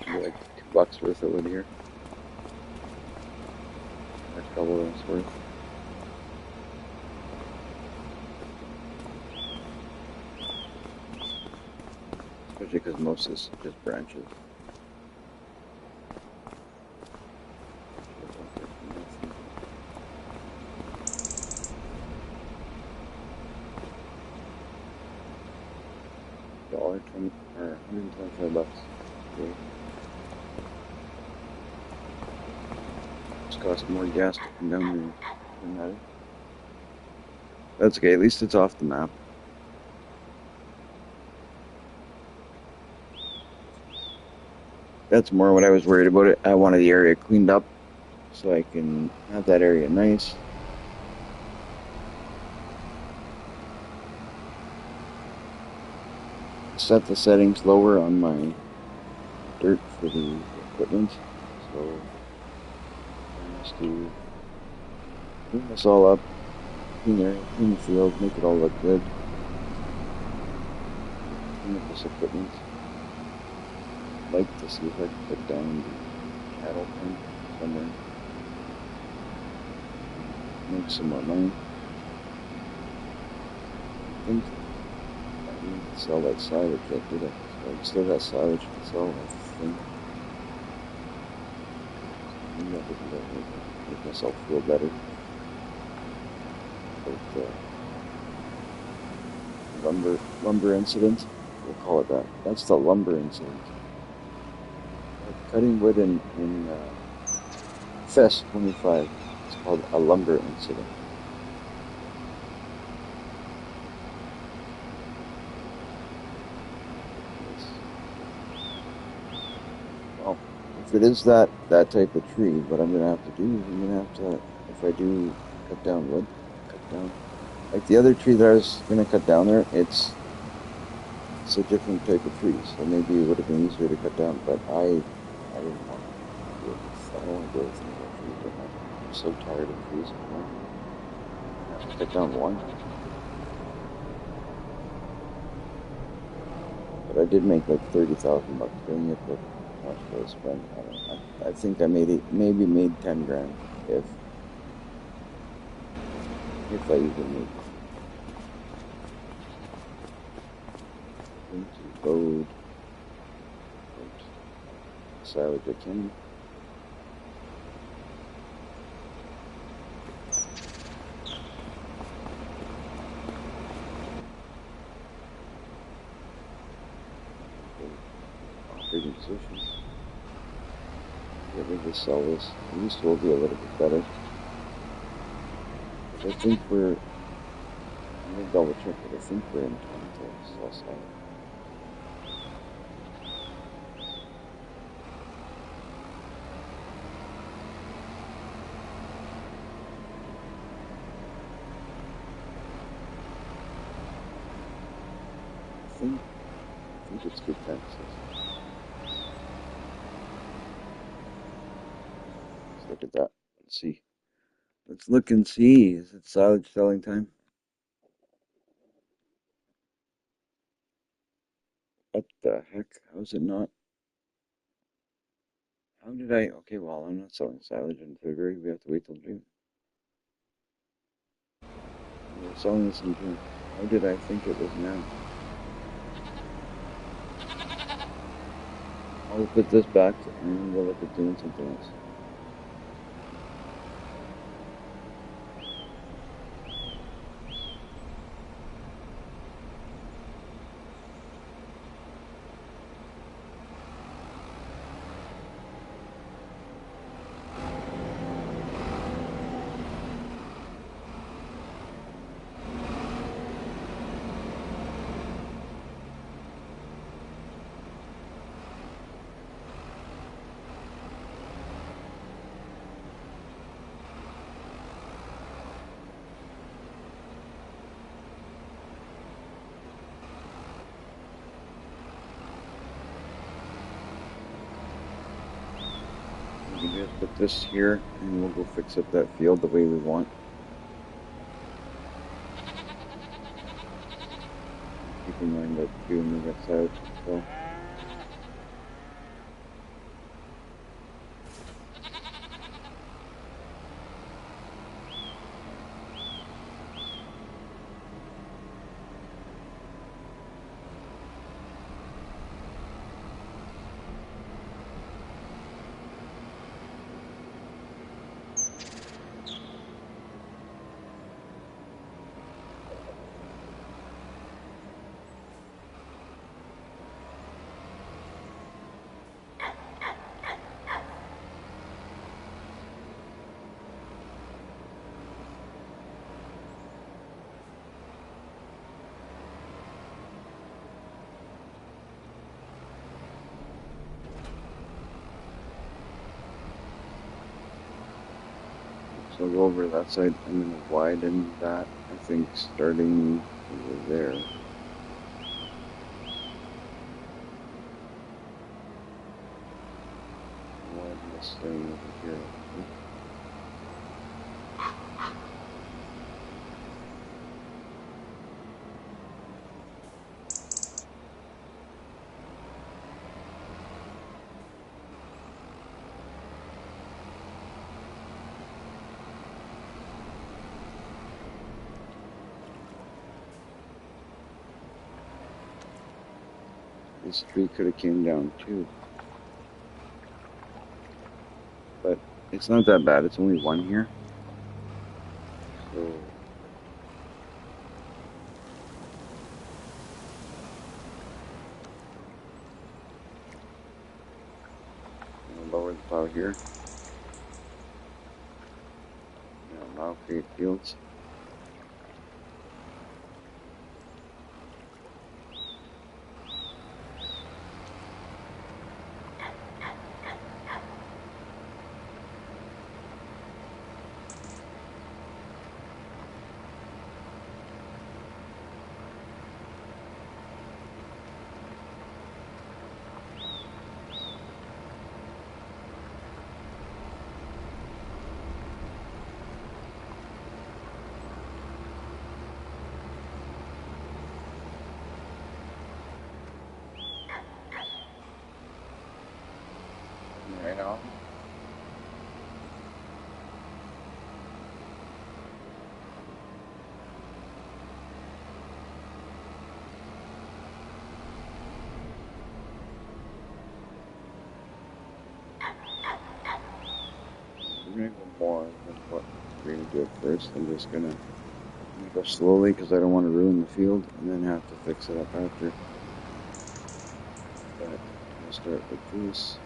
Like $2 worth of wood here. A couple of those worth. Especially because most of this is just branches. $1.20 or $125. Okay. It's cost more gas to come down than that. That's okay, at least it's off the map. That's more what I was worried about. I wanted the area cleaned up so I can have that area nice. Set the settings lower on my dirt for the equipment. So just to clean this all up, clean the field, make it all look good. Clean up this equipment. I'd like to see if I can put down the cattle pen somewhere. Make some more money. I think I need to sell that silage. I did it. So I still got silage to sell, I think. Maybe I could do that. Make myself feel better. But lumber incident. We'll call it that. That's the lumber incident. Cutting wood in Fest 25. It's called a lumber incident. Well, if it is that type of tree, what I'm gonna have to do is I'm gonna have to, if I do cut down wood, cut down. Like the other tree that I was gonna cut down there, it's a different type of tree, so maybe it would have been easier to cut down, but I didn't want to do this. I don't want to do anything about trees right now. I'm so tired of trees anymore. I have to cut down one. But I did make like $30,000 doing it, but how much did I spend? I don't know. I think I maybe made 10 grand if I even made into load silage I can. trading position. Get rid of this, sell this. At least we'll be a little bit better. I think we're, I'm going to double check it. I think we're in time to sell some. I think it's good taxes. Let's look at that. Let's see. Let's look and see. Is it silage selling time? What the heck? How is it not? How did I? Okay, well, I'm not selling silage in February. We have to wait till June. We're selling this in June. How did I think it was now? I'll put this back and we'll look at doing something else. We can just put this here and we'll go fix up that field the way we want. Keep in mind that June we got silage to sell. So I'll go over that side. I'm going to widen that, I think, starting over there. Widen this thing over here. This tree could have came down too. But it's not that bad. It's only one here. So I'm gonna lower the plow here. Now create fields. Right now. We're gonna go more than what we're gonna do at first. I'm just gonna go slowly because I don't want to ruin the field and then have to fix it up after. But I'll start with this.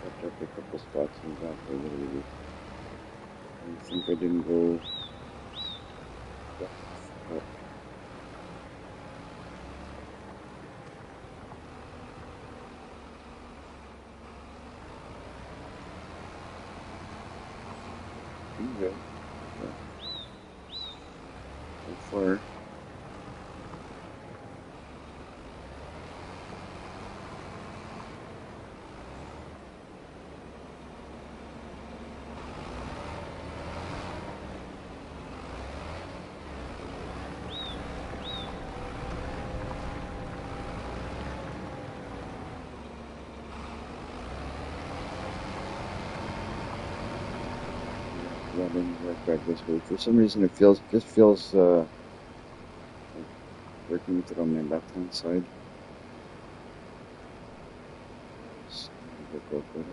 Stepped up a couple spots in the back a little bit. I think I didn't go up. Pretty good. So far. Running right back this way. For some reason, it just feels like working with it on my left hand side. Just go for it.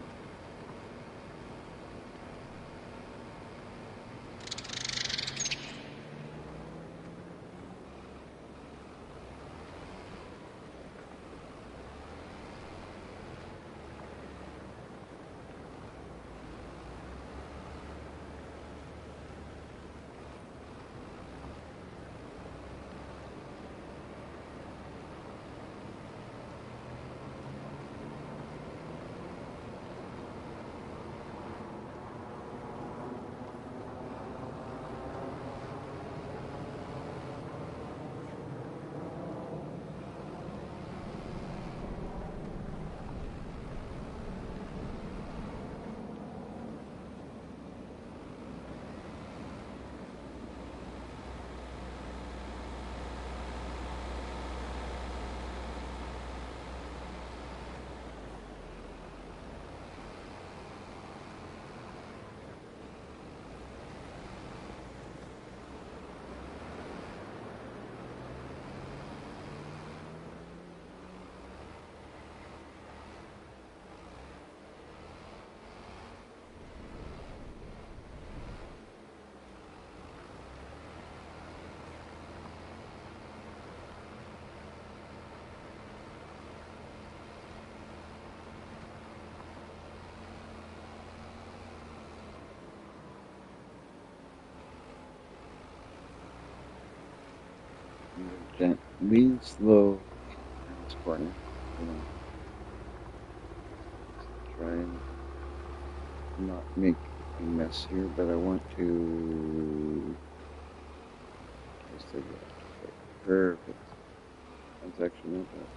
Gently slow in this corner. Try and not make a mess here, but I want to. Just take it. Perfect. That's actually not bad.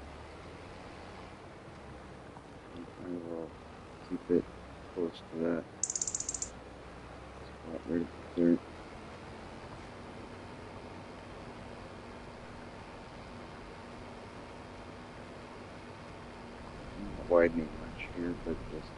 I will keep it close to that spot right there. Not widening much here, but just.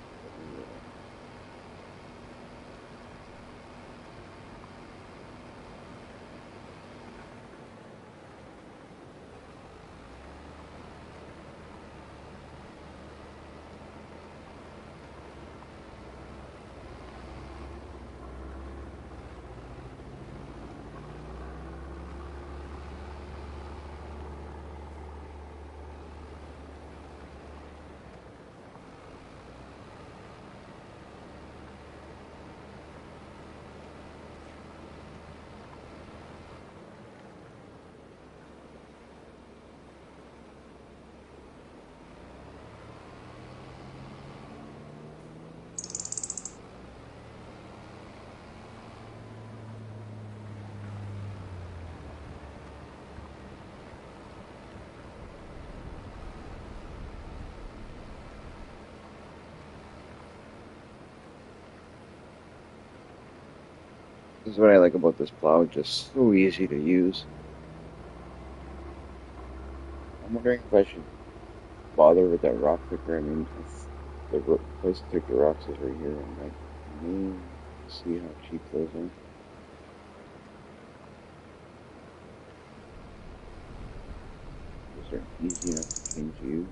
This is what I like about this plow, just so easy to use. I'm wondering if I should bother with that rock picker. I mean, if the place to take the rocks is right here, and I may see how cheap those are. are easy enough to change use.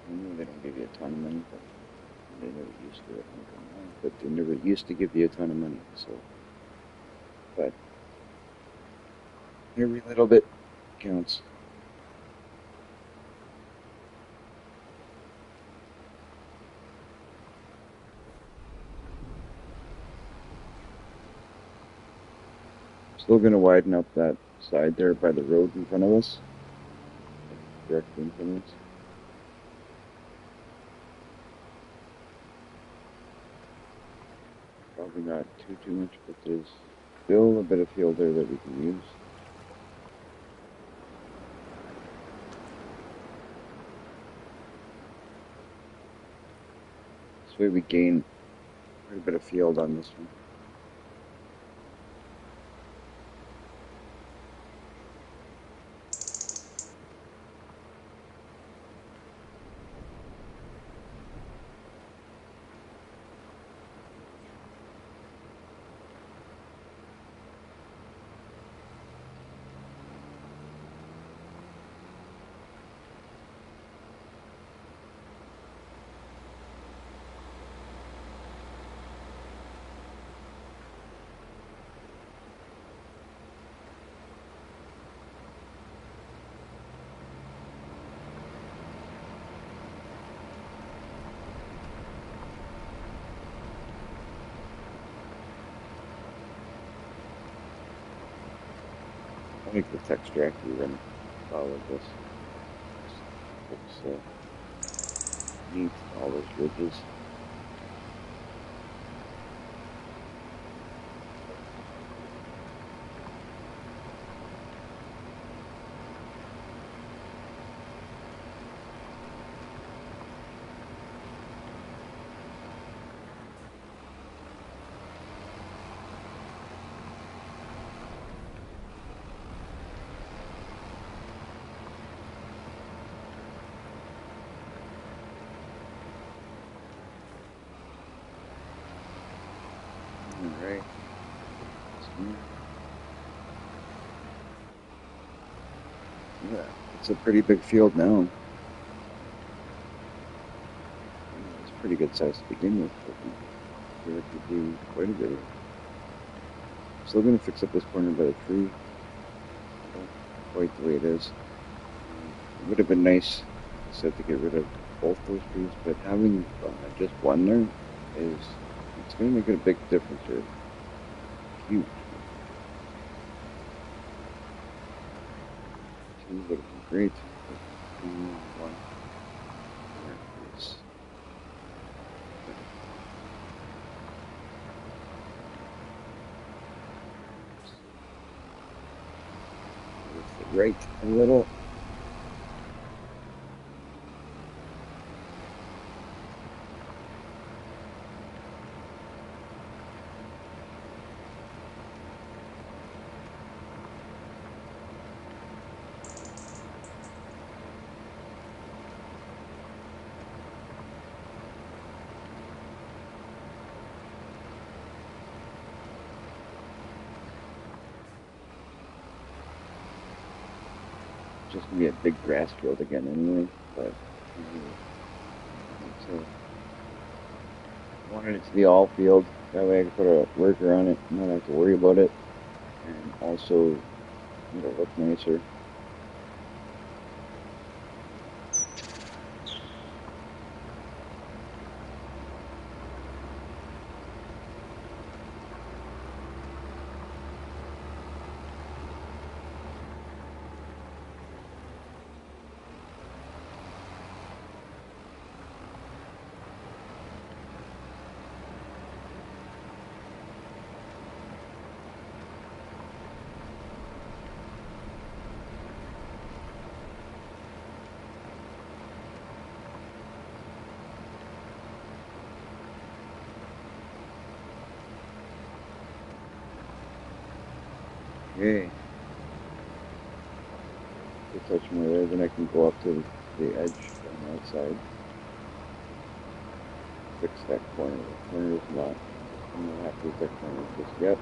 I know they don't give you a ton of money, but they never used to. I don't know, but they never used to give you a ton of money. So, but every little bit counts. Still gonna widen up that side there by the road in front of us, directly in front of us. Probably not too much, but there's still a bit of field there that we can use. This way we gain quite a bit of field on this one. I think the texture actually run follow this. Looks neat, all those ridges. Alright. Yeah, it's a pretty big field now. It's pretty good size to begin with, but there could be quite a bit of it. Still gonna fix up this corner by the tree. Not quite the way it is. It would have been nice, I said, to get rid of both those trees, but having just one there is, it's gonna make a big difference here. Huge. Two would have been great. But two, one. There it is. Right a little. Just gonna be a big grass field again anyway, but so wanted it to be all field. That way I could put a worker on it, not have to worry about it, and also it'll look nicer. Okay, a touch more there, then I can go up to the edge on that side. Fix that corner. The corner is not. I'm not happy with that corner just yet.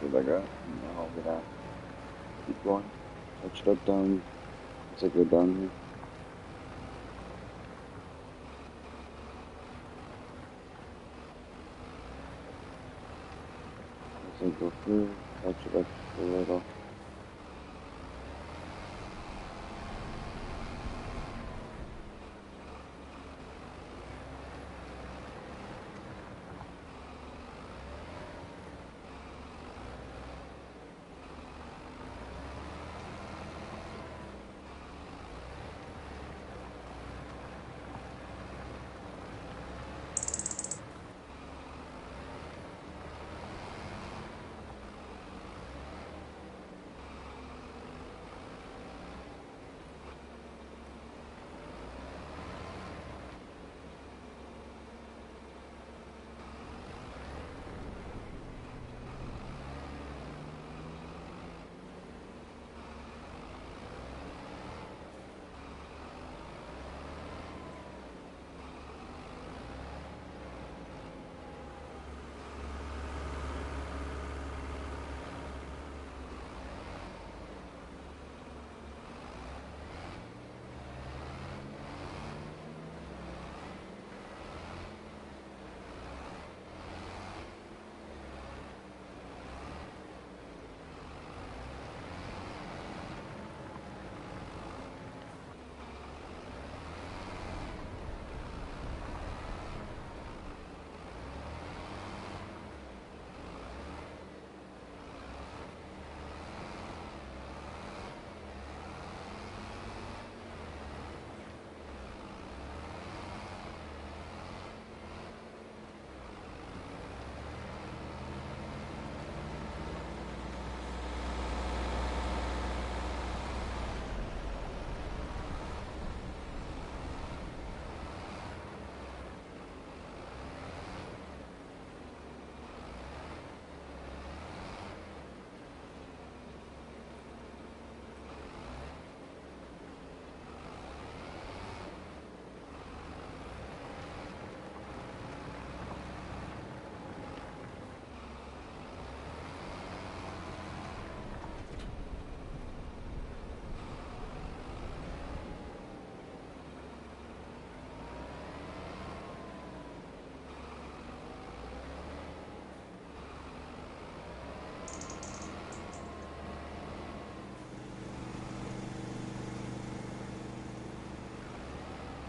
See what I got. And now I'm gonna keep going. Touch it up down as I go down here. As I go through, touch it up a little.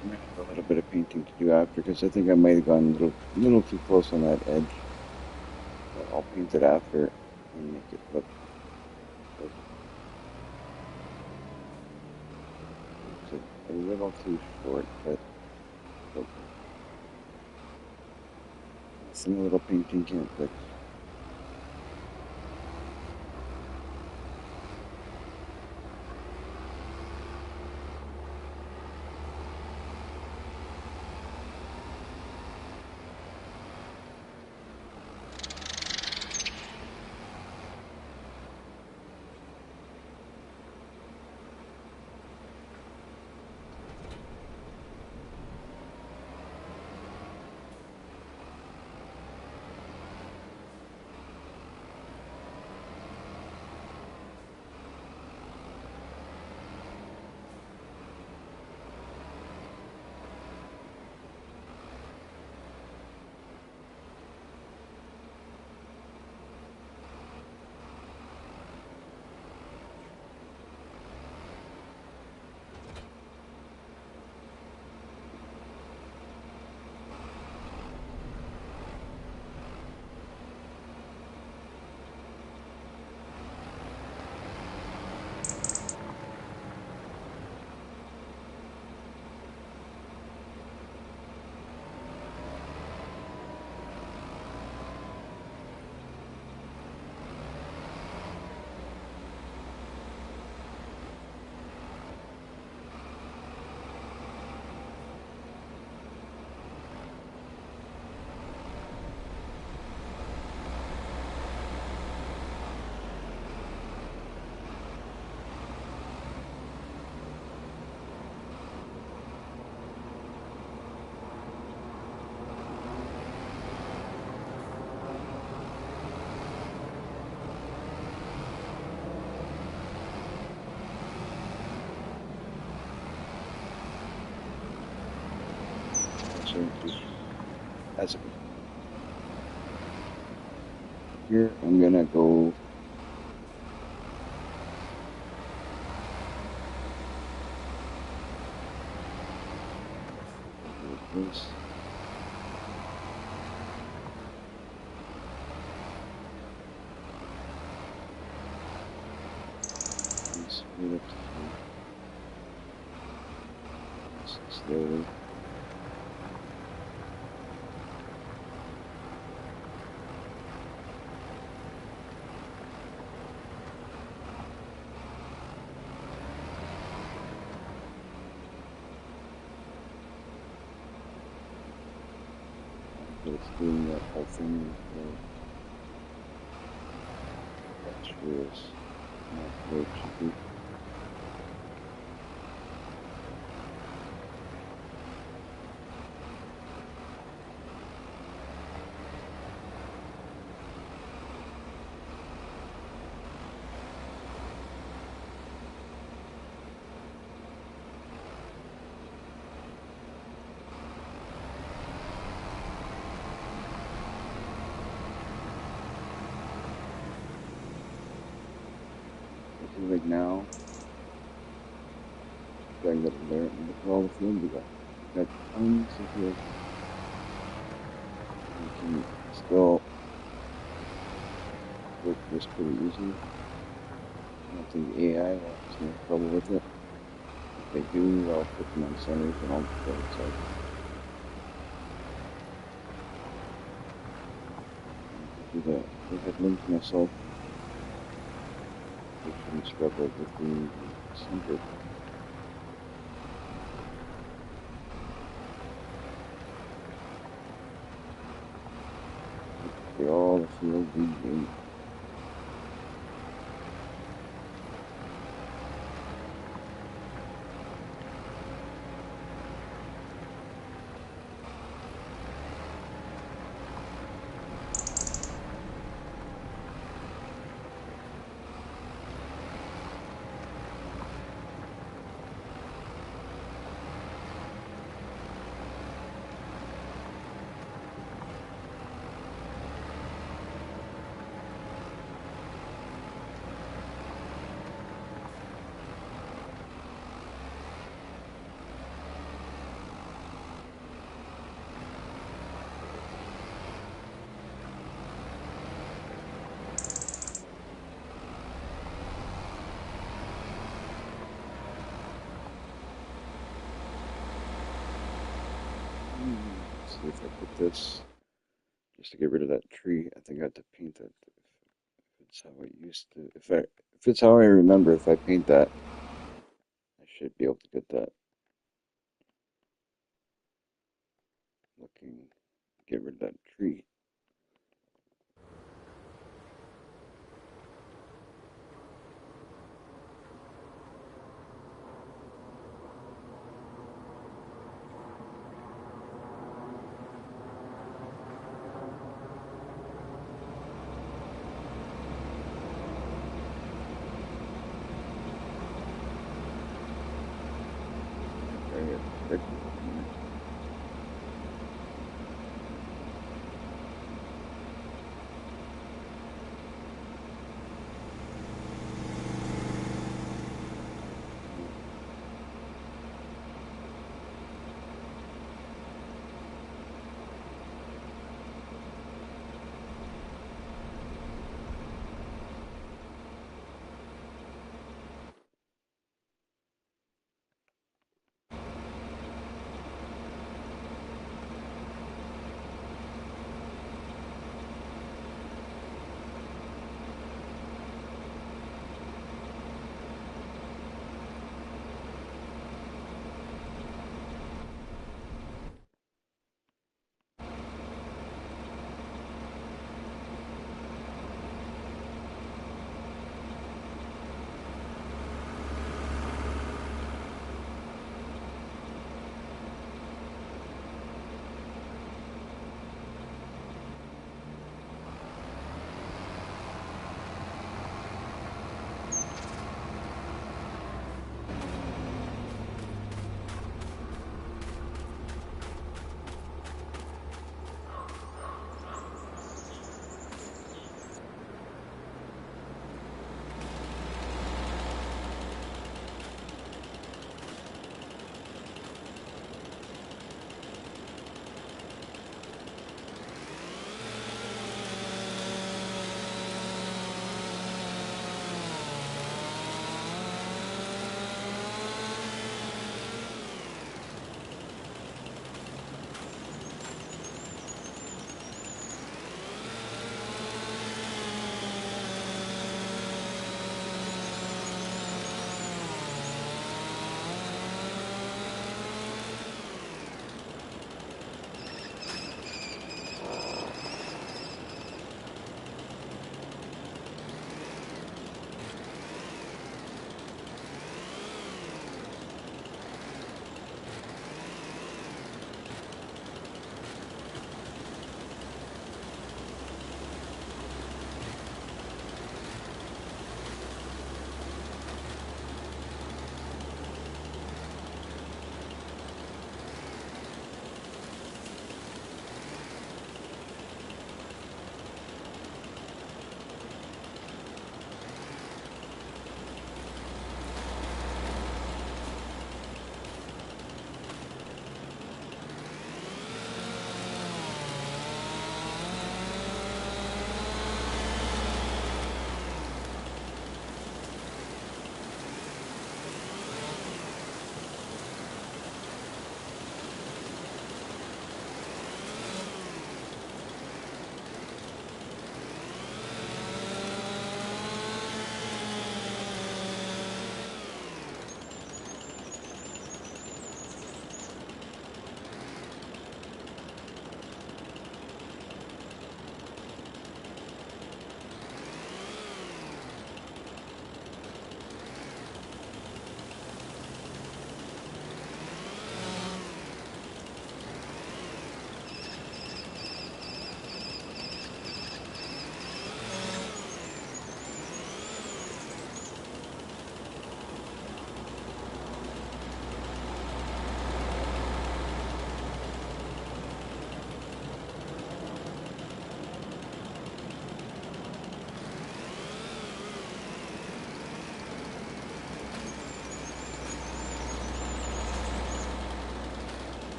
I'm gonna have a little bit of painting to do after because I think I might have gone a little too close on that edge. But I'll paint it after and make it look like it's a little too short, but okay. Some little painting can't fix. going to, as a here, I'm gonna go with this. And speed up to slowly. But it's doing that whole thing with the extras, not where it should be. Like now, going to there and look at all the field we got tons of field. We can still work this pretty easily. I don't think the AI will have any trouble with it. If they do, I'll put them on centers and I'll go outside. Do the overhead link myself. I shouldn't struggle with the center. All the field we need. Let's see if I put this just to get rid of that tree. I think I have to paint it. If it's how I used to, if it's how I remember, if I paint that, I should be able to get that looking. Get rid of that tree. Right.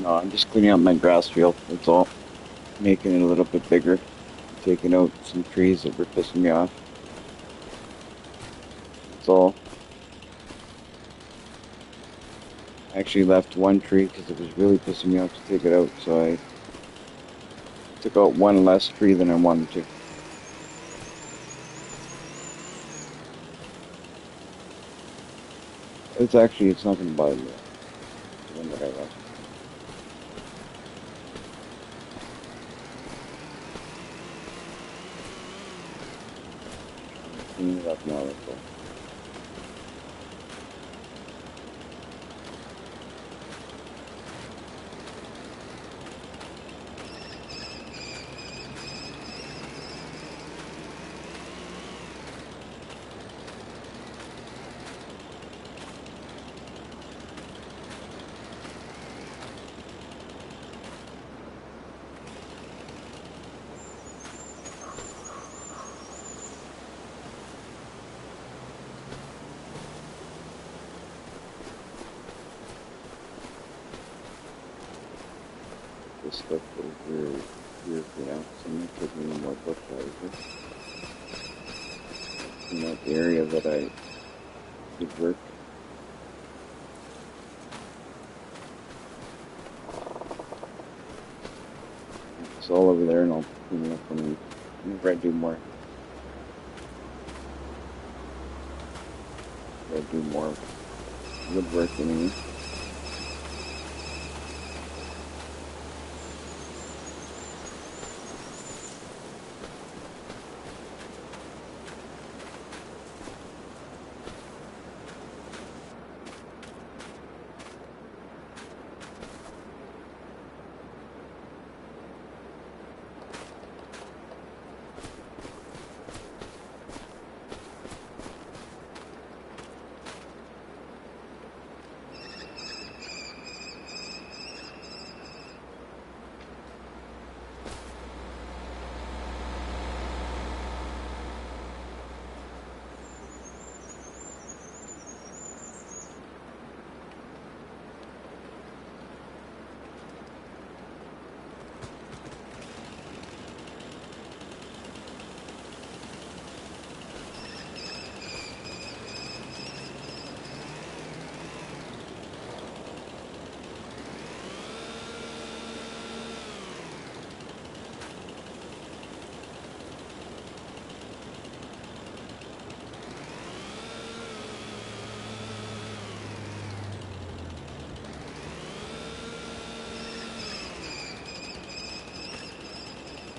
No, I'm just cleaning out my grass field. That's all. Making it a little bit bigger. Taking out some trees that were pissing me off. That's all. I actually left one tree because it was really pissing me off to take it out, so I took out one less tree than I wanted to. It's not going to bother me. The one that I left. Clean it up now, that's all. This stuff over here for now, so I'm not taking any more bush out of here. Clean out the area that I did work. It's all over there, and I'll clean it up whenever I do more. I do more woodwork anyway.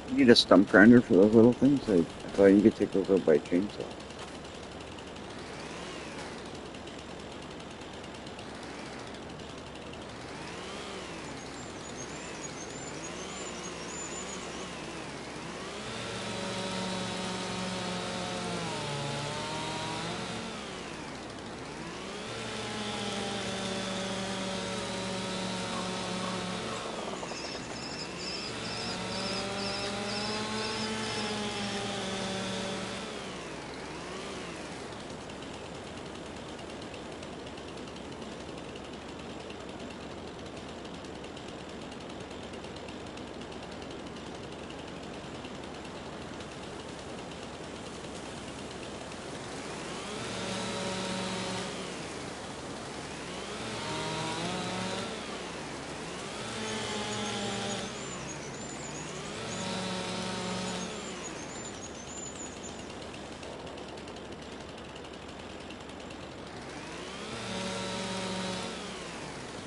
You need a stump grinder for those little things? I thought you could take those out by a chainsaw.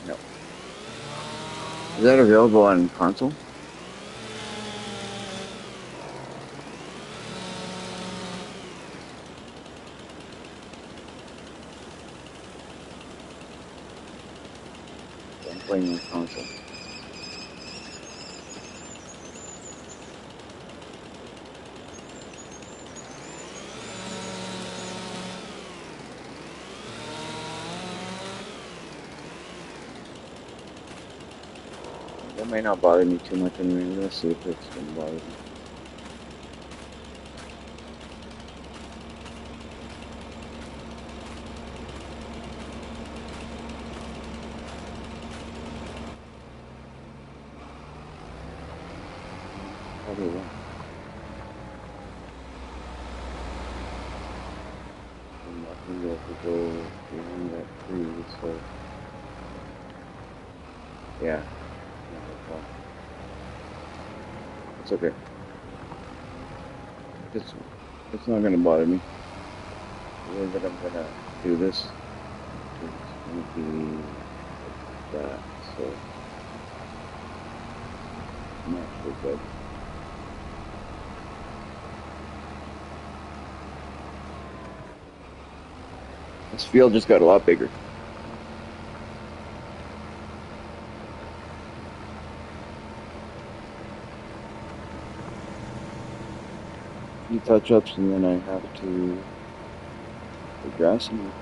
No. Is that available on console? I'm playing on console. That might not bother me too much anyway. Let's see if it's gonna bother me. probably won't. I'm not gonna be able to go behind that tree, so yeah, well, it's okay. It's it's not gonna bother me. The way that I'm gonna do this is gonna be like that, so I'm actually good. This field just got a lot bigger. A few touch-ups, and then I have to put grass in here.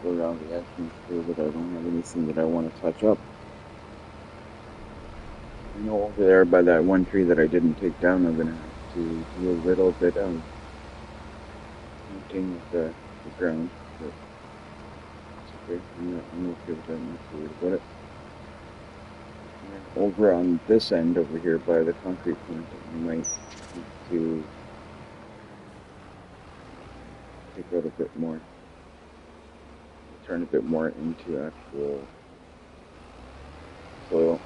Go around the edge and make sure that I don't have anything that I want to touch up. I know over there by that one tree that I didn't take down, I'm gonna have to do a little bit of painting of the ground, but it's okay. I'm okay with that. I'm not too worried about it. And over on this end over here by the concrete plant, I might need to take out a bit more, turn a bit more into actual soil.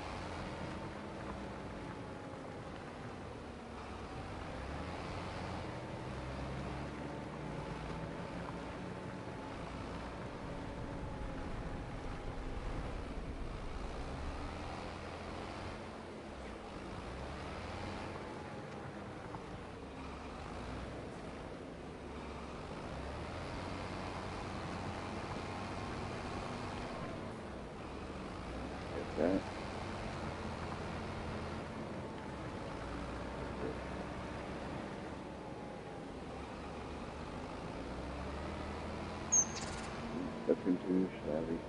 Like that. Looking too shabby.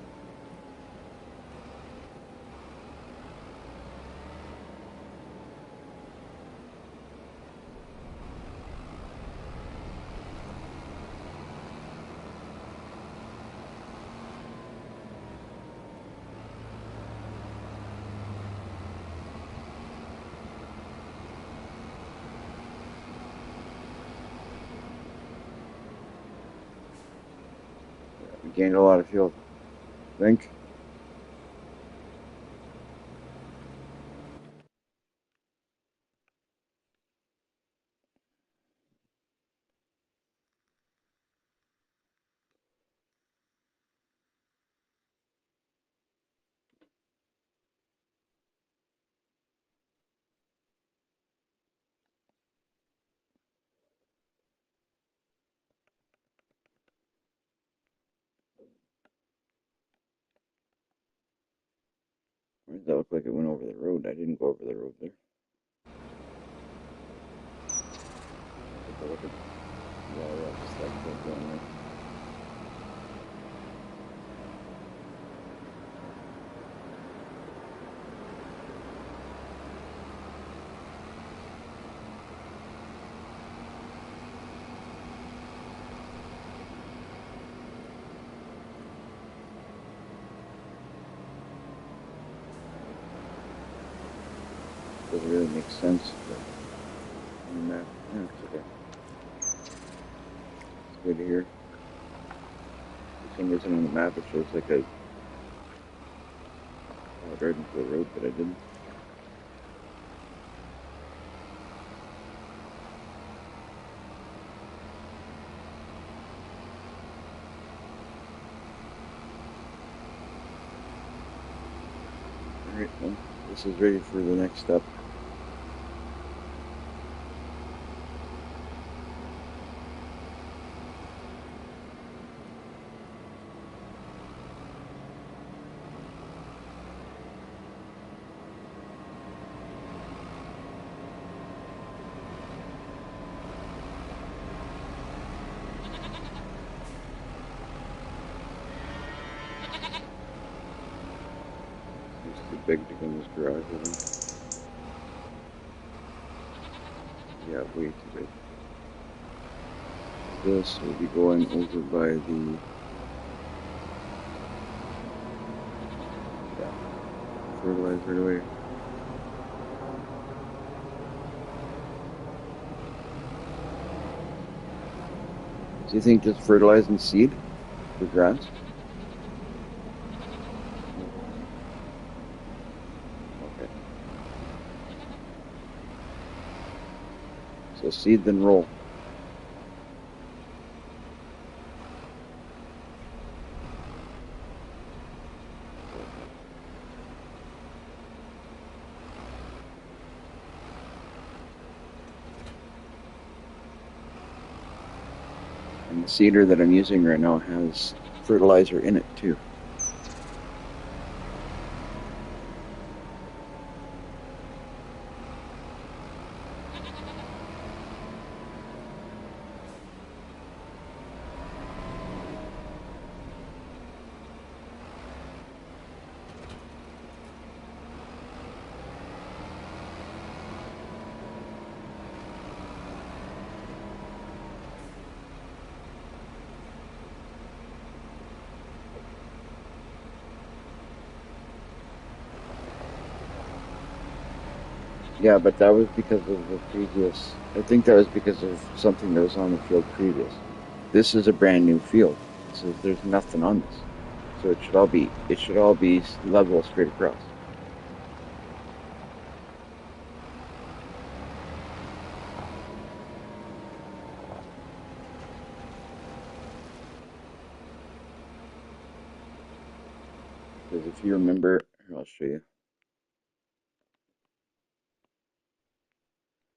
We gained a lot of fuel, I think. Why does that look like it went over the road? I didn't go over the road there. Take a look at, yeah, just like that going there. Doesn't really make sense, but on the map, yeah, it's okay. It's good to hear. For some reason on the map it shows like I plowed right into the road, but I didn't. Alright, well, this is ready for the next step. big to go in this garage, I think. Yeah, way too big. This will be going over by the, yeah, fertilizer away. Do you think just fertilizing seed for grass? Okay. So seed then roll. And the seeder that I'm using right now has fertilizer in it too. Yeah, but that was because of the previous. I think that was because of something that was on the field previous. This is a brand new field, so there's nothing on this. So it should all be level straight across. Because if you remember, here, I'll show you.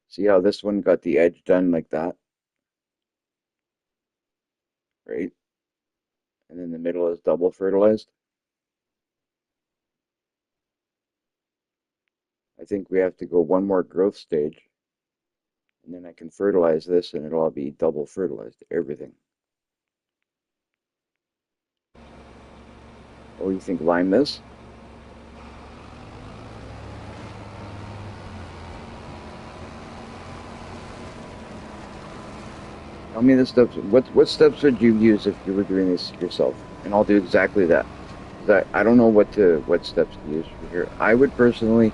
See how this one got the edge done like that, right? And then the middle is double fertilized. I think we have to go one more growth stage, and then I can fertilize this, and it'll all be double fertilized, everything. Oh, you think lime this? Tell me the steps. What steps would you use if you were doing this yourself? And I'll do exactly that. 'Cause I don't know what steps to use for here. I would probably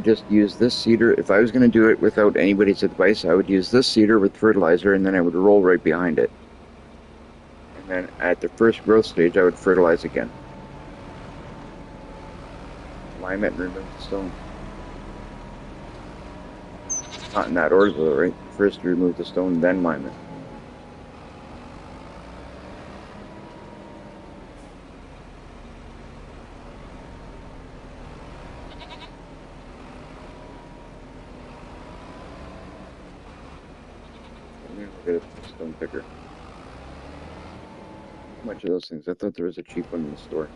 just use this seeder. If I was going to do it without anybody's advice, I would use this seeder with fertilizer, and then I would roll right behind it. And then at the first growth stage, I would fertilize again. Lime it and remove the stone. Not in that order, though, right? First remove the stone, then lime it. Let me look at the stone picker. How much of those things? I thought there was a cheap one in the store.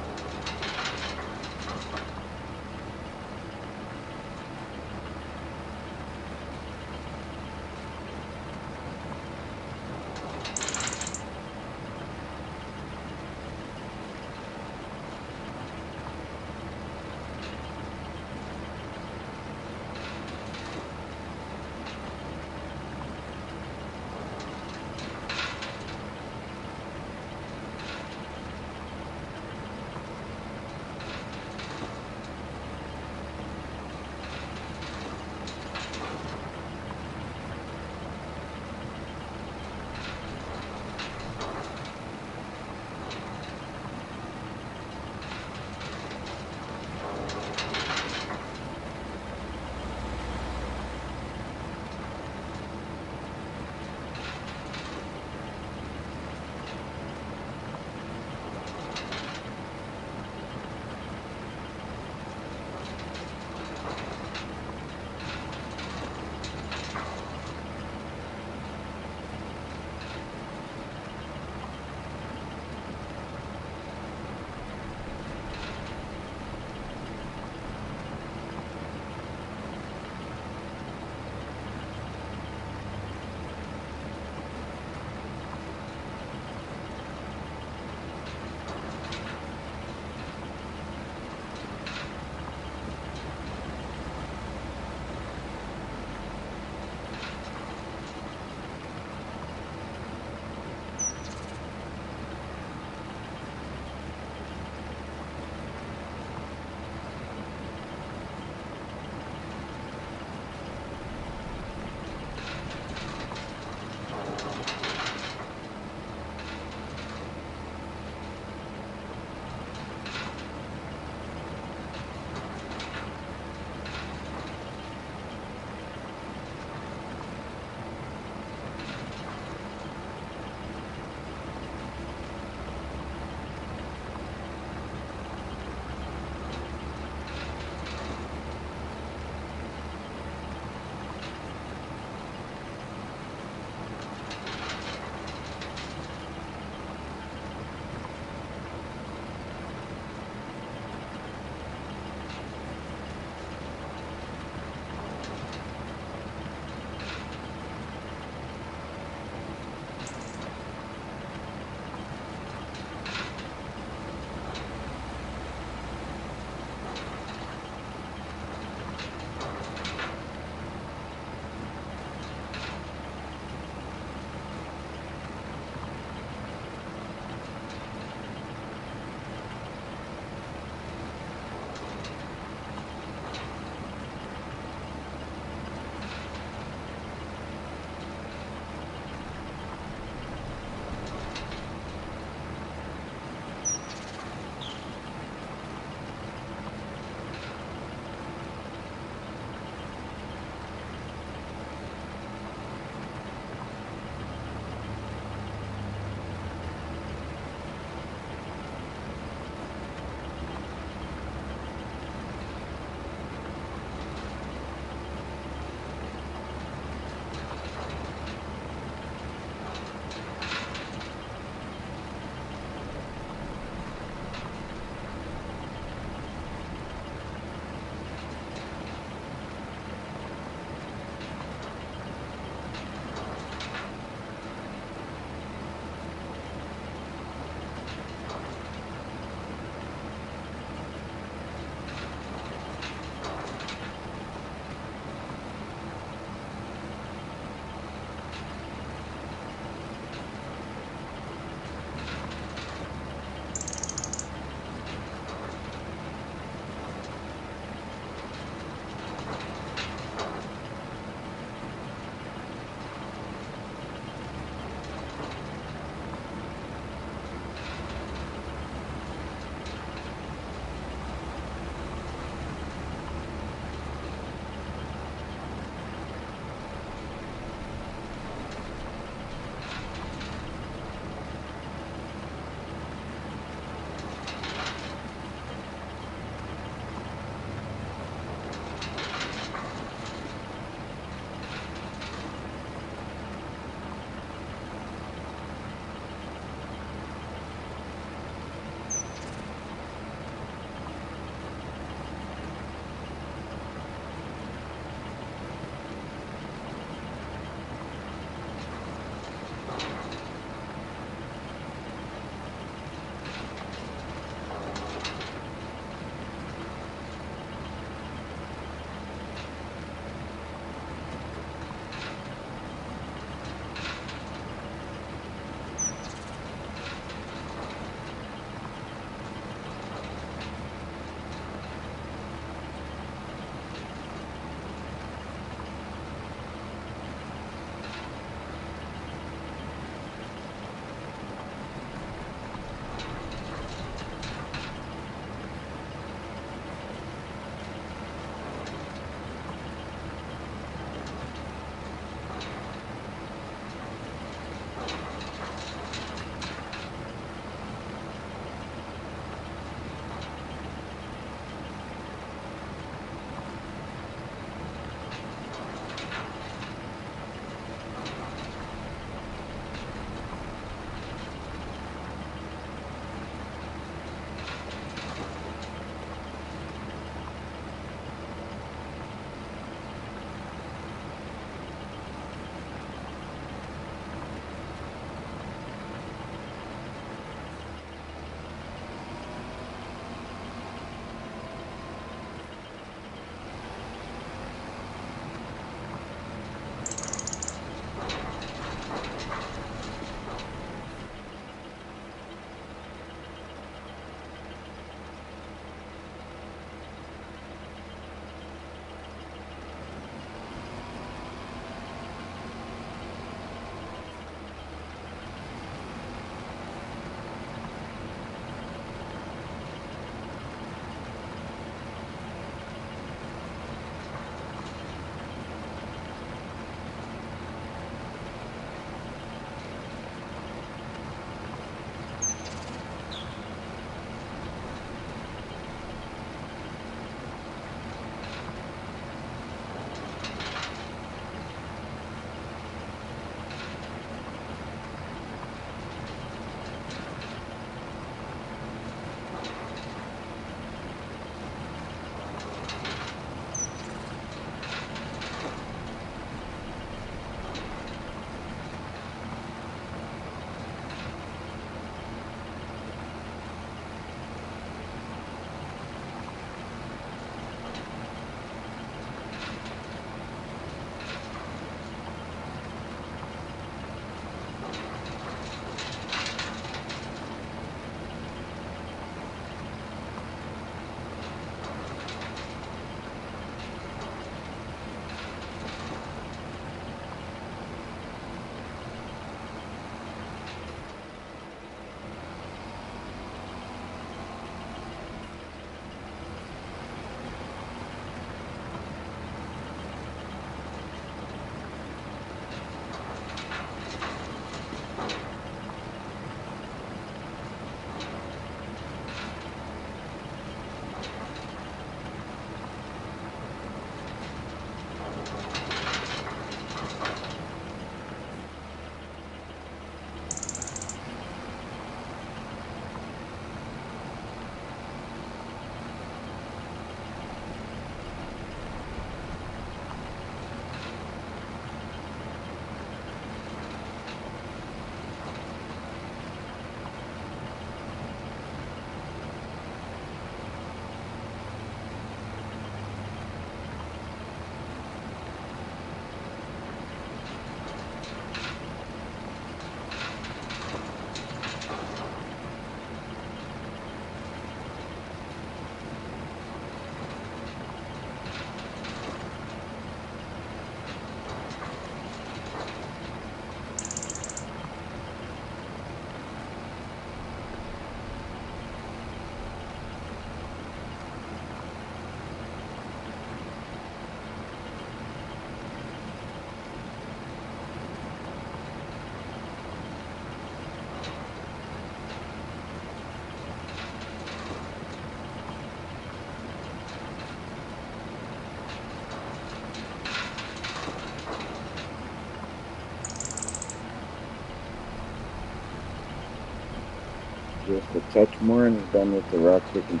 just a touch more and we're done with the rock picking.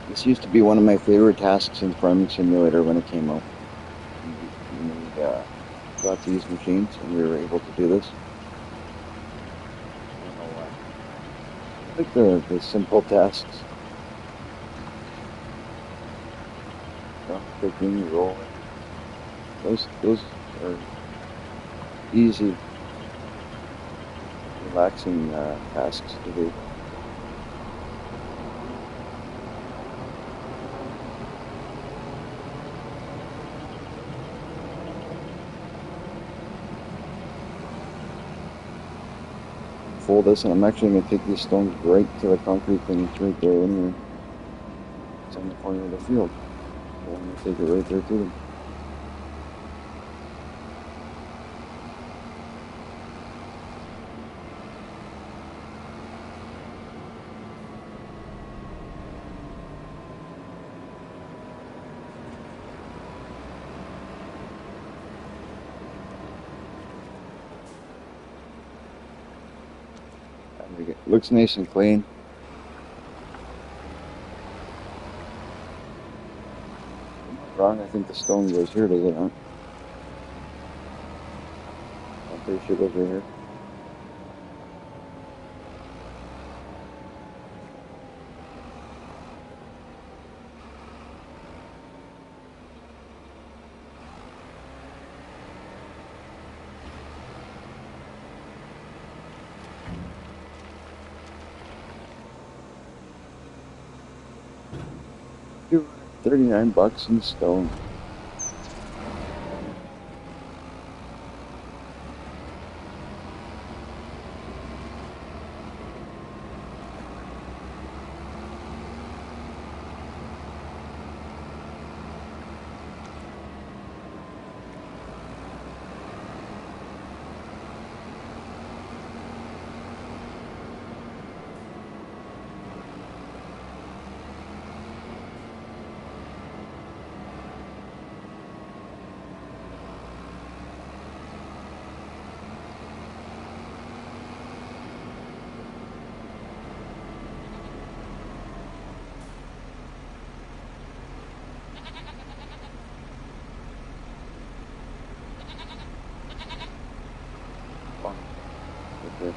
This used to be one of my favorite tasks in Farming Simulator when it came out. We got these machines and we were able to do this. I don't know why. I like the simple tasks. Rock picking, rolling. Those are easy, relaxing tasks to do. Fold this, and I'm actually going to take these stones right to the concrete thing. It's right there anyway. It's on the corner of the field. So I'm going to take it right there to them. It looks nice and clean. If I'm not wrong, I think the stone goes here, does it not? I'm pretty sure it goes right here. $239 in stone. Okay.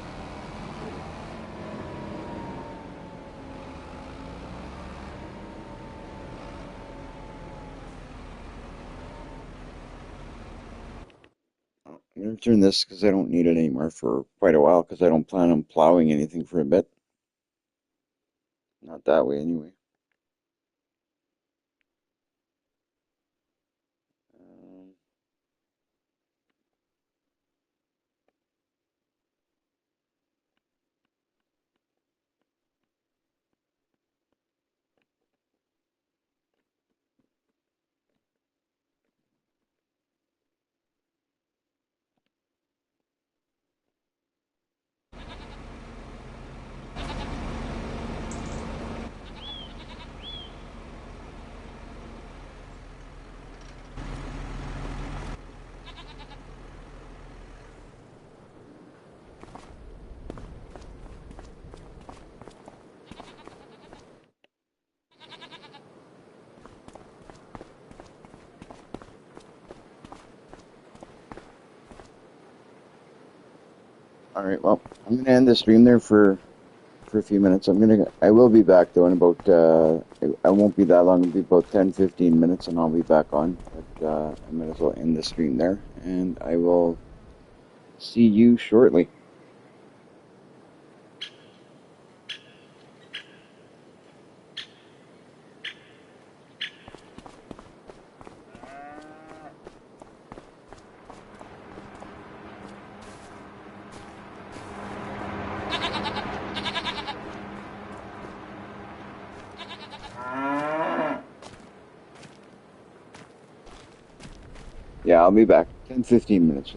I'm going to turn this because I don't need it anymore for quite a while because I don't plan on plowing anything for a bit. Not that way anyway. Um, all right, well, I'm going to end the stream there for a few minutes. I will be back though in about, I won't be that long. It'll be about 10, 15 minutes and I'll be back on. But I might as well end the stream there and I will see you shortly. Yeah, I'll be back. 10, 15 minutes.